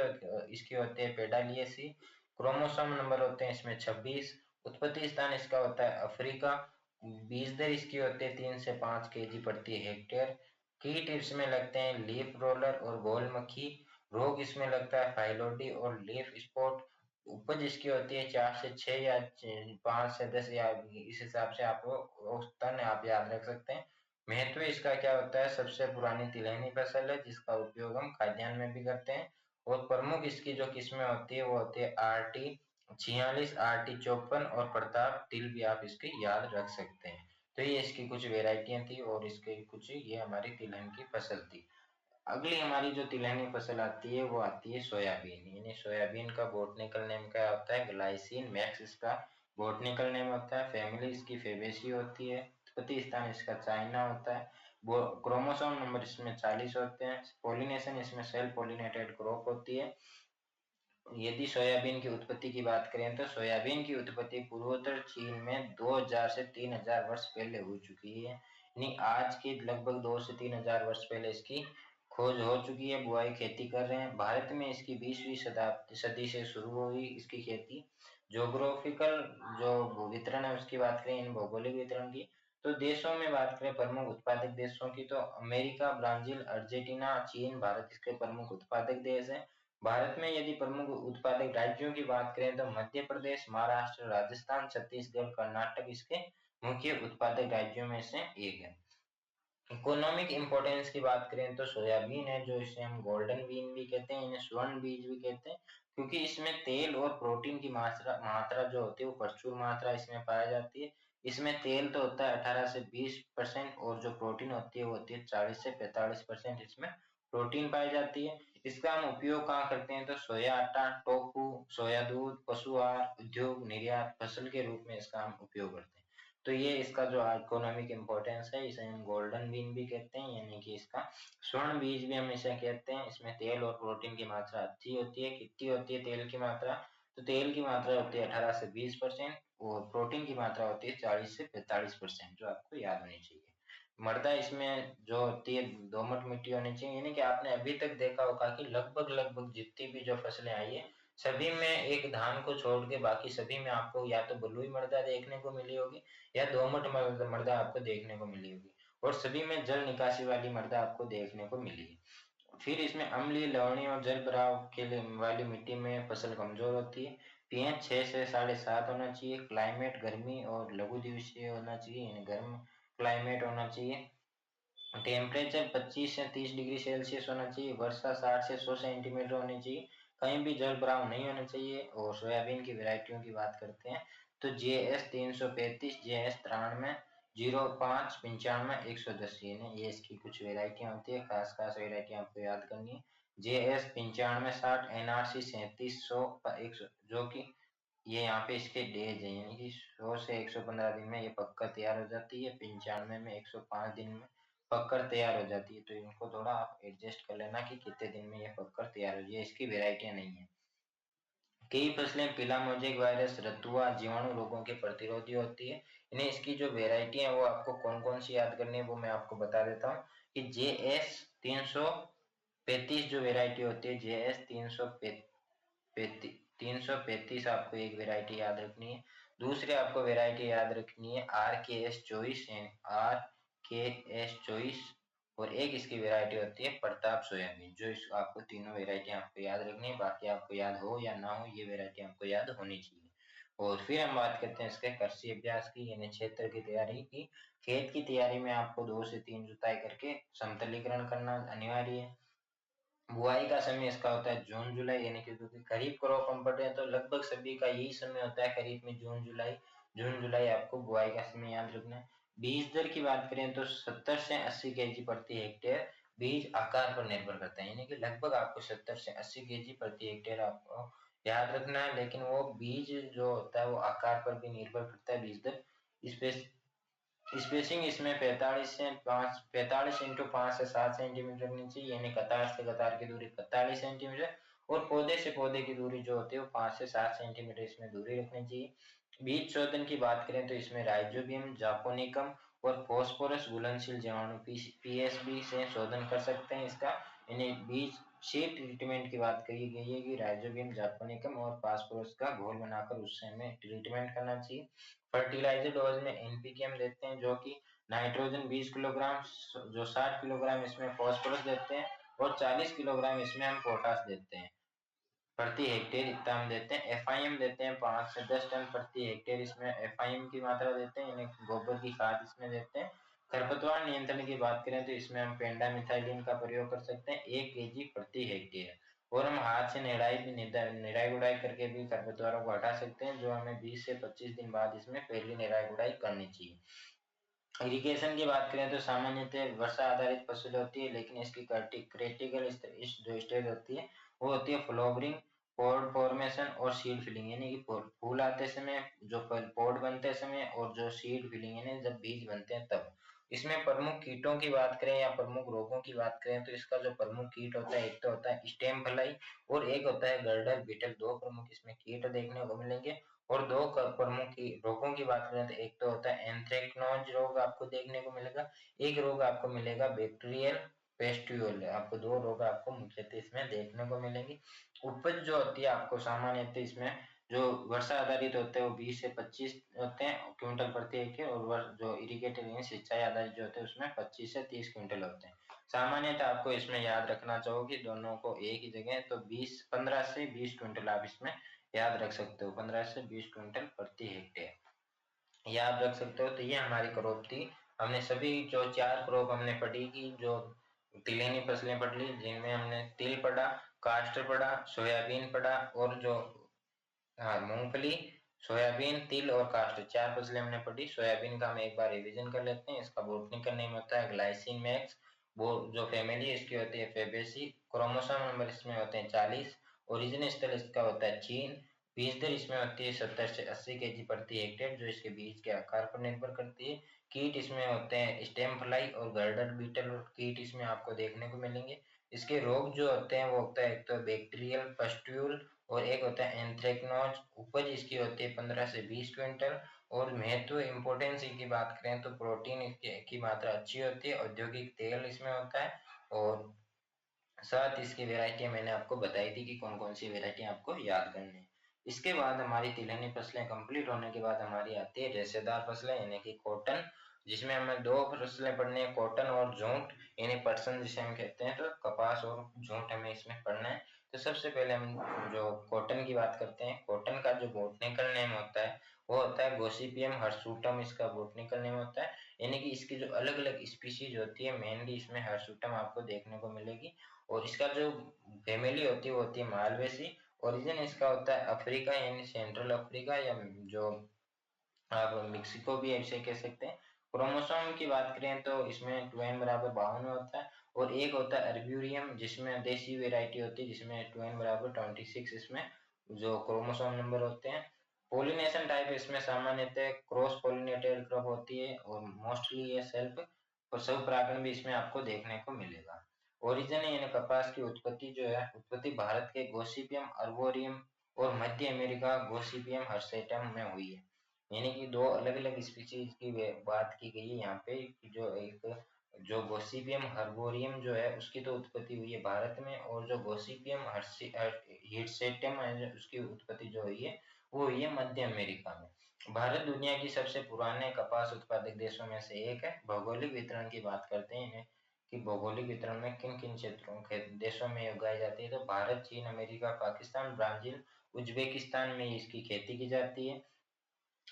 A: इसकी होती है पेडालिएसी। क्रोमोसोम नंबर होते हैं इसमें 26। उत्पत्ति स्थान इसका होता है अफ्रीका। बीज दर इसकी होती है 3 से 5 केजी प्रति हेक्टेयर। कीट इसमें लगते हैं लीफ रोलर और गोल मक्खी। रोग इसमें लगता है फाइलोडी और लीफ स्पॉट। उपज इसकी होती है 4 से 6 या 5 से 10, या इस हिसाब से आप औसतन आप याद रख सकते हैं। महत्व इसका क्या होता है? सबसे पुरानी तिलहनी फसल है जिसका उपयोग हम खाद्यान्न में भी करते हैं। और प्रमुख इसकी जो किस्में होती है वो होती है RT 46, RT 54 और प्रताप तिल भी आप इसके याद रख सकते हैं। तो ये इसकी कुछ वेराइटियां थी और इसके कुछ ये हमारी तिलहन की फसल थी। अगली हमारी जो तिलहनी फसल आती है वो आती है सोयाबीन, यानी सोयाबीन का बॉटनिकल नेम क्या होता है? ग्लाइसिन मैक्स इसका बॉटनिकल नेम होता है, फैमिली इसकी फेबेसी होती है, उत्पत्ति स्थान इसका चाइना होता है, क्रोमोसोम नंबर इसमें 40 होते हैं, पोलिनेशन इसमें सेल पोलिनेटेड क्रॉप होती है। यदि सोयाबीन की उत्पत्ति की बात करें तो सोयाबीन की उत्पत्ति पूर्वोत्तर चीन में 2000 से 3000 वर्ष पहले हो चुकी है, यानी आज के लगभग 2 से 3000 वर्ष पहले इसकी खोज हो चुकी है, बुआई खेती कर रहे हैं। भारत में इसकी 20वीं शताब्दी सदी से शुरू हुई इसकी खेती। जोग्राफिकल जो वितरण है उसकी बात करें, इन भौगोलिक वितरण की, तो देशों में बात करें प्रमुख उत्पादक देशों की, तो अमेरिका, ब्राजील, अर्जेंटीना, चीन, भारत इसके प्रमुख उत्पादक देश है। भारत में यदि प्रमुख उत्पादक राज्यों की बात करें तो मध्य प्रदेश, महाराष्ट्र, राजस्थान, छत्तीसगढ़, कर्नाटक इसके मुख्य उत्पादक राज्यों में से एक है। इकोनॉमिक इंपोर्टेंस की बात करें तो सोयाबीन है, जो इसे हम गोल्डन बीन भी कहते हैं, इन्हें स्वर्ण बीज भी कहते हैं, क्योंकि इसमें तेल और प्रोटीन की मात्रा मात्रा जो होती है वो प्रचुर मात्रा इसमें पाई जाती है। इसमें तेल तो होता है 18 से 20% और जो प्रोटीन होती है वो होती है 40 से 45%, इसमें प्रोटीन पाई जाती है। इसका हम उपयोग कहाँ करते हैं तो सोया आटा, टोफू, सोया दूध, पशु आहार, उद्योग, निर्यात, फसल के रूप में इसका हम उपयोग करते हैं। तो ये इसका जो इकोनॉमिक इम्पोर्टेंस है, इसे हम गोल्डन बीन भी कहते हैं, यानी कि इसका स्वर्ण बीज भी हम इसे कहते हैं। इसमें तेल और प्रोटीन की मात्रा अच्छी होती है। कितनी होती है तेल की मात्रा, तो तेल की मात्रा होती है 18 से 20% और प्रोटीन की मात्रा होती है 40 से 45%, जो आपको याद होनी चाहिए। मृदा इसमें जो होती है दोमट मिट्टी होनी चाहिए, यानी कि आपने अभी तक देखा होगा कि लगभग लगभग जितनी भी जो फसलें आई है सभी में एक धान को छोड़ के बाकी सभी में आपको या तो बलुई मृदा देखने को मिली होगी या दोमट मृदा आपको देखने को मिली होगी, और सभी में जल निकासी वाली मृदा आपको देखने को मिली है। फिर इसमें अम्लीय, लवणीय और जल भराव के लिए वाली मिट्टी में फसल कमजोर होती है। पीएच 6 से 7.5 होना चाहिए। क्लाइमेट गर्मी और लघु दिवसीय होना चाहिए, यानी गर्म क्लाइमेट होना चाहिए। टेम्परेचर 25 से 30 डिग्री सेल्सियस होना चाहिए। वर्षा 60 से 100 सेंटीमीटर होनी चाहिए। कहीं भी जल भराव नहीं होना चाहिए। और सोयाबीन की वैरायटियों की बात करते हैं तो JS 335, JS 93, 05, 95, 110, ये इसकी कुछ वेराइटियां होती है। खास खास वेरायटी आपको याद करनी है। JS 9560, NRC 3700, जो कि ये यहाँ पे इसके डेज है, यानी कि 100 से 115 दिन में ये पक्का तैयार हो जाती है। 95 में 105 दिन में पककर तैयार हो जाती है। तो इनको थोड़ा आप एडजस्ट कर लेना कि कितने दिन में ये पककर तैयार हो जाए, इसकी वेराइटियां नहीं है। कई फसलें पीला मोजेक वायरस, रतुआ, जीवाणु रोगों के प्रतिरोधी होती है। इन्हें इसकी जो वेराइटी है वो आपको कौन कौन सी याद करनी है वो मैं आपको बता देता हूँ कि JS 335 जो वेराइटी होती है, JS 335 आपको एक वेराइटी याद रखनी है। दूसरी आपको वेराइटी याद रखनी है RKS 24, RKS 24, और एक इसकी वेराइटी होती है प्रताप सोयाबीन। जो इस आपको तीनों वेराइटी आपको याद रखनी है, बाकी आपको याद हो या ना हो ये वेराइटी आपको याद होनी चाहिए। और फिर हम बात करते हैं इसके कृषि अभ्यास की, यानी क्षेत्र की तैयारी की। खेत की तैयारी में आपको 2 से 3 जुताई करके समतलीकरण करना अनिवार्य है। बुआई का समय इसका होता है जून जुलाई, यानी कि क्योंकि खरीफ क्रॉप हम पढ़ रहे हैं तो लगभग सभी का यही समय होता है खरीफ में, जून जुलाई। जून जुलाई आपको बुआई का समय याद रखना है। बीज दर की बात करें तो 70 से 80 केजी प्रति हेक्टेयर। बीज आकार पर निर्भर करता है, यानी कि लगभग आपको 70 से 80 केजी प्रति हेक्टेयर आपको याद रखना है। लेकिन वो बीज जो होता है वो आकार पर भी निर्भर करता है बीज दर। स्पेसिंग इसमें 45 इंटू 5 से 7 सेंटीमीटर रखनी चाहिए, यानी कतार से कतार की दूरी 45 सेंटीमीटर, और पौधे से पौधे की दूरी जो होती है वो 5 से 7 सेंटीमीटर इसमें दूरी रखनी चाहिए। बीज शोधन की बात करें तो इसमें राइजोबियम, जापोनिकम और फॉस्फोरस घुलनशील जीवाणु PSB से शोधन कर सकते हैं इसका। यानी बीज सीड ट्रीटमेंट की बात कही गई है कि राइजोबियम, जापोनिकम और फास्फोरस का घोल बनाकर उससे हमें ट्रीटमेंट करना चाहिए। फर्टिलाइजर डोज में NPK हम देते हैं, जो कि नाइट्रोजन 20 किलोग्राम, जो 60 किलोग्राम इसमें फॉस्फोरस देते हैं, और 40 किलोग्राम इसमें हम पोटास देते हैं प्रति हेक्टेयर, इतना हम देते हैं। FIM देते हैं 5 से 10 टन प्रति हेक्टेयर, इसमें FIM की मात्रा देते हैं, यानी गोबर की खाद इसमें देते हैं। खरपतवार नियंत्रण की बात करें तो इसमें हम पेंडामिथाइलिन का प्रयोग कर सकते हैं 1 केजी प्रति हेक्टेयर, और हम हाथ से निराई गुड़ाई करके भी खरपतवारों को हटा सकते हैं, जो हमें 20 से 25 दिन बाद इसमें पहली निराई गुड़ाई करनी चाहिए। इरिगेशन की बात करें तो सामान्यतः वर्षा आधारित फसल होती है, लेकिन इसकी क्रिटिकल जो स्टेज होती है वो होती है फ्लोवरिंग, पॉड फॉर्मेशन और सीड फिलिंग, यानी कि फूल आते समय, जो पॉड बनते समय, और जो सीड फिलिंग यानी जब बीज बनते हैं तब। इसमें प्रमुख कीटों की बात करें या प्रमुख रोगों की बात करें तो इसका जो प्रमुख कीट होता है, एक तो होता है स्टेम फ्लाई और एक होता है गर्डर बीटल। दो प्रमुख इसमें कीट देखने को मिलेंगे। और दो प्रमुख रोगों की बात करें तो एक तो होता है एंथ्रेक्नोज रोग आपको देखने को मिलेगा, एक रोग आपको मिलेगा बैक्टीरियल पेस्ट्यूल। आपको दो रोग आपको मुख्यतः इसमें देखने को मिलेंगे। उपज जो होती है आपको सामान्यतः इसमें जो वर्षा आधारित होते हैं वो 20 से 25 होते हैं क्विंटल प्रति एकड़, और जो इरिगेटेड यानी सिंचाई आधारित जो होते हैं उसमें 25 से 30 क्विंटल होते हैं। सामान्यतः आपको इसमें याद रखना चाहो कि दोनों को एक ही जगह, तो 15 से 20 क्विंटल आप इसमें याद रख सकते हो, 15 से 20 क्विंटल प्रति हेक्टेयर याद रख सकते हो। तो ये हमारी क्रॉप थी। हमने सभी जो 4 क्रॉप हमने पढ़ी की, जो तिलहनी फसलें पढ़ ली, जिनमें हमने तिल पढ़ा, कास्टर पढ़ा, सोयाबीन पढ़ा, और जो हाँ मूंगफली, सोयाबीन, तिल और कास्टर 4 फसलें हमने पढ़ी। सोयाबीन का हम एक बार रिवीजन कर लेते हैं। इसका बोटनिकल नेम होता है ग्लाइसिन मैक्स। वो जो फैमिली है इसकी होती है फेबेसी। क्रोमोसोम नंबर इसमें होते हैं 40। ओरिजिन स्थल इसका होता है चीन। बीज दर इसमें होती है 70 से 80 केजी प्रति हेक्टेयर, जो इसके बीज के आकार पर निर्भर करती है। कीट इसमें होते हैं स्टेम फ्लाई और गर्डर बीटल कीट इसमें आपको देखने को मिलेंगे। इसके रोग जो होते हैं वो होता है एक तो बैक्टीरियल पस्ट्यूल और एक होता है एंथ्रेक्नोज। उपज इसकी होती है 15 से 20 क्विंटल। और महत्व इंपोर्टेंस की बात करें तो प्रोटीन की मात्रा अच्छी होती है, औद्योगिक तेल इसमें होता है, और साथ इसकी वैरायटी मैंने आपको बताई थी कि कौन कौन सी वैरायटी आपको याद करनी है। इसके बाद हमारी तिलहनी फसलें कंप्लीट होने के बाद हमारी आती है रेशेदार फसलें यानी कि कॉटन, जिसमें हमें दो फसलें पढ़नी है, कॉटन और जूट यानी पटसन जिसे हम कहते हैं। तो कपास और जूट हमें इसमें पढ़ना है। तो सबसे पहले हम जो कॉटन की बात करते हैं, कॉटन का जो बोटनिकल नेम होता है वो होता है गोसिपियम हर्सुटम, इसका बोटनिकल नेम होता है। यानी कि इसकी जो अलग अलग स्पीशीज होती है, मेनली इसमें हर्सुटम आपको देखने को मिलेगी। और इसका जो फैमिली होती है वो होती है मालवेसी। ओरिजिन इसका होता है अफ्रीका यानी सेंट्रल अफ्रीका, या जो आप मेक्सिको भी ऐसे कह सकते हैं। क्रोमोसोम की बात करें तो इसमें 2n बराबर 52 होता है, और एक होता है अर्ब्यूरियम जिसमें देसी वेराइटी होती है, जिसमें 2n बराबर 26 इसमें जो क्रोमोसोम नंबर होते हैं। पोलिनेशन टाइप इसमें सामान्यतः क्रॉस पोलिनेटेड क्रॉप होती है, और मोस्टली ये सेल्फ और सब परागण भी इसमें आपको देखने को मिलेगा। ओरिजिन यानी कपास की उत्पत्ति जो है, उत्पत्ति भारत के गोसिपियम अर्बोरियम और मध्य अमेरिका गोसिपियम हर्सेटम में हुई है। यानी कि दो अलग अलग स्पीशीज की बात की गई है यहाँ पे। जो एक जो गोसिपियम हर्बोरियम जो है उसकी तो उत्पत्ति हुई है भारत में, और जो गोसिपियम हिर्सेटम है उसकी उत्पत्ति जो हुई है वो हुई है मध्य अमेरिका में। भारत दुनिया की सबसे पुराने कपास उत्पादक देशों में से एक है। भौगोलिक वितरण की बात करते हैं इन्हें कि भौगोलिक वितरण में किन किन क्षेत्रों के देशों में उगाई जाती है, तो भारत, चीन, अमेरिका, पाकिस्तान, ब्राजील, उज्बेकिस्तान में इसकी खेती की जाती है।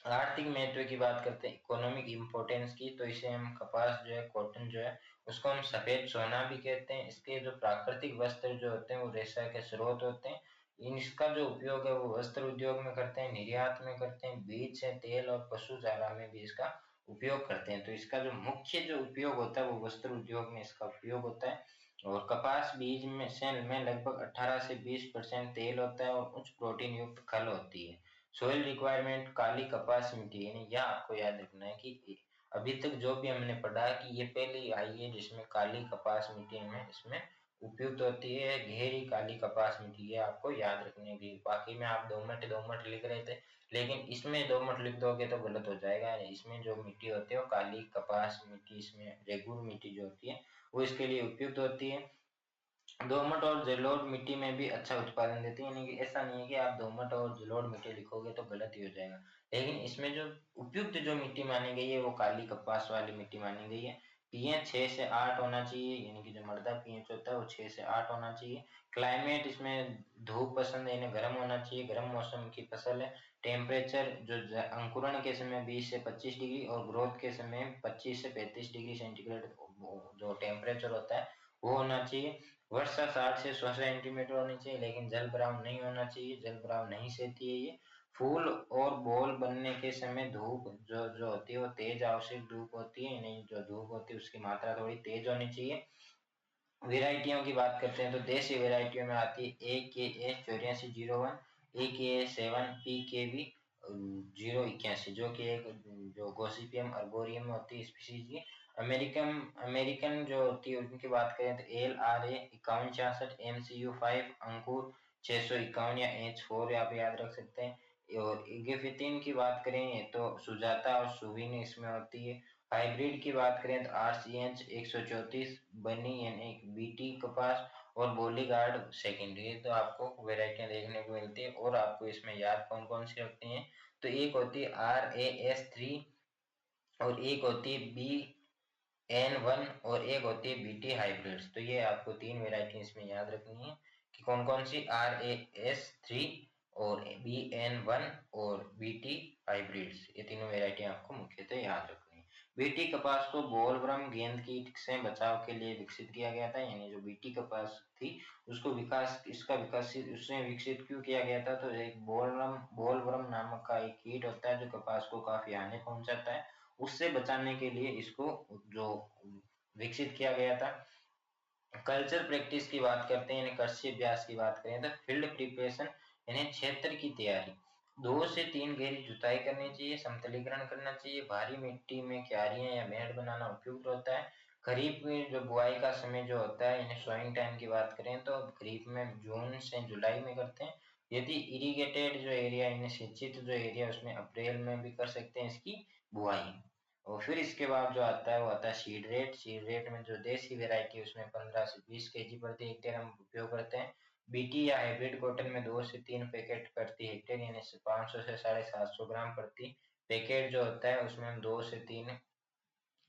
A: आर्थिक महत्व की बात करते हैं, इकोनॉमिक इम्पोर्टेंस की, तो इसे हम कपास जो है, कॉटन जो है, उसको हम सफेद सोना भी कहते हैं। इसके जो प्राकृतिक वस्त्र जो होते हैं वो रेशा के स्रोत होते हैं। इसका जो उपयोग है वो वस्त्र उद्योग में करते हैं, निर्यात में करते हैं, बीज से तेल और पशु चारा में भी इसका उपयोग करते हैं। तो इसका जो मुख्य जो उपयोग होता है वो वस्त्र उद्योग में इसका उपयोग होता है। और कपास बीज में से में लगभग 18 से 20% तेल होता है, और उच्च प्रोटीन युक्त खल होती है। सोइल रिक्वायरमेंट काली कपास मिट्टी, यानी यह आपको याद रखना है कि अभी तक जो भी हमने पढ़ा कि ये पहली आई है जिसमें काली कपास मिट्टी में इसमें उपयुक्त होती है, गहरी काली कपास मिट्टी, ये आपको याद रखने की। बाकी में आप दोमट दोमट लिख रहे थे, लेकिन इसमें दोमट लिख दोगे तो गलत हो जाएगा। इसमें जो मिट्टी होती है वो काली कपास मिट्टी, इसमें रेगुर मिट्टी जो होती है वो इसके लिए उपयुक्त होती है। दोमट और जलोढ़ मिट्टी में भी अच्छा उत्पादन देती है, यानी कि ऐसा नहीं है कि आप दोमट और जलोढ़ मिट्टी लिखोगे तो गलत ही हो जाएगा। लेकिन इसमें जो उपयुक्त जो मिट्टी मानी गई है वो काली कपास वाली मिट्टी मानी गई है। पीएच 6 से 8 होना चाहिए, यानी कि जो मृदा पीएच होता है वो 6 से 8 होना चाहिए। क्लाइमेट इसमें धूप पसंद है, इन्हें गर्म होना चाहिए, गर्म मौसम की फसल है। टेम्परेचर जो अंकुरण के समय 20 से 25 डिग्री और ग्रोथ के समय 25 से 35 डिग्री सेंटीग्रेड जो टेम्परेचर होता है वो होना चाहिए। वर्षा 60 से 100 सेंटीमीटर होनी चाहिए, लेकिन जल भराव नहीं होना चाहिए, जल भराव नहीं सहती है ये। फूल और बोल बनने के समय धूप जो जो होती है वो तेज आवश्यक धूप होती है, नहीं जो धूप होती है उसकी मात्रा थोड़ी तेज होनी चाहिए। वेराइटियों की बात करते हैं तो देसी वेराइटियों में आती है AKS 8401, AKS 7, PKV 081, जो कि एक जो गोसिपियम अर्बोरियम में होती है स्पीसीज की। अमेरिकन अमेरिकन जो होती है उनकी बात करें तो LRA 5166, MCU 5 अंकुर 651 या H4 आप याद रख सकते हैं। और इगेफितिन की बात करें तो सुजाता और सुविन इसमें होती है। हाइब्रिड की बात करें तो RCH 134, बनी यानी BT कपास और बॉलीगार्ड सेकेंडरी, तो आपको वेराइटियां देखने को मिलती है। और आपको इसमें याद कौन कौन सी रखती हैं, तो एक होती है RAS 3 और एक होती है BN1 और एक होती है BT हाइब्रिड्स। तो ये आपको तीन वेराइटी इसमें याद रखनी है कि कौन कौन सी RAS 3 और BN1 और BT हाइब्रिड्स, ये तीनों वेराइटी आपको मुख्यतः याद रखनी है। बीटी कपास को बोलवर्म गेंद कीट से बचाव के लिए विकसित किया गया था, यानी जो बीटी कपास थी उसको विकासित उसने विकसित क्यों किया गया था, तो एक बोलवर्म नामक का एक कीट होता है जो कपास को काफी हानि पहुंचाता है, उससे बचाने के लिए इसको जो विकसित किया गया था। कल्चर प्रैक्टिस की बात करते हैं, यानी कृषि अभ्यास की बात करें तो फील्ड प्रिपरेशन यानी क्षेत्र की तैयारी, 2 से 3 गहरी जुताई करनी चाहिए, समतलीकरण करना चाहिए, भारी मिट्टी में क्यारियां या मेड़ बनाना उपयुक्त होता है। खरीफ में जो बुआई का समय जो होता है यानी सोइंग टाइम की बात करें तो खरीफ में जून से जुलाई में करते हैं। यदि इरिगेटेड जो एरिया यानी सिंचित जो एरिया उसमें अप्रैल में भी कर सकते हैं इसकी बुआई। और फिर इसके बाद जो आता है वो आता है सीड रेट में जो देसी वेराइटी है उसमें 15 से 20 kg प्रति हेक्टेयर हम उपयोग करते हैं। बीटी या हाइब्रिड कॉटन में 2 से 3 पैकेट प्रति हेक्टेयर यानी 500 से 750 ग्राम प्रति पैकेट जो होता है उसमें हम 2 से 3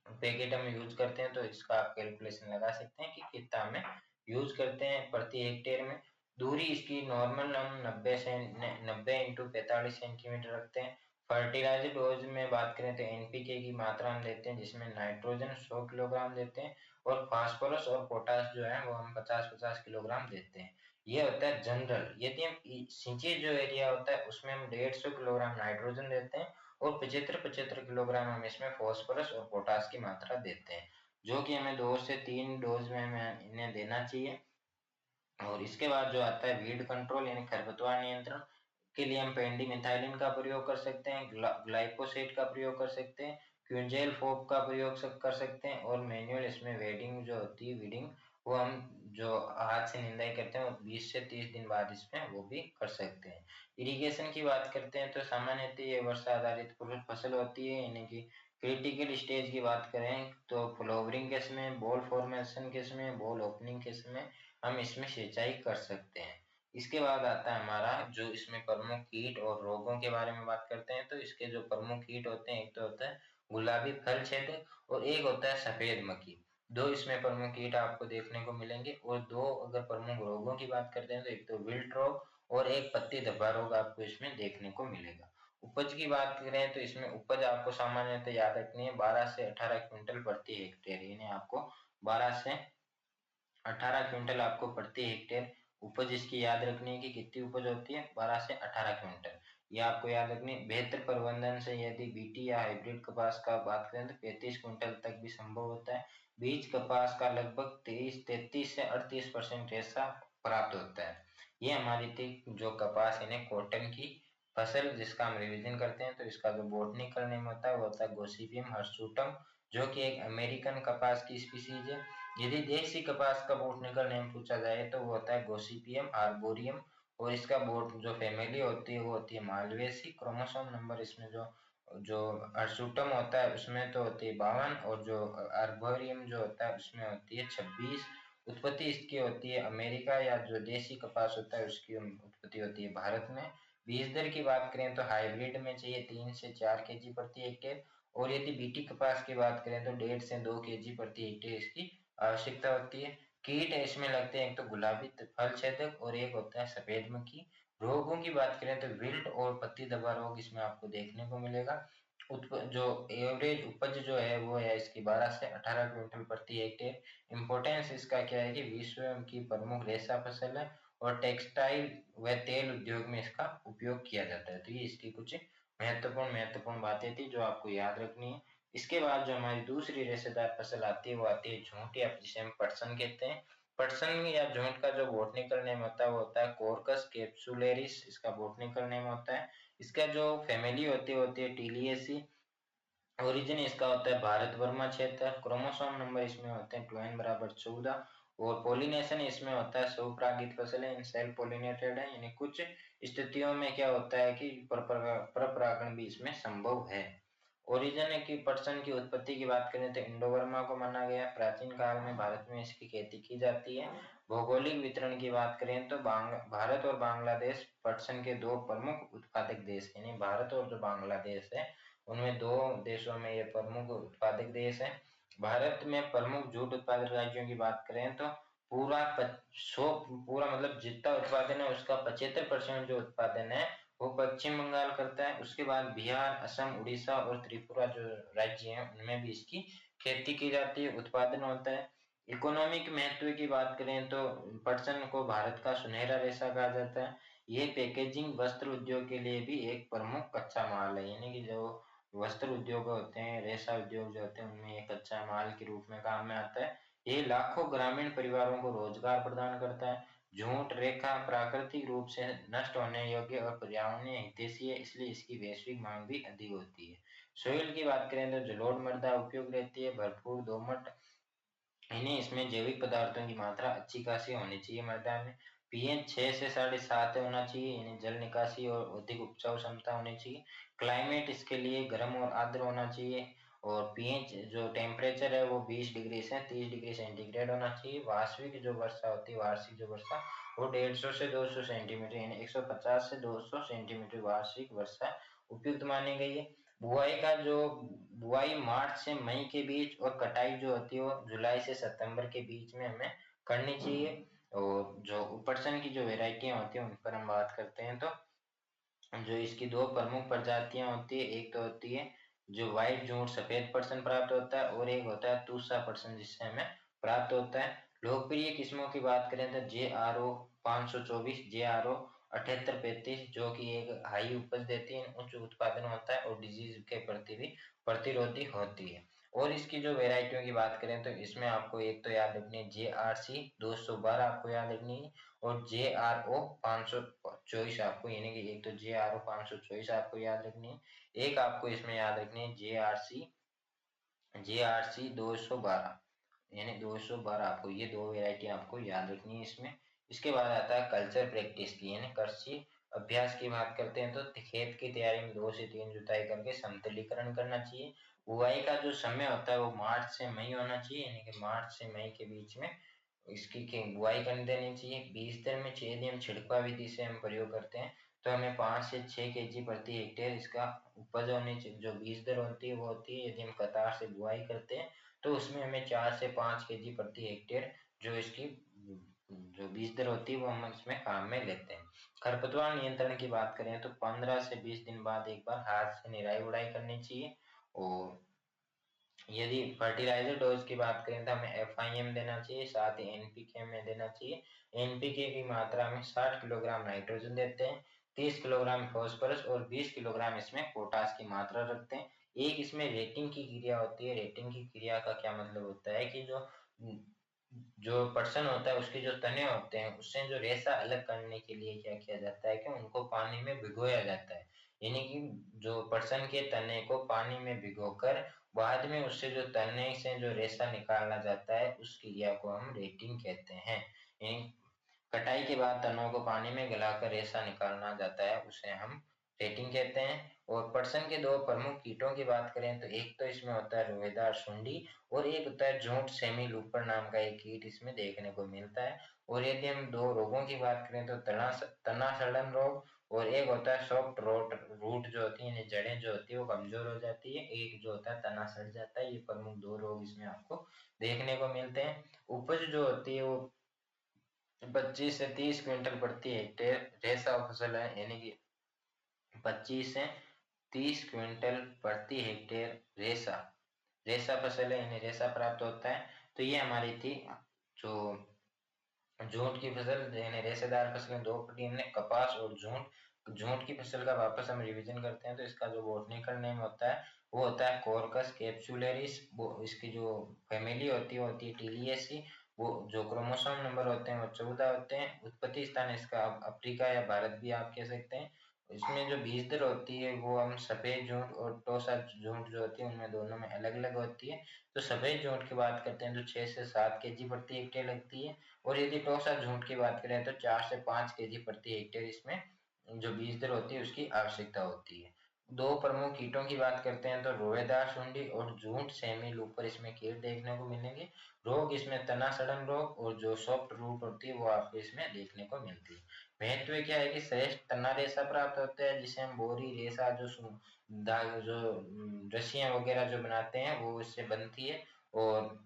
A: पैकेट हम यूज करते हैं, तो इसका आप कैलकुलेशन लगा सकते हैं कि कितना हमें यूज करते हैं प्रति हेक्टेयर में। दूरी इसकी नॉर्मल हम 90 x 45 सेंटीमीटर रखते हैं। फर्टिलाइजर डोज में बात करें तो एनपीके की मात्रा हम देते हैं जिसमें नाइट्रोजन 100 किलोग्राम देते हैं और फास्फोरस और पोटास जो है वो हम 50-50 किलोग्राम देते हैं। ये होता है जनरल। यदि हम सिंचित जो एरिया होता है उसमें हम 150 किलोग्राम नाइट्रोजन देते हैं और 75-75 किलोग्राम हम इसमें फास्फोरस और पोटास की मात्रा देते हैं, जो कि हमें 2 से 3 डोज में हमें इन्हें देना चाहिए। और इसके बाद जो आता है वीड कंट्रोल यानी खरपतवार नियंत्रण के लिए हम पेंडिमिथाइलिन का प्रयोग कर सकते हैं, ग्लाइफोसेट का प्रयोग कर सकते हैं, क्विंजेल फोप का प्रयोग कर सकते हैं और मैन्युअल इसमें वेडिंग जो होती है वीडिंग वो हम जो हाथ से निंदाई करते हैं 20 से 30 दिन बाद इसमें वो भी कर सकते हैं। इरिगेशन की बात करते हैं तो सामान्यतः ये वर्षा आधारित फसल होती है, यानी कि क्रिटिकल स्टेज की बात करें तो फ्लावरिंग के समय, बॉल फॉर्मेशन के समय, बॉल ओपनिंग के समय हम इसमें सिंचाई कर सकते हैं। इसके बाद आता है हमारा जो इसमें प्रमुख कीट और रोगों के बारे में बात करते हैं, तो इसके जो प्रमुख कीट होते हैं एक तो होता है गुलाबी फल छेदक और एक होता है सफेद मक्खी। दो इसमें प्रमुख कीट आपको देखने को मिलेंगे और दो अगर प्रमुख रोगों की बात करते हैं तो एक तो विल्ट रोग और एक पत्ती धब्बा रोग आपको इसमें देखने को मिलेगा। उपज की बात करें तो इसमें उपज आपको सामान्यतः याद रखनी है 12 से 18 क्विंटल प्रति हेक्टेयर, यानी आपको 12 से 18 क्विंटल आपको प्रति हेक्टेयर उपज इसकी याद रखनी है कि कितनी उपज होती है 12 से 18 क्विंटल। ये आपको याद रखनी है। बेहतर प्रबंधन से यदि बीटी या हाइब्रिड कपास का बात करें तो 35 क्विंटल तक भी संभव होता है। बीज कपास का लगभग 33 से 38% रेशा प्राप्त होता है। ये हमारी थी जो कपास यानी कॉटन की फसल जिसका हम रिवीजन करते हैं, तो इसका जो बॉटनिकल नेम होता है वो होता है गोसिपियम हर्सुटम, जो कि एक अमेरिकन कपास की स्पीसीज है। यदि देसी कपास का बॉटनिकल नेम पूछा जाए तो वो होता है गोसिपियम आर्बोरियम और इसका बोट जो फैमिली होती है वो होती है मालवेसी। क्रोमोसोम नंबर इसमें जो जो अर्सुटम होता है उसमें तो होती है 52 और जो आर्बोरियम जो होता है उसमें होती है 26। उत्पत्ति इसकी होती है अमेरिका या जो देसी कपास होता है उसकी उत्पत्ति होती है भारत में। बीज दर की बात करें तो हाइब्रिड में चाहिए 3 से 4 kg प्रति हेक्टेयर और यदि बीटी कपास की बात करें तो 1.5 से 2 kg प्रति हेक्टेयर इसकी आवश्यकता होती है। कीट इसमें लगते हैं एक तो गुलाबी फल छेदक और एक होता है सफेद मक्खी। रोगों की बात करें तो विल्ट और पत्ती धब्बा रोग इसमें आपको देखने को मिलेगा। जो एवरेज उपज जो है वो है इसकी 12 से 18 क्विंटल प्रति हेक्टेयर। इम्पोर्टेंस इसका क्या है कि विश्व की प्रमुख रेशा फसल है और टेक्सटाइल व तेल उद्योग में इसका उपयोग किया जाता है। तो ये इसकी कुछ महत्वपूर्ण बातें थी जो आपको याद रखनी है। इसके बाद जो हमारी दूसरी रेशेदार फसल आती है वो आती है झूठ या जिसे हम पटसन कहते हैं। पटसन या जूट का जो बॉटनिकल नेम होता है वो होता है कोरकस कैप्सुलरिस, इसका बॉटनिकल नेम होता है। इसका जो फैमिली होती है टीलिएसी। ओरिजिन इसका होता है भारत वर्मा क्षेत्र। क्रोमोसोम नंबर इसमें होते हैं 2n बराबर 14। और पोलिनेशन इसमें होता है स्वपरागित फसल है, सेल्फ पोलिनेटेड है, यानी कुछ स्थितियों में क्या होता है कि परपरागण भी इसमें संभव है। ओरिजिन की पटसन की उत्पत्ति की बात करें तो इंडो बर्मा को माना गया। प्राचीन काल में भारत में इसकी खेती की जाती है। भौगोलिक वितरण की बात करें तो भारत और बांग्लादेश पटसन के दो प्रमुख उत्पादक देश, यानी भारत और जो बांग्लादेश है उनमें दो देशों में ये प्रमुख उत्पादक देश है। भारत में प्रमुख जूट उत्पादक राज्यों की बात करें तो पूरा पूरा मतलब जितना उत्पादन है उसका 75% जो उत्पादन है वो पश्चिम बंगाल करता है। उसके बाद बिहार, असम, उड़ीसा और त्रिपुरा जो राज्य हैं उनमें भी इसकी खेती की जाती है, उत्पादन होता है। इकोनॉमिक महत्व की बात करें तो पटसन को भारत का सुनहरा रेशा कहा जाता है। ये पैकेजिंग वस्त्र उद्योग के लिए भी एक प्रमुख कच्चा माल है, यानी कि जो वस्त्र उद्योग होते हैं, रेशा उद्योग जो होते हैं उनमें एक कच्चा माल के रूप में काम में आता है। ये लाखों ग्रामीण परिवारों को रोजगार प्रदान करता है। झूठ रेखा प्राकृतिक रूप से नष्ट होने योग्य और पर्यावरणीय हितैषी है, इसलिए इसकी वैश्विक मांग भी अधिक होती है। सोइल की बात करें तो जलोढ़ मृदा उपयोग रहती है, भरपूर दोमट, इन्हें इसमें जैविक पदार्थों की मात्रा अच्छी खासी होनी चाहिए मृदा में। पीएच 6 से 7.5 होना चाहिए, यानी जल निकासी और अधिक उपजाऊ क्षमता होनी चाहिए। क्लाइमेट इसके लिए गर्म और आर्द्र होना चाहिए। और पीएच जो टेम्परेचर है वो 20 डिग्री से 30 डिग्री सेंटीग्रेड होना चाहिए। वार्षिक जो वर्षा होती है, वार्षिक जो वर्षा वो 150 से 200 सेंटीमीटर, यानी 150 से 200 सेंटीमीटर वार्षिक वर्षा उपयुक्त मानी गई है। बुआई मार्च से मई के बीच और कटाई जो होती है वो जुलाई से सितंबर के बीच में हमें करनी चाहिए। और जो उपटसन की जो वेराइटियां होती हैं उन पर हम बात करते हैं तो जो इसकी दो प्रमुख प्रजातियां होती है, एक तो होती है जो व्हाइट जूट सफेद पटसन प्राप्त होता है और एक होता है तूसा पटसन जिससे हमें प्राप्त होता है। लोकप्रिय किस्मों की बात करें तो JRO 524, JRO 7835 जो कि एक हाई उपज देती है, उच्च उत्पादन होता है और डिजीज के प्रति भी प्रतिरोधी होती है। और इसकी जो वेराइटियों की बात करें तो इसमें आपको एक तो याद रखनी है JRC 212 आपको याद रखनी है और JRO 524 आपको, यानी कि एक तो JRO 524 आपको याद रखनी है, एक आपको इसमें याद रखनी है JRC 212, यानी 212 आपको ये दो वेराइटी आपको याद रखनी है इसमें। इसके बाद आता है कल्चर प्रैक्टिस की, यानी कृषि अभ्यास की बात करते हैं तो खेत की तैयारी में 2 से 3 जुताई करके समतलीकरण करना चाहिए। बुआई का जो समय होता है वो मार्च से मई होना चाहिए, यानी कि मार्च से मई के बीच में इसकी बुआई कर देनी चाहिए। बीज दर में यदि हम छिड़काव विधि से हम प्रयोग करते हैं तो हमें 5 से 6 केजी प्रति हेक्टेयर इसका उपज होनी चाहिए। जो बीज दर होती है वो होती है, यदि हम कतार से बुआई करते हैं तो उसमें हमें 4 से 5 केजी प्रति हेक्टेयर जो इसकी जो बीज दर होती है वो हम इसमें काम में लेते हैं। खरपतवार नियंत्रण की बात करें तो 15 से 20 दिन बाद एक बार हाथ से निराई उड़ाई करनी चाहिए। और यदि फर्टिलाइजर डोज की बात करें तो हमें FIM देना चाहिए, साथ ही NPK में देना चाहिए। NPK की मात्रा में 60 किलोग्राम नाइट्रोजन देते हैं, 30 किलोग्राम फॉस्फोरस और 20 किलोग्राम इसमें पोटास की मात्रा रखते हैं। एक इसमें रेटिंग की क्रिया होती है। रेटिंग की क्रिया का क्या मतलब होता है कि जो जो पर्सन होता है उसके जो तने होते हैं उससे जो रेशा अलग करने के लिए क्या किया जाता है कि उनको पानी में भिगोया जाता है, यानी कि जो पर्सन के तने को पानी में भिगोकर बाद में उससे जो तने से जो रेशा निकाला जाता है उस क्रिया को हम रेटिंग कहते हैं। यानी कटाई के बाद तनों को पानी में गलाकर रेशा निकालना जाता है, उसे हम रेटिंग कहते हैं। और पटसन के दो प्रमुख कीटों की बात करें तो एक तो इसमें होता है रोएदार सुंडी और एक होता है झूठ सेमी लूपर नाम का एक कीट इसमें देखने को मिलता है। और यदि हम दो रोगों की बात करें तो तना सड़न रोग और एक होता है सॉफ्ट रूट जो होती है, जड़ें जो होती है वो कमजोर हो जाती है, एक जो होता है तना सड़ जाता है। ये प्रमुख दो रोग इसमें आपको देखने को मिलते हैं। उपज जो होती है वो 25 से 30 क्विंटल प्रति हेक्टेयर रेशा फसल है, यानी कि 25 से 30 क्विंटल प्रति हेक्टेयर रेशा रेशा फसल है, यानी रेशा प्राप्त होता है। तो ये हमारी थी जो जूट की फसल, यानी रेशेदार फसलें दो पड़ी हमने, कपास और जूट। जूट की फसल का वापस हम रिवीजन करते हैं तो इसका जो बॉटनिकल नेम होता है वो होता है कोरकस कैप्सुलरिस। वो इसकी जो फैमिली होती है टीलिएसी। वो जो क्रोमोसोम नंबर होते हैं वो 14 होते हैं। उत्पत्ति स्थान इसका अफ्रीका या भारत भी आप कह सकते हैं। इसमें जो बीज दर होती है वो हम सफेद झूठ और टोसा झूठ जो होती है उनमें दोनों में अलग अलग होती है। तो सफेद झूठ की बात करते हैं तो 6 से 7 केजी प्रति हेक्टेयर लगती है, और यदि टोसा झूठ की बात करें तो 4 से 5 केजी प्रति हेक्टेयर इसमें जो बीज दर होती है उसकी आवश्यकता होती है। दो प्रमुख कीटों की बात करते हैं तो रोएदार सुंडी और झूठ सेमिल ऊपर इसमें कीट देखने को मिलेंगे। रोग इसमें तना सड़न रोग और जो सॉफ्ट रूट होती है वो आपको इसमें देखने को मिलती है। महत्व क्या है कि श्रेष्ठ तना रेशा प्राप्त होता है जिसे हम बोरी रेशा जो रस्सियां वगैरह जो बनाते हैं वो इससे बनती है। और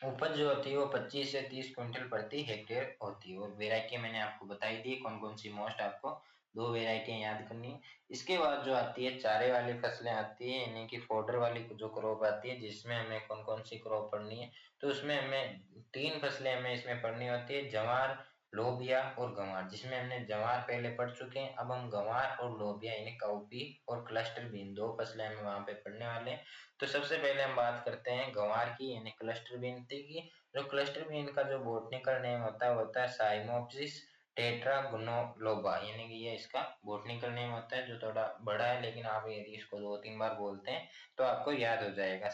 A: उपज जो होती है वो 25 से 30 क्विंटल प्रति हेक्टेयर होती है। और वेराइटी मैंने आपको बताई दी कौन कौन सी, मोस्ट आपको दो वेराइटियां याद करनी है। इसके बाद जो आती है चारे वाली फसलें आती है, यानी कि फोडर वाली जो क्रॉप आती है जिसमें हमें कौन कौन सी क्रॉप पढ़नी है। तो उसमें हमें 3 फसलें हमें इसमें पढ़नी होती है, जवार, लोबिया और गंवार। जिसमें हमने जवार पहले पढ़ चुके हैं, अब हम गंवार और लोबिया यानी काउपी और क्लस्टर बीन दो फसलें हम वहां पे पढ़ने वाले हैं। तो सबसे पहले हम बात करते हैं गंवार की यानी क्लस्टर बीन की। जो क्लस्टर बीन का जो बॉटनिकल नेम होता है साइमोप्सिस टेट्रागोनोलोबा, यानी कि ये इसका बॉटनिकल नेम होता है जो थोड़ा बड़ा है, लेकिन आप यदि इसको 2-3 बार बोलते हैं तो आपको याद हो जाएगा।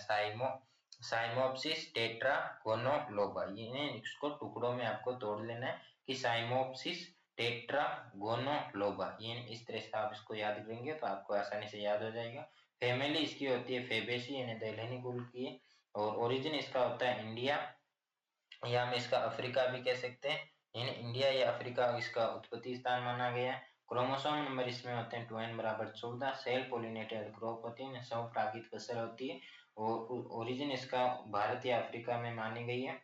A: साइमोप्सिस टेट्रागोनोलोबा, ये इसको टुकड़ों में आपको तोड़ लेना है कि साइमोप्सिस टेट्रागोनोलोबा, ये इस तरह से आप इसको याद करेंगे तो आपको आसानी से याद हो जाएगा। फैमिली इसकी होती है फेबेसी यानी दलहनी कुल की है, और ओरिजिन इसका होता है इंडिया या हम इसका अफ्रीका भी कह सकते हैं। यानी इंडिया या अफ्रीका इसका उत्पत्ति स्थान माना गया है। क्रोमोसोम नंबर इसमें होते हैं 2n बराबर 14। सेल पोलिनेटेड क्रॉप होती है, स्वपरागित फसल होती है, और ओरिजिन इसका भारत या अफ्रीका में मानी गई है।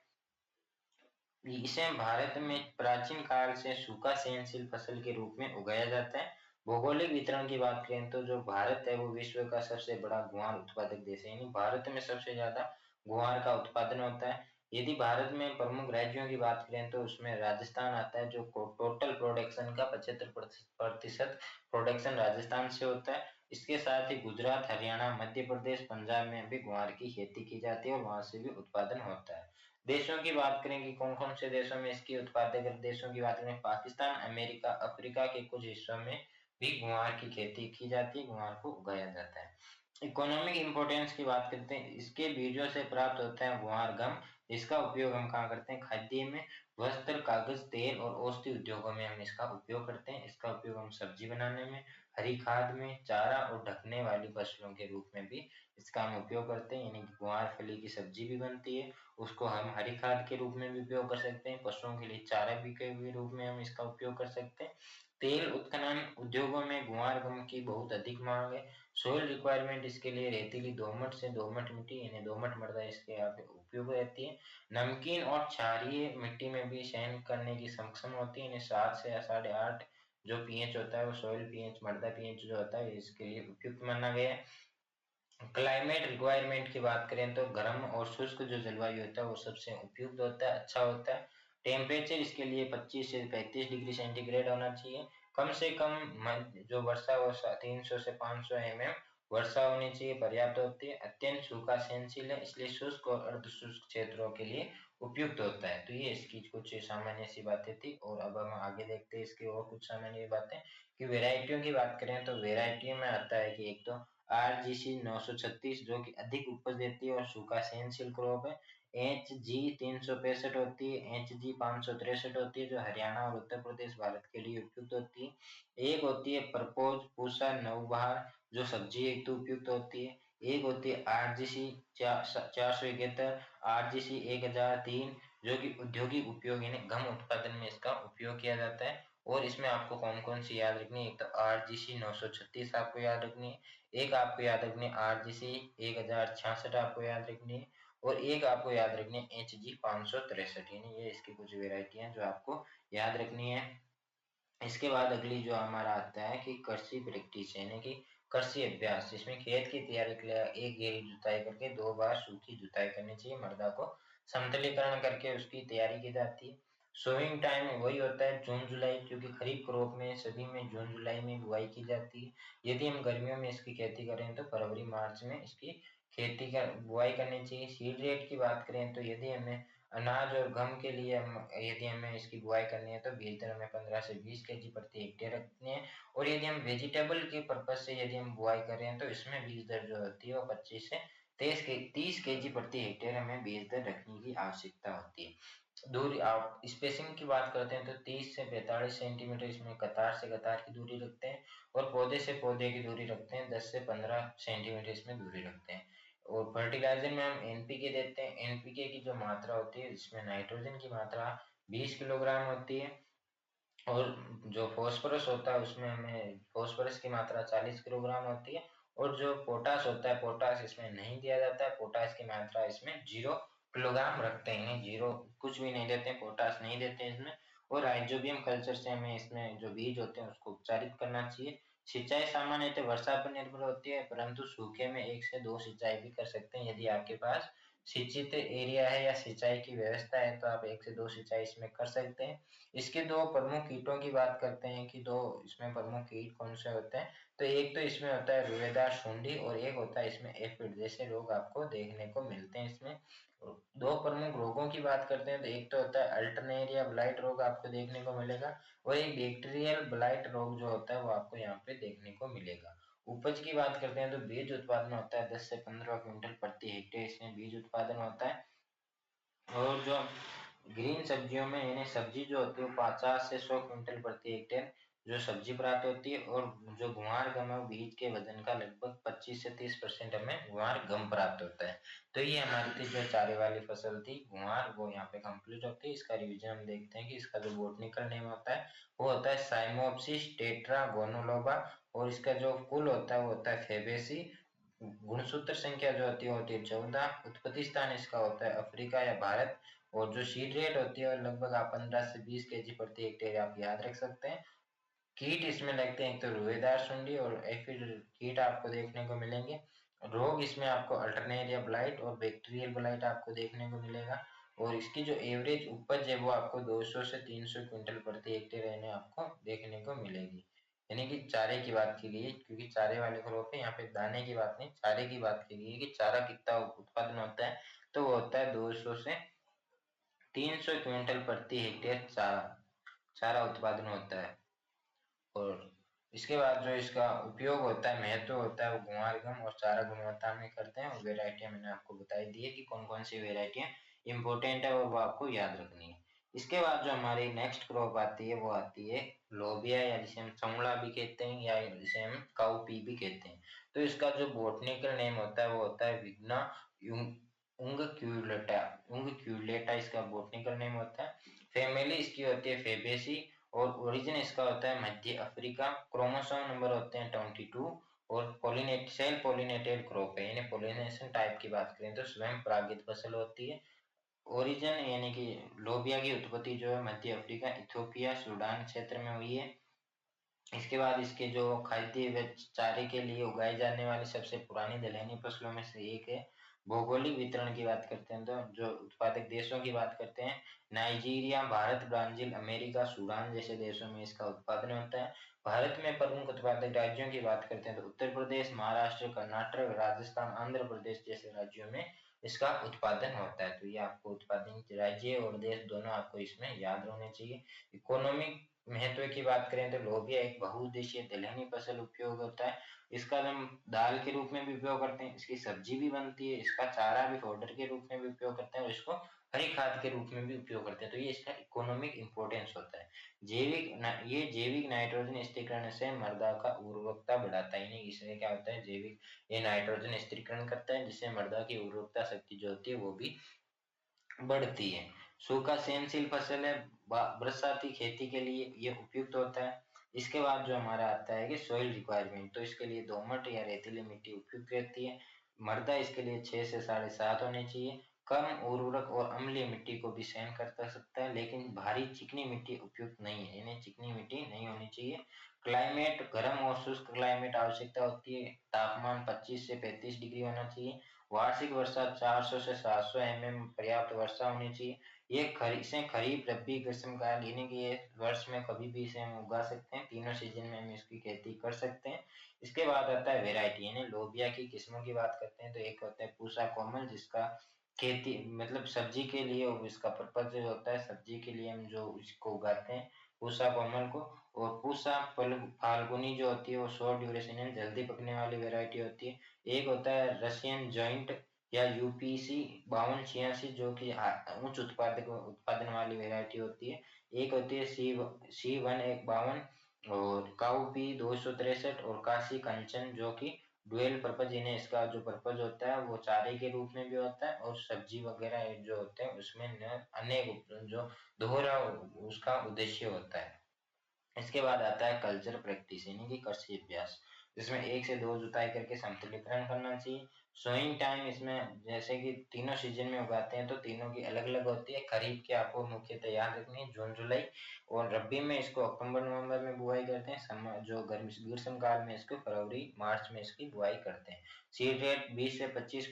A: इसे भारत में प्राचीन काल से सूखा सहनशील फसल के रूप में उगाया जाता है। भौगोलिक वितरण की बात करें तो जो भारत है वो विश्व का सबसे बड़ा गुआर उत्पादक देश है, यानी भारत में सबसे ज्यादा गुआर का उत्पादन होता है। यदि भारत में प्रमुख राज्यों की बात करें तो उसमें राजस्थान आता है, जो टोटल प्रोडक्शन का 75% प्रोडक्शन राजस्थान से होता है। इसके साथ ही गुजरात, हरियाणा, मध्य प्रदेश, पंजाब में भी गुआर की खेती की जाती है और वहां से भी उत्पादन होता है। देशों की बात करें कि कौन कौन से देशों में इसकी उत्पादक देशों की बात करें, पाकिस्तान, अमेरिका, अफ्रीका के कुछ हिस्सों में भी गुआर की खेती की जाती है, गुआर को उगाया जाता है। इकोनॉमिक इंपोर्टेंस की बात करते हैं, इसके बीजों से प्राप्त होता है गुआर गम। इसका उपयोग हम कहाँ करते हैं, खाद्य में, वस्त्र, कागज, तेल और औषधि उद्योगों में हम इसका उपयोग करते हैं। इसका उपयोग हम सब्जी बनाने में, हरी खाद में, चारा और ढकने वाली फसलों के रूप में भी इसका हम उपयोग करते हैं। यानी कि गुआर फली की सब्जी भी बनती है, उसको हम हरी खाद के रूप में भी उपयोग कर सकते हैं, पशुओं के लिए चारा भी के रूप में हम इसका उपयोग कर सकते हैं। तेल उत्खनन उद्योगों में गुआर गम की बहुत अधिक मांग है। सोइल रिक्वायरमेंट इसके लिए रेतीली दोमट से दोमट मिट्टी यानी दोमट मृदा इसके यहाँ पे उपयोग रहती है। नमकीन और क्षारीय मिट्टी में भी सहन करने की सक्षम होती है, यानी 7 से 8.5 जो पीएच होता है वो सॉइल पीएच, मृदा पीएच जो होता है इसके लिए उपयुक्त माना गया है। क्लाइमेट रिक्वायरमेंट की बात करें तो गर्म और शुष्क जो जलवायु होता है वो सबसे उपयुक्त होता है, अच्छा होता है। टेम्परेचर इसके लिए 25 से 35 डिग्री सेंटीग्रेड होना चाहिए। कम से कम जो वर्षा हो 300 से 500 mm वर्षा होनी चाहिए, पर्याप्त होती है। अत्यंत सूखा सहनशील है, इसलिए शुष्क और अर्ध शुष्क क्षेत्रों के लिए उपयुक्त होता है। तो ये इसकी कुछ सामान्य सी बातें थी, और अब हम आगे देखते हैं इसकी और कुछ सामान्य बातें। कि वेराइटियों की बात करें तो वेराइटियों में आता है कि एक तो RGC 936 जो कि अधिक उपज देती है और सूखा सहनशील क्रॉप है। HG 365 होती है, HG 563 होती है जो हरियाणा और उत्तर प्रदेश भारत के लिए उपयुक्त होती है। एक होती है प्रपोज पूसा नवबहार जो सब्जी हेतु उपयुक्त होती है। एक होती है RGC 471, RGC 1003 जो कि औद्योगिक उपयोग यानी गम उत्पादन में इसका उपयोग किया जाता है। और इसमें आपको कौन कौन सी याद रखनी है, एक तो RGC 936 आपको याद रखनी है, एक आपको याद रखनी है RGC 1066 आपको याद रखनी है, और एक आपको याद रखनी है HG 563, यानी ये इसकी कुछ वेराइटी हैं जो आपको याद रखनी है। इसके बाद अगली जो हमारा आता है कि कृषि प्रैक्टिस यानी कि कृषि अभ्यास, जिसमें खेत की तैयारी के लिए एक गहरी जुताई करके 2 बार सूखी जुताई करनी चाहिए, मृदा को समतलीकरण करके उसकी तैयारी की जाती है। सोइंग टाइम वही होता है जून जुलाई, क्योंकि खरीफ क्रॉप में सभी में जून जुलाई में बुआई की जाती है। यदि हम गर्मियों में इसकी खेती करें तो फरवरी मार्च में इसकी खेती का बुआई करनी चाहिए। सीड रेट की बात करें तो यदि हमें अनाज और गम के लिए हम यदि हमें इसकी बुआई करनी है तो बीज दर हमें 15 से 20 केजी प्रति हेक्टेयर रखनी है। और यदि हम वेजिटेबल के पर्पज से यदि हम बुआई कर रहे हैं तो इसमें बीज दर जो होती है वो 25 से 30 केजी प्रति हेक्टेयर हमें बीज दर रखने की आवश्यकता होती है। दूरी आप स्पेसिंग की बात करते हैं तो 30 से 45 सेंटीमीटर इसमें कतार से कतार की दूरी रखते हैं और पौधे से पौधे की दूरी रखते हैं 10 से 15 सेंटीमीटर इसमें दूरी रखते हैं। और फर्टिलाइजर में हम एनपीके देते हैं। एनपीके की जो मात्रा होती है इसमें नाइट्रोजन की मात्रा 20 किलोग्राम होती है और जो फास्फोरस होता है उसमें हमें फास्फोरस की मात्रा 40 किलोग्राम होती है। और जो पोटास होता है पोटास इसमें नहीं दिया जाता है, पोटास की मात्रा इसमें 0 किलोग्राम रखते हैं, जीरो कुछ भी नहीं देते हैं, पोटास नहीं देते हैं इसमें। और राइजोबियम कल्चर से हमें इसमें जो बीज होते हैं उसको उपचारित करना चाहिए। सिंचाई सामान्यतः वर्षा पर निर्भर होती है परंतु सूखे में 1 से 2 सिंचाई भी कर सकते हैं। यदि आपके पास सिंचित एरिया है या सिंचाई की व्यवस्था है तो आप 1 से 2 सिंचाई इसमें कर सकते हैं। इसके दो प्रमुख कीटों की बात करते हैं कि दो इसमें प्रमुख कीट कौन से होते हैं, तो एक तो इसमें होता है रुएदार सुंडी और एक होता है इसमें एफिड जैसे रोग आपको देखने को मिलते हैं इसमें। दो प्रमुख रोगों की बात करते हैं तो एक तो होता है अल्टरनेरिया ब्लाइट रोग आपको देखने को मिलेगा और एक बैक्टीरियल ब्लाइट रोग जो होता है वो आपको यहाँ पे देखने को मिलेगा। उपज की बात करते हैं तो बीज उत्पादन होता है 10 से 15 क्विंटल प्रति हेक्टेयर इसमें बीज उत्पादन होता है। और जो ग्रीन सब्जियों में यानी सब्जी जो होती है 50 से 100 क्विंटल प्रति हेक्टेयर जो सब्जी प्राप्त होती है। और जो गुआर गम है बीज के वजन का लगभग 25 से 30% हमें गुआर गम प्राप्त होता है। तो ये हमारी थी जो चारे वाली फसल थी गुआर, वो यहाँ पे कंप्लीट होती है। इसका रिवीजन हम देखते हैं कि इसका जो बोटनिकल नेम होता है वो होता है साइमोप्सिस टेट्रागोनोलोबा और इसका जो कुल होता है वो होता है फेबेसी। गुणसूत्र संख्या जो होती है 14। उत्पत्ति स्थान इसका होता है अफ्रीका या भारत। और जो सीड रेट होती है लगभग आप 15 से 20 केजी प्रति हेक्टेयर आप याद रख सकते हैं। कीट इसमें लगते हैं एक तो रुएदार सुंडी और एफिड कीट आपको देखने को मिलेंगे। रोग इसमें आपको अल्टरनेरिया ब्लाइट और बैक्टीरियल ब्लाइट आपको देखने को मिलेगा। और इसकी जो एवरेज उपज है वो आपको 200 से 300 क्विंटल प्रति हेक्टेयर यानी आपको देखने को मिलेगी। यानी कि चारे की बात की गई है क्योंकि चारे वाले क्रॉप है, यहाँ पे दाने की बात नहीं चारे की बात की गई है कि चारा कितना उत्पादन होता है तो वो होता है 200 से 300 क्विंटल प्रति हेक्टेयर चारा चारा उत्पादन होता है। और इसके बाद जो इसका उपयोग होता है महत्व होता है वो गुआर गम और चारा गुणवत्ता में करते हैं। और वेराइटियां मैंने आपको बताई दी है कि कौन कौन सी वेराइटियां इंपॉर्टेंट है और वो आपको याद रखनी है। इसके बाद जो हमारी नेक्स्ट क्रॉप आती है वो आती है लोबिया या जिसे हम चौड़ा भी कहते हैं या जिसे हम काउपी भी कहते हैं। तो इसका जो बोटनिकल नेम होता है वो होता है विग्ना उंगक्यूलेटा। उंगक्यूलेटा इसका बोटनिकल नेम होता है। फैमिली इसकी होती है फेबेसी और ओरिजिन इसका होता है मध्य अफ्रीका। क्रोमोसोम नंबर होते हैं 22 और पोलिनेट सेल पोलिनेटेड क्रॉप है यानी पोलिनेशन टाइप की बात करें तो स्वयं परागित फसल होती है। ओरिजिन यानी कि लोबिया की उत्पत्ति जो है मध्य अफ्रीका इथियोपिया सूडान क्षेत्र में हुई है। इसके बाद इसके जो खाद्य व चारे के लिए उगाई जाने वाली सबसे पुरानी दलहनी फसलों में से एक है। भौगोलिक वितरण की बात करते हैं तो जो उत्पादक देशों की बात करते हैं Nigeria Bharat Brazil America Sudan जैसे देशों में इसका उत्पादन होता है। भारत में प्रमुख उत्पादक राज्यों की बात करते हैं तो उत्तर प्रदेश महाराष्ट्र कर्नाटक राजस्थान आंध्र प्रदेश जैसे राज्यों में इसका उत्पादन होता है। तो ये आपको उत्पादन राज्य और देश दोनों आपको इसमें याद होने चाहिए। इकोनॉमिक महत्व की बात करें तो लोबिया एक बहुउद्देशीय दलहनी फसल उपयोग होता है। इसका हम दाल के रूप में भी उपयोग करते हैं, इसकी सब्जी भी बनती है, इसका चारा भी फोडर के रूप में भी उपयोग करते हैं और इसको हरी खाद के रूप में भी उपयोग करते हैं। तो ये इसका इकोनॉमिक इंपोर्टेंस होता है। ये जैविक नाइट्रोजन स्थिरीकरण से मृदा का उर्वरकता बढ़ाता है। इसमें क्या होता है जैविक ये नाइट्रोजन स्थिरीकरण करता है जिससे मृदा की उर्वरकता शक्ति जो होती है वो भी बढ़ती है। सूखा सहनशील फसल है, बरसाती खेती के लिए ये उपयुक्त होता है। इसके बाद जो हमारा आता है कि सॉइल रिक्वायरमेंट, तो इसके लिए दोमट या रेतीली मिट्टी उपयुक्त रहती है। मृदा इसके लिए 6 से 7.5 होनी चाहिए। कम उर्वरक और अम्लीय मिट्टी को भी सहन करता सकता है लेकिन भारी चिकनी मिट्टी उपयुक्त नहीं है यानी चिकनी मिट्टी नहीं होनी चाहिए। क्लाइमेट गर्म और शुष्क क्लाइमेट आवश्यकता होती है। तापमान 25 से 35 डिग्री होना चाहिए। वार्षिक वर्षा 400 से 700 mm पर्याप्त वर्षा होनी चाहिए। ये इसे खरीफ रबी ग्रीष्मकाल यानी कि ये वर्ष में कभी भी इसे हम उगा सकते हैं, तीनों सीजन में हम इसकी खेती कर सकते हैं। इसके बाद आता है वेराइटी यानी लोबिया की किस्मों की बात करते हैं तो एक होता है पूसा कोमल जिसका खेती मतलब सब्जी के लिए इसका पर्पज जो होता है, सब्जी के लिए हम जो इसको उगाते हैं पूसा कोमल को। और पूसा फाल्गुनी जो होती है वो शॉर्ट ड्यूरेशन है, जल्दी पकने वाली वेराइटी होती है। एक होता है रशियन जॉइंट या यूपीसी 5286 जो कि उच्च उत्पादन वाली वेराइटी होती है। एक होती है C1 152 और काऊ पी 263 और काशी कंचन जो कि डुअल पर्पज इन्हें, इसका जो पर्पज होता है वो चारे के रूप में भी होता है और सब्जी वगैरह जो होते हैं उसमें अनेक जो दोहरा उसका उद्देश्य होता है। इसके बाद आता है कल्चर प्रैक्टिस यानी कि कृषि अभ्यास, जिसमें 1 से 2 जुताई करके समतलीकरण करना चाहिए। सोइंग टाइम इसमें जैसे कि तीनों सीजन में उगाते हैं तो तीनों की अलग अलग होती है। खरीफ की आपको मुख्यतः याद रखनी है जून जुलाई, और रबी में इसको अक्टूबर नवंबर में बुआई करते हैं। जो गर्मी ग्रीष्म काल में इसको फरवरी मार्च में इसकी बुआई करते हैं। सीड रेट 20 से 25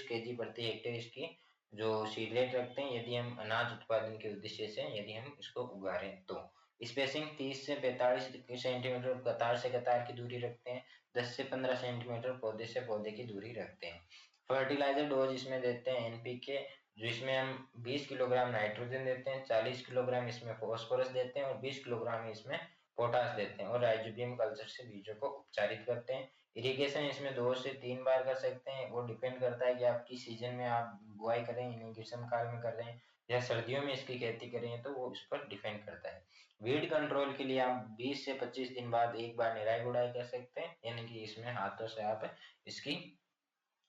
A: केजी प्रति हेक्टेयर इसकी जो सीड रेट रखते हैं यदि हम अनाज उत्पादन के उद्देश्य से यदि हम इसको उगा रहे हैं तो। स्पेसिंग 30 से 45 सेंटीमीटर कतार से कतार की दूरी रखते हैं। 10 से 15 सेंटीमीटर पौधे से पौधे की दूरी रखते हैं। फर्टिलाइजर डोज इसमें देते हैं एनपीके, जिसमें हम 20 किलोग्राम नाइट्रोजन देते हैं, 40 किलोग्राम इसमें फॉस्फोरस देते हैं और 20 किलोग्राम इसमें पोटास देते हैं। और राइजोबियम कल्चर से बीजों को उपचारित करते हैं। इरिगेशन इसमें 2 से 3 बार कर सकते हैं, वो डिपेंड करता है कि आप किस सीजन में आप बुआई करें, यानी ग्रीष्म काल में कर रहे हैं या सर्दियों में इसकी खेती करें, तो वो इस पर डिपेंड करता है। वीड कंट्रोल के लिए आप 20 से 25 दिन बाद एक बार निराई गुड़ाई कर सकते हैं, यानी कि इसमें हाथों से आप इसकी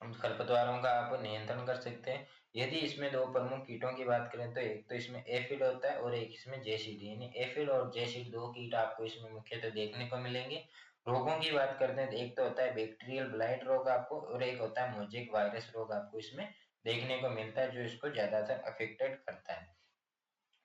A: खरपतवारों का आप नियंत्रण कर सकते हैं। यदि इसमें दो प्रमुख कीटों की बात करें तो एक तो इसमें एफिड होता है और एक इसमें जेसिड, यानी एफिड और जेसिड दो कीट आपको इसमें मुख्यतः देखने को मिलेंगे। रोगों की बात करते हैं तो एक तो होता है बैक्टीरियल ब्लाइट रोग आपको, और एक होता है मोजेक वायरस रोग आपको इसमें देखने को मिलता है, जो इसको ज्यादातर अफेक्टेड करता है।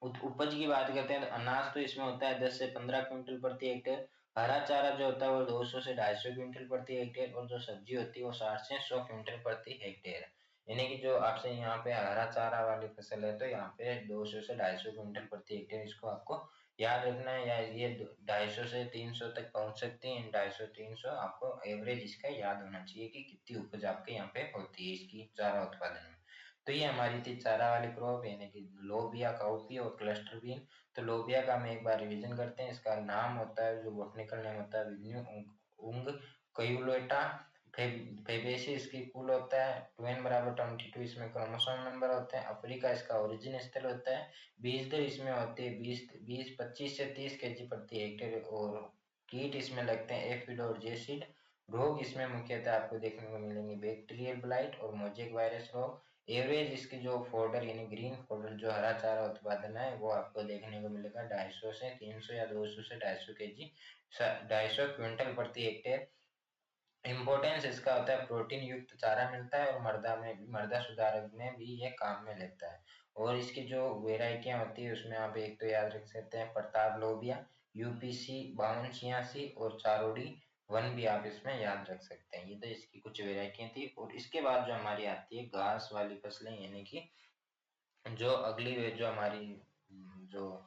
A: उपज की बात करते हैं तो अनाज तो इसमें होता है 10 से 15 क्विंटल प्रति हेक्टेयर। हरा चारा जो होता है वो 200 से 250 क्विंटल प्रति हेक्टेयर, और जो सब्जी होती है वो 60 से 100 क्विंटल प्रति हेक्टेयर है। यानी कि जो आपसे यहाँ पे हरा चारा वाली फसल है तो यहाँ पे 200 से 250 क्विंटल प्रति हेक्टेयर इसको आपको याद रखना है, या ये 250 से 300 तक पहुंच सकती है। 250-300 आपको एवरेज इसका याद होना चाहिए कि कितनी उपज आपके यहाँ पे होती है इसकी चारा उत्पादन में। तो ये हमारी थी चारा वाली क्रॉप यानी कि लोबिया, काउपी और क्लस्टर बीन। तो लोबिया का हम एक बार रिवीजन करते हैं। इसका नाम होता है जो बॉटनिकल नेम होता है विग्न्यू उंग कयूलेटा फेबेसी। इसकी कुल होता है 2n बराबर 22, इसमें क्रोमोसोम नंबर होते हैं। अफ्रीका इसका ओरिजिन स्थल होता है। बीज दर इसमें होती है 25 से 30 केजी प्रति हेक्टेयर, और कीट इसमें लगते हैं एफिड और जेसिड। रोग इसमें मुख्यतः आपको देखने को मिलेंगे बैक्टीरियल ब्लाइट और मोजेक वायरस रोग। एवरेज इसकी जो फोल्डर यानी ग्रीन फोल्डर जो हरा चारा उत्पादन है वो आपको देखने को मिलेगा 250 से 300 या 200 से 250 केजी 250 क्विंटल प्रति हेक्टेयर। इम्पोर्टेंस इसका होता है प्रोटीन युक्त चारा मिलता है और मृदा सुधारक में भी ये काम में लेता है। और इसकी जो वेराइटियां होती है उसमें आप एक तो याद रख सकते हैं प्रताप लोबिया, यूपीसी 5286 और चारोडी वन भी आप इसमें याद रख सकते हैं। ये तो इसकी कुछ वेराइटियां थी। और इसके बाद जो हमारी आती है घास वाली फसलें, यानी कि जो अगली जो हमारी जो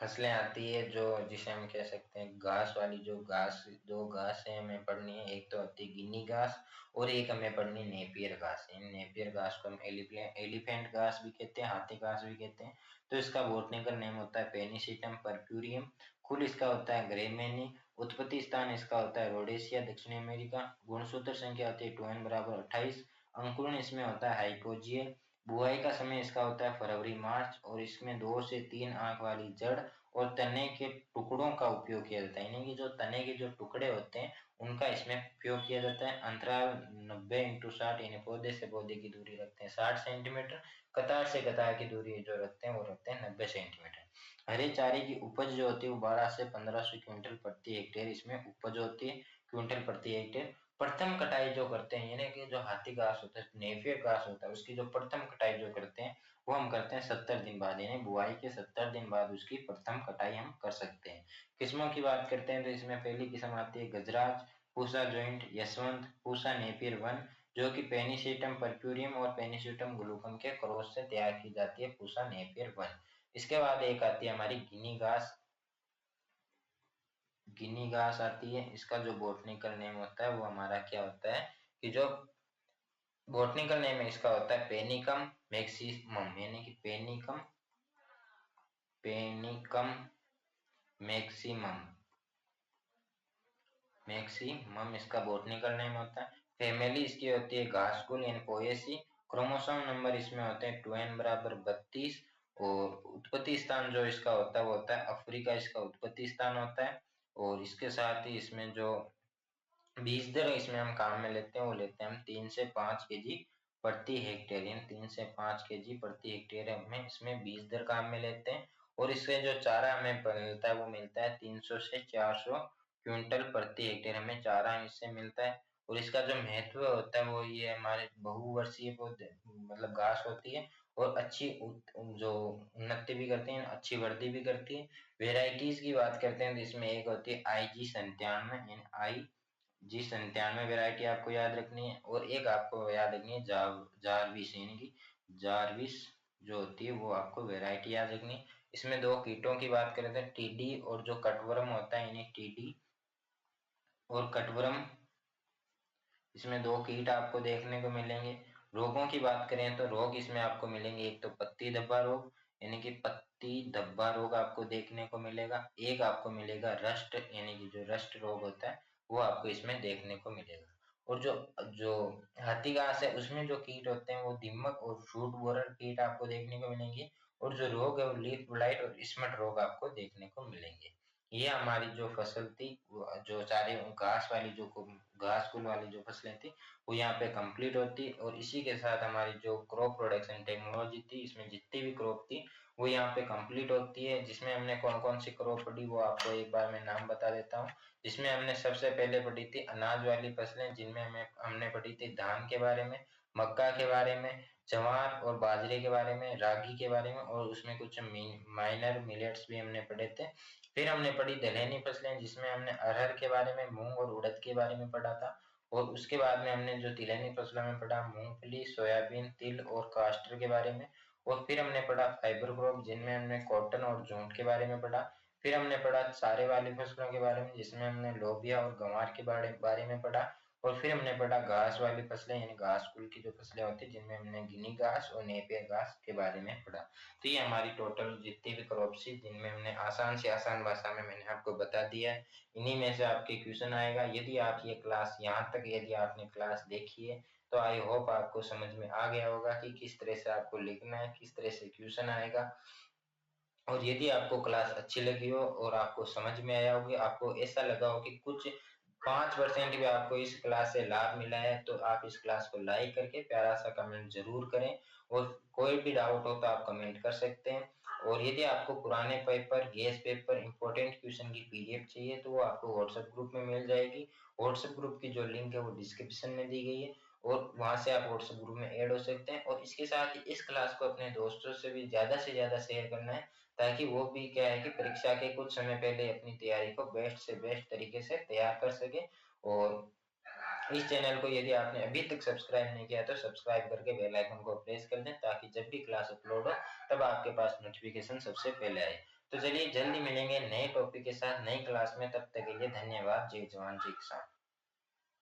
A: फसलें आती है जो जिसे हम कह सकते हैं घास वाली, जो घास दो घास है हमें पढ़नी है, एक तो होती है गिनी घास और एक हमें पढ़नी है नेपियर घास। इन नेपियर घास को हम एलिफेंट घास भी कहते हैं, हाथी घास भी कहते हैं। तो इसका बॉटनिकल नेम होता है पेनिसिटम पर्प्यूरियम। कुल इसका होता है ग्रेमेनी। उत्पत्ति स्थान इसका होता है रोडेशिया दक्षिण अमेरिका। गुणसूत्र संख्या होती है 2n बराबर 28। अंकुरण इसमें होता है हाइपोजियल। बुआई का समय इसका होता है फरवरी मार्च, और इसमें 2 से 3 आंख वाली जड़ और तने के टुकड़ों का उपयोग किया जाता है, यानी कि जो तने के जो टुकड़े होते हैं उनका इसमें उपयोग किया जाता है। अंतराल 90x60, यानी पौधे से पौधे की दूरी रखते हैं 60 सेंटीमीटर। कतार से कतार की दूरी जो रखते हैं वो रखते हैं 90 सेंटीमीटर। हरे चारे की उपज जो होती है वो 12 से 1500 क्विंटल प्रति हेक्टेयर इसमें उपज होती है, क्विंटल प्रति हेक्टेयर। प्रथम कटाई जो करते हैं, यानी कि जो हाथी घास होता है नेपियर घास होता है उसकी जो प्रथम कटाई जो करते हैं वो हम करते हैं 70 दिन बाद, यानी बुआई के 70 दिन बाद उसकी प्रथम कटाई हम कर सकते हैं। किस्मों की बात करते हैं तो इसमें पहली किस्म आती है Gajraj, Pusa joint, Yashwant, Pusa Napier one, जो कि पेनिसिटम पर्प्यूरियम और पेनिसिटम ग्लूकम के क्रॉस से तैयार की जाती है, पूसा नेपियर वन। इसके बाद एक आती है हमारी गिनी घास। गिनी घास आती है, इसका जो बॉटनिकल नेम होता है वो हमारा क्या होता है कि जो बॉटनिकल नेम इसका होता है पेनिकम मैक्सिमम, यानी कि पेनिकम पेनिकम मैक्सिमम मैक्सिमम इसका बॉटनिकल नेम होता है। फैमिली इसकी होती है घासकुल यानी पोएसी। क्रोमोसोम नंबर इसमें होते हैं 2n बराबर 32। और उत्पत्ति स्थान जो इसका होता है वो होता है अफ्रीका, इसका उत्पत्ति स्थान होता है। और इसके साथ ही इसमें जो बीज दर इसमें हम काम में लेते हैं वो लेते हैं हम 3 से 5 केजी प्रति हेक्टेयर, यानी 3 से 5 केजी प्रति हेक्टेयर हमें इसमें बीज दर काम में लेते हैं। और इससे जो चारा हमें मिलता है वो मिलता है 300 से 400 क्विंटल प्रति हेक्टेयर हमें चारा इससे मिलता है। और इसका जो महत्व होता है वो ये हमारे बहुवर्षीय पौधे मतलब घास होती है और अच्छी जो उन्नति भी करती है, अच्छी वृद्धि भी करती है। वेराइटीज की बात करते हैं तो इसमें एक होती है IG97 यानी IG97 वेराइटी आपको याद रखनी है। और एक आपको याद रखनी है जारविस यानी कि जारविस जो होती है वो आपको वेराइटी याद रखनी है। इसमें दो कीटों की बात करें तो टीडी और जो कटवर्म होता है, यानी टीडी और कटवर्म, इसमें दो कीट आपको देखने को मिलेंगे। रोगों की बात करें तो रोग इसमें आपको मिलेंगे, एक तो पत्ती धब्बा रोग यानी कि पत्ती धब्बा रोग आपको देखने को मिलेगा। एक आपको मिलेगा रस्ट यानी कि जो रस्ट रोग होता है वो आपको इसमें देखने को मिलेगा। और जो जो हाथी घास है उसमें जो कीट होते हैं वो दीमक और फ्रूट बोरर कीट आपको देखने को मिलेंगे। और जो रोग है वो लीफ ब्लाइट और स्मट रोग आपको देखने को मिलेंगे। ये हमारी जो फसल थी जो सारे घास वाली जो घास फूल वाली जो फसलें थी वो यहाँ पे कंप्लीट होती। और इसी के साथ हमारी जो क्रॉप प्रोडक्शन टेक्नोलॉजी थी इसमें जितनी भी क्रॉप थी वो यहाँ पे कंप्लीट होती है। जिसमें हमने कौन कौन सी क्रॉप पढ़ी वो आपको एक बार मैं नाम बता देता हूँ। जिसमें हमने सबसे पहले पढ़ी थी अनाज वाली फसलें, जिनमें हमने पढ़ी थी धान के बारे में, मक्का के बारे में, ज्वार और बाजरे के बारे में, रागी के बारे में, और उसमें कुछ माइनर मिलेट्स भी हमने पढ़े थे। फिर हमने पढ़ी दलहनी फसलें जिसमें हमने अरहर के बारे में, मूंग और उड़द के बारे में पढ़ा था। और उसके बाद में हमने जो तिलहनी फसलों में पढ़ा मूंगफली, सोयाबीन, तिल और कास्टर के बारे में। और फिर हमने पढ़ा फाइबर क्रॉप जिनमें हमने कॉटन और जूट के बारे में पढ़ा। फिर हमने पढ़ा चारे वाली फसलों के बारे में जिसमें हमने लोबिया और गंवार के बारे में पढ़ा। और फिर हमने पढ़ा घास वाली फसलें यानी घास कुल की जो फसलें होती है जिनमें हमने गिनी घास और नेपियर घास के बारे में पढ़ा। तो ये हमारी टोटल जितनी भी क्रॉप्स थी जिनमें हमने आसान से आसान भाषा में मैंने आपको बता दिया है। इन्हीं में से आपके क्वेश्चन आएगा। यदि आप ये क्लास यहाँ तक यदि आपने क्लास देखी है तो आई होप आपको समझ में आ गया होगा कि किस तरह से आपको लिखना है, किस तरह से क्वेश्चन आएगा। और यदि आपको क्लास अच्छी लगी हो और आपको समझ में आया होगी, आपको ऐसा लगा हो कि कुछ 5% भी आपको इस क्लास से लाभ मिला है तो आप इस क्लास को लाइक करके प्यारा सा कमेंट जरूर करें। और कोई भी डाउट हो तो आप कमेंट कर सकते हैं। और यदि आपको पुराने paper, guess paper, important question की पीडीएफ चाहिए तो वो आपको व्हाट्सएप ग्रुप में मिल जाएगी। व्हाट्सएप ग्रुप की जो लिंक है वो डिस्क्रिप्शन में दी गई है और वहां से आप व्हाट्सएप ग्रुप में ऐड हो सकते हैं। और इसके साथ ही इस क्लास को अपने दोस्तों से भी ज्यादा से ज्यादा शेयर करना है ताकि वो भी क्या है कि परीक्षा के कुछ समय पहले अपनी तैयारी को बेस्ट से बेस्ट तरीके से तैयार कर सके। और इस चैनल को यदि आपने अभी तक सब्सक्राइब नहीं किया तो सब्सक्राइब करके बेल आइकन को प्रेस कर दें ताकि जब भी क्लास अपलोड हो तब आपके पास नोटिफिकेशन सबसे पहले आए। तो चलिए जल्दी मिलेंगे नए टॉपिक के साथ नई क्लास में, तब तक के लिए धन्यवाद। जय जवान जय किसान।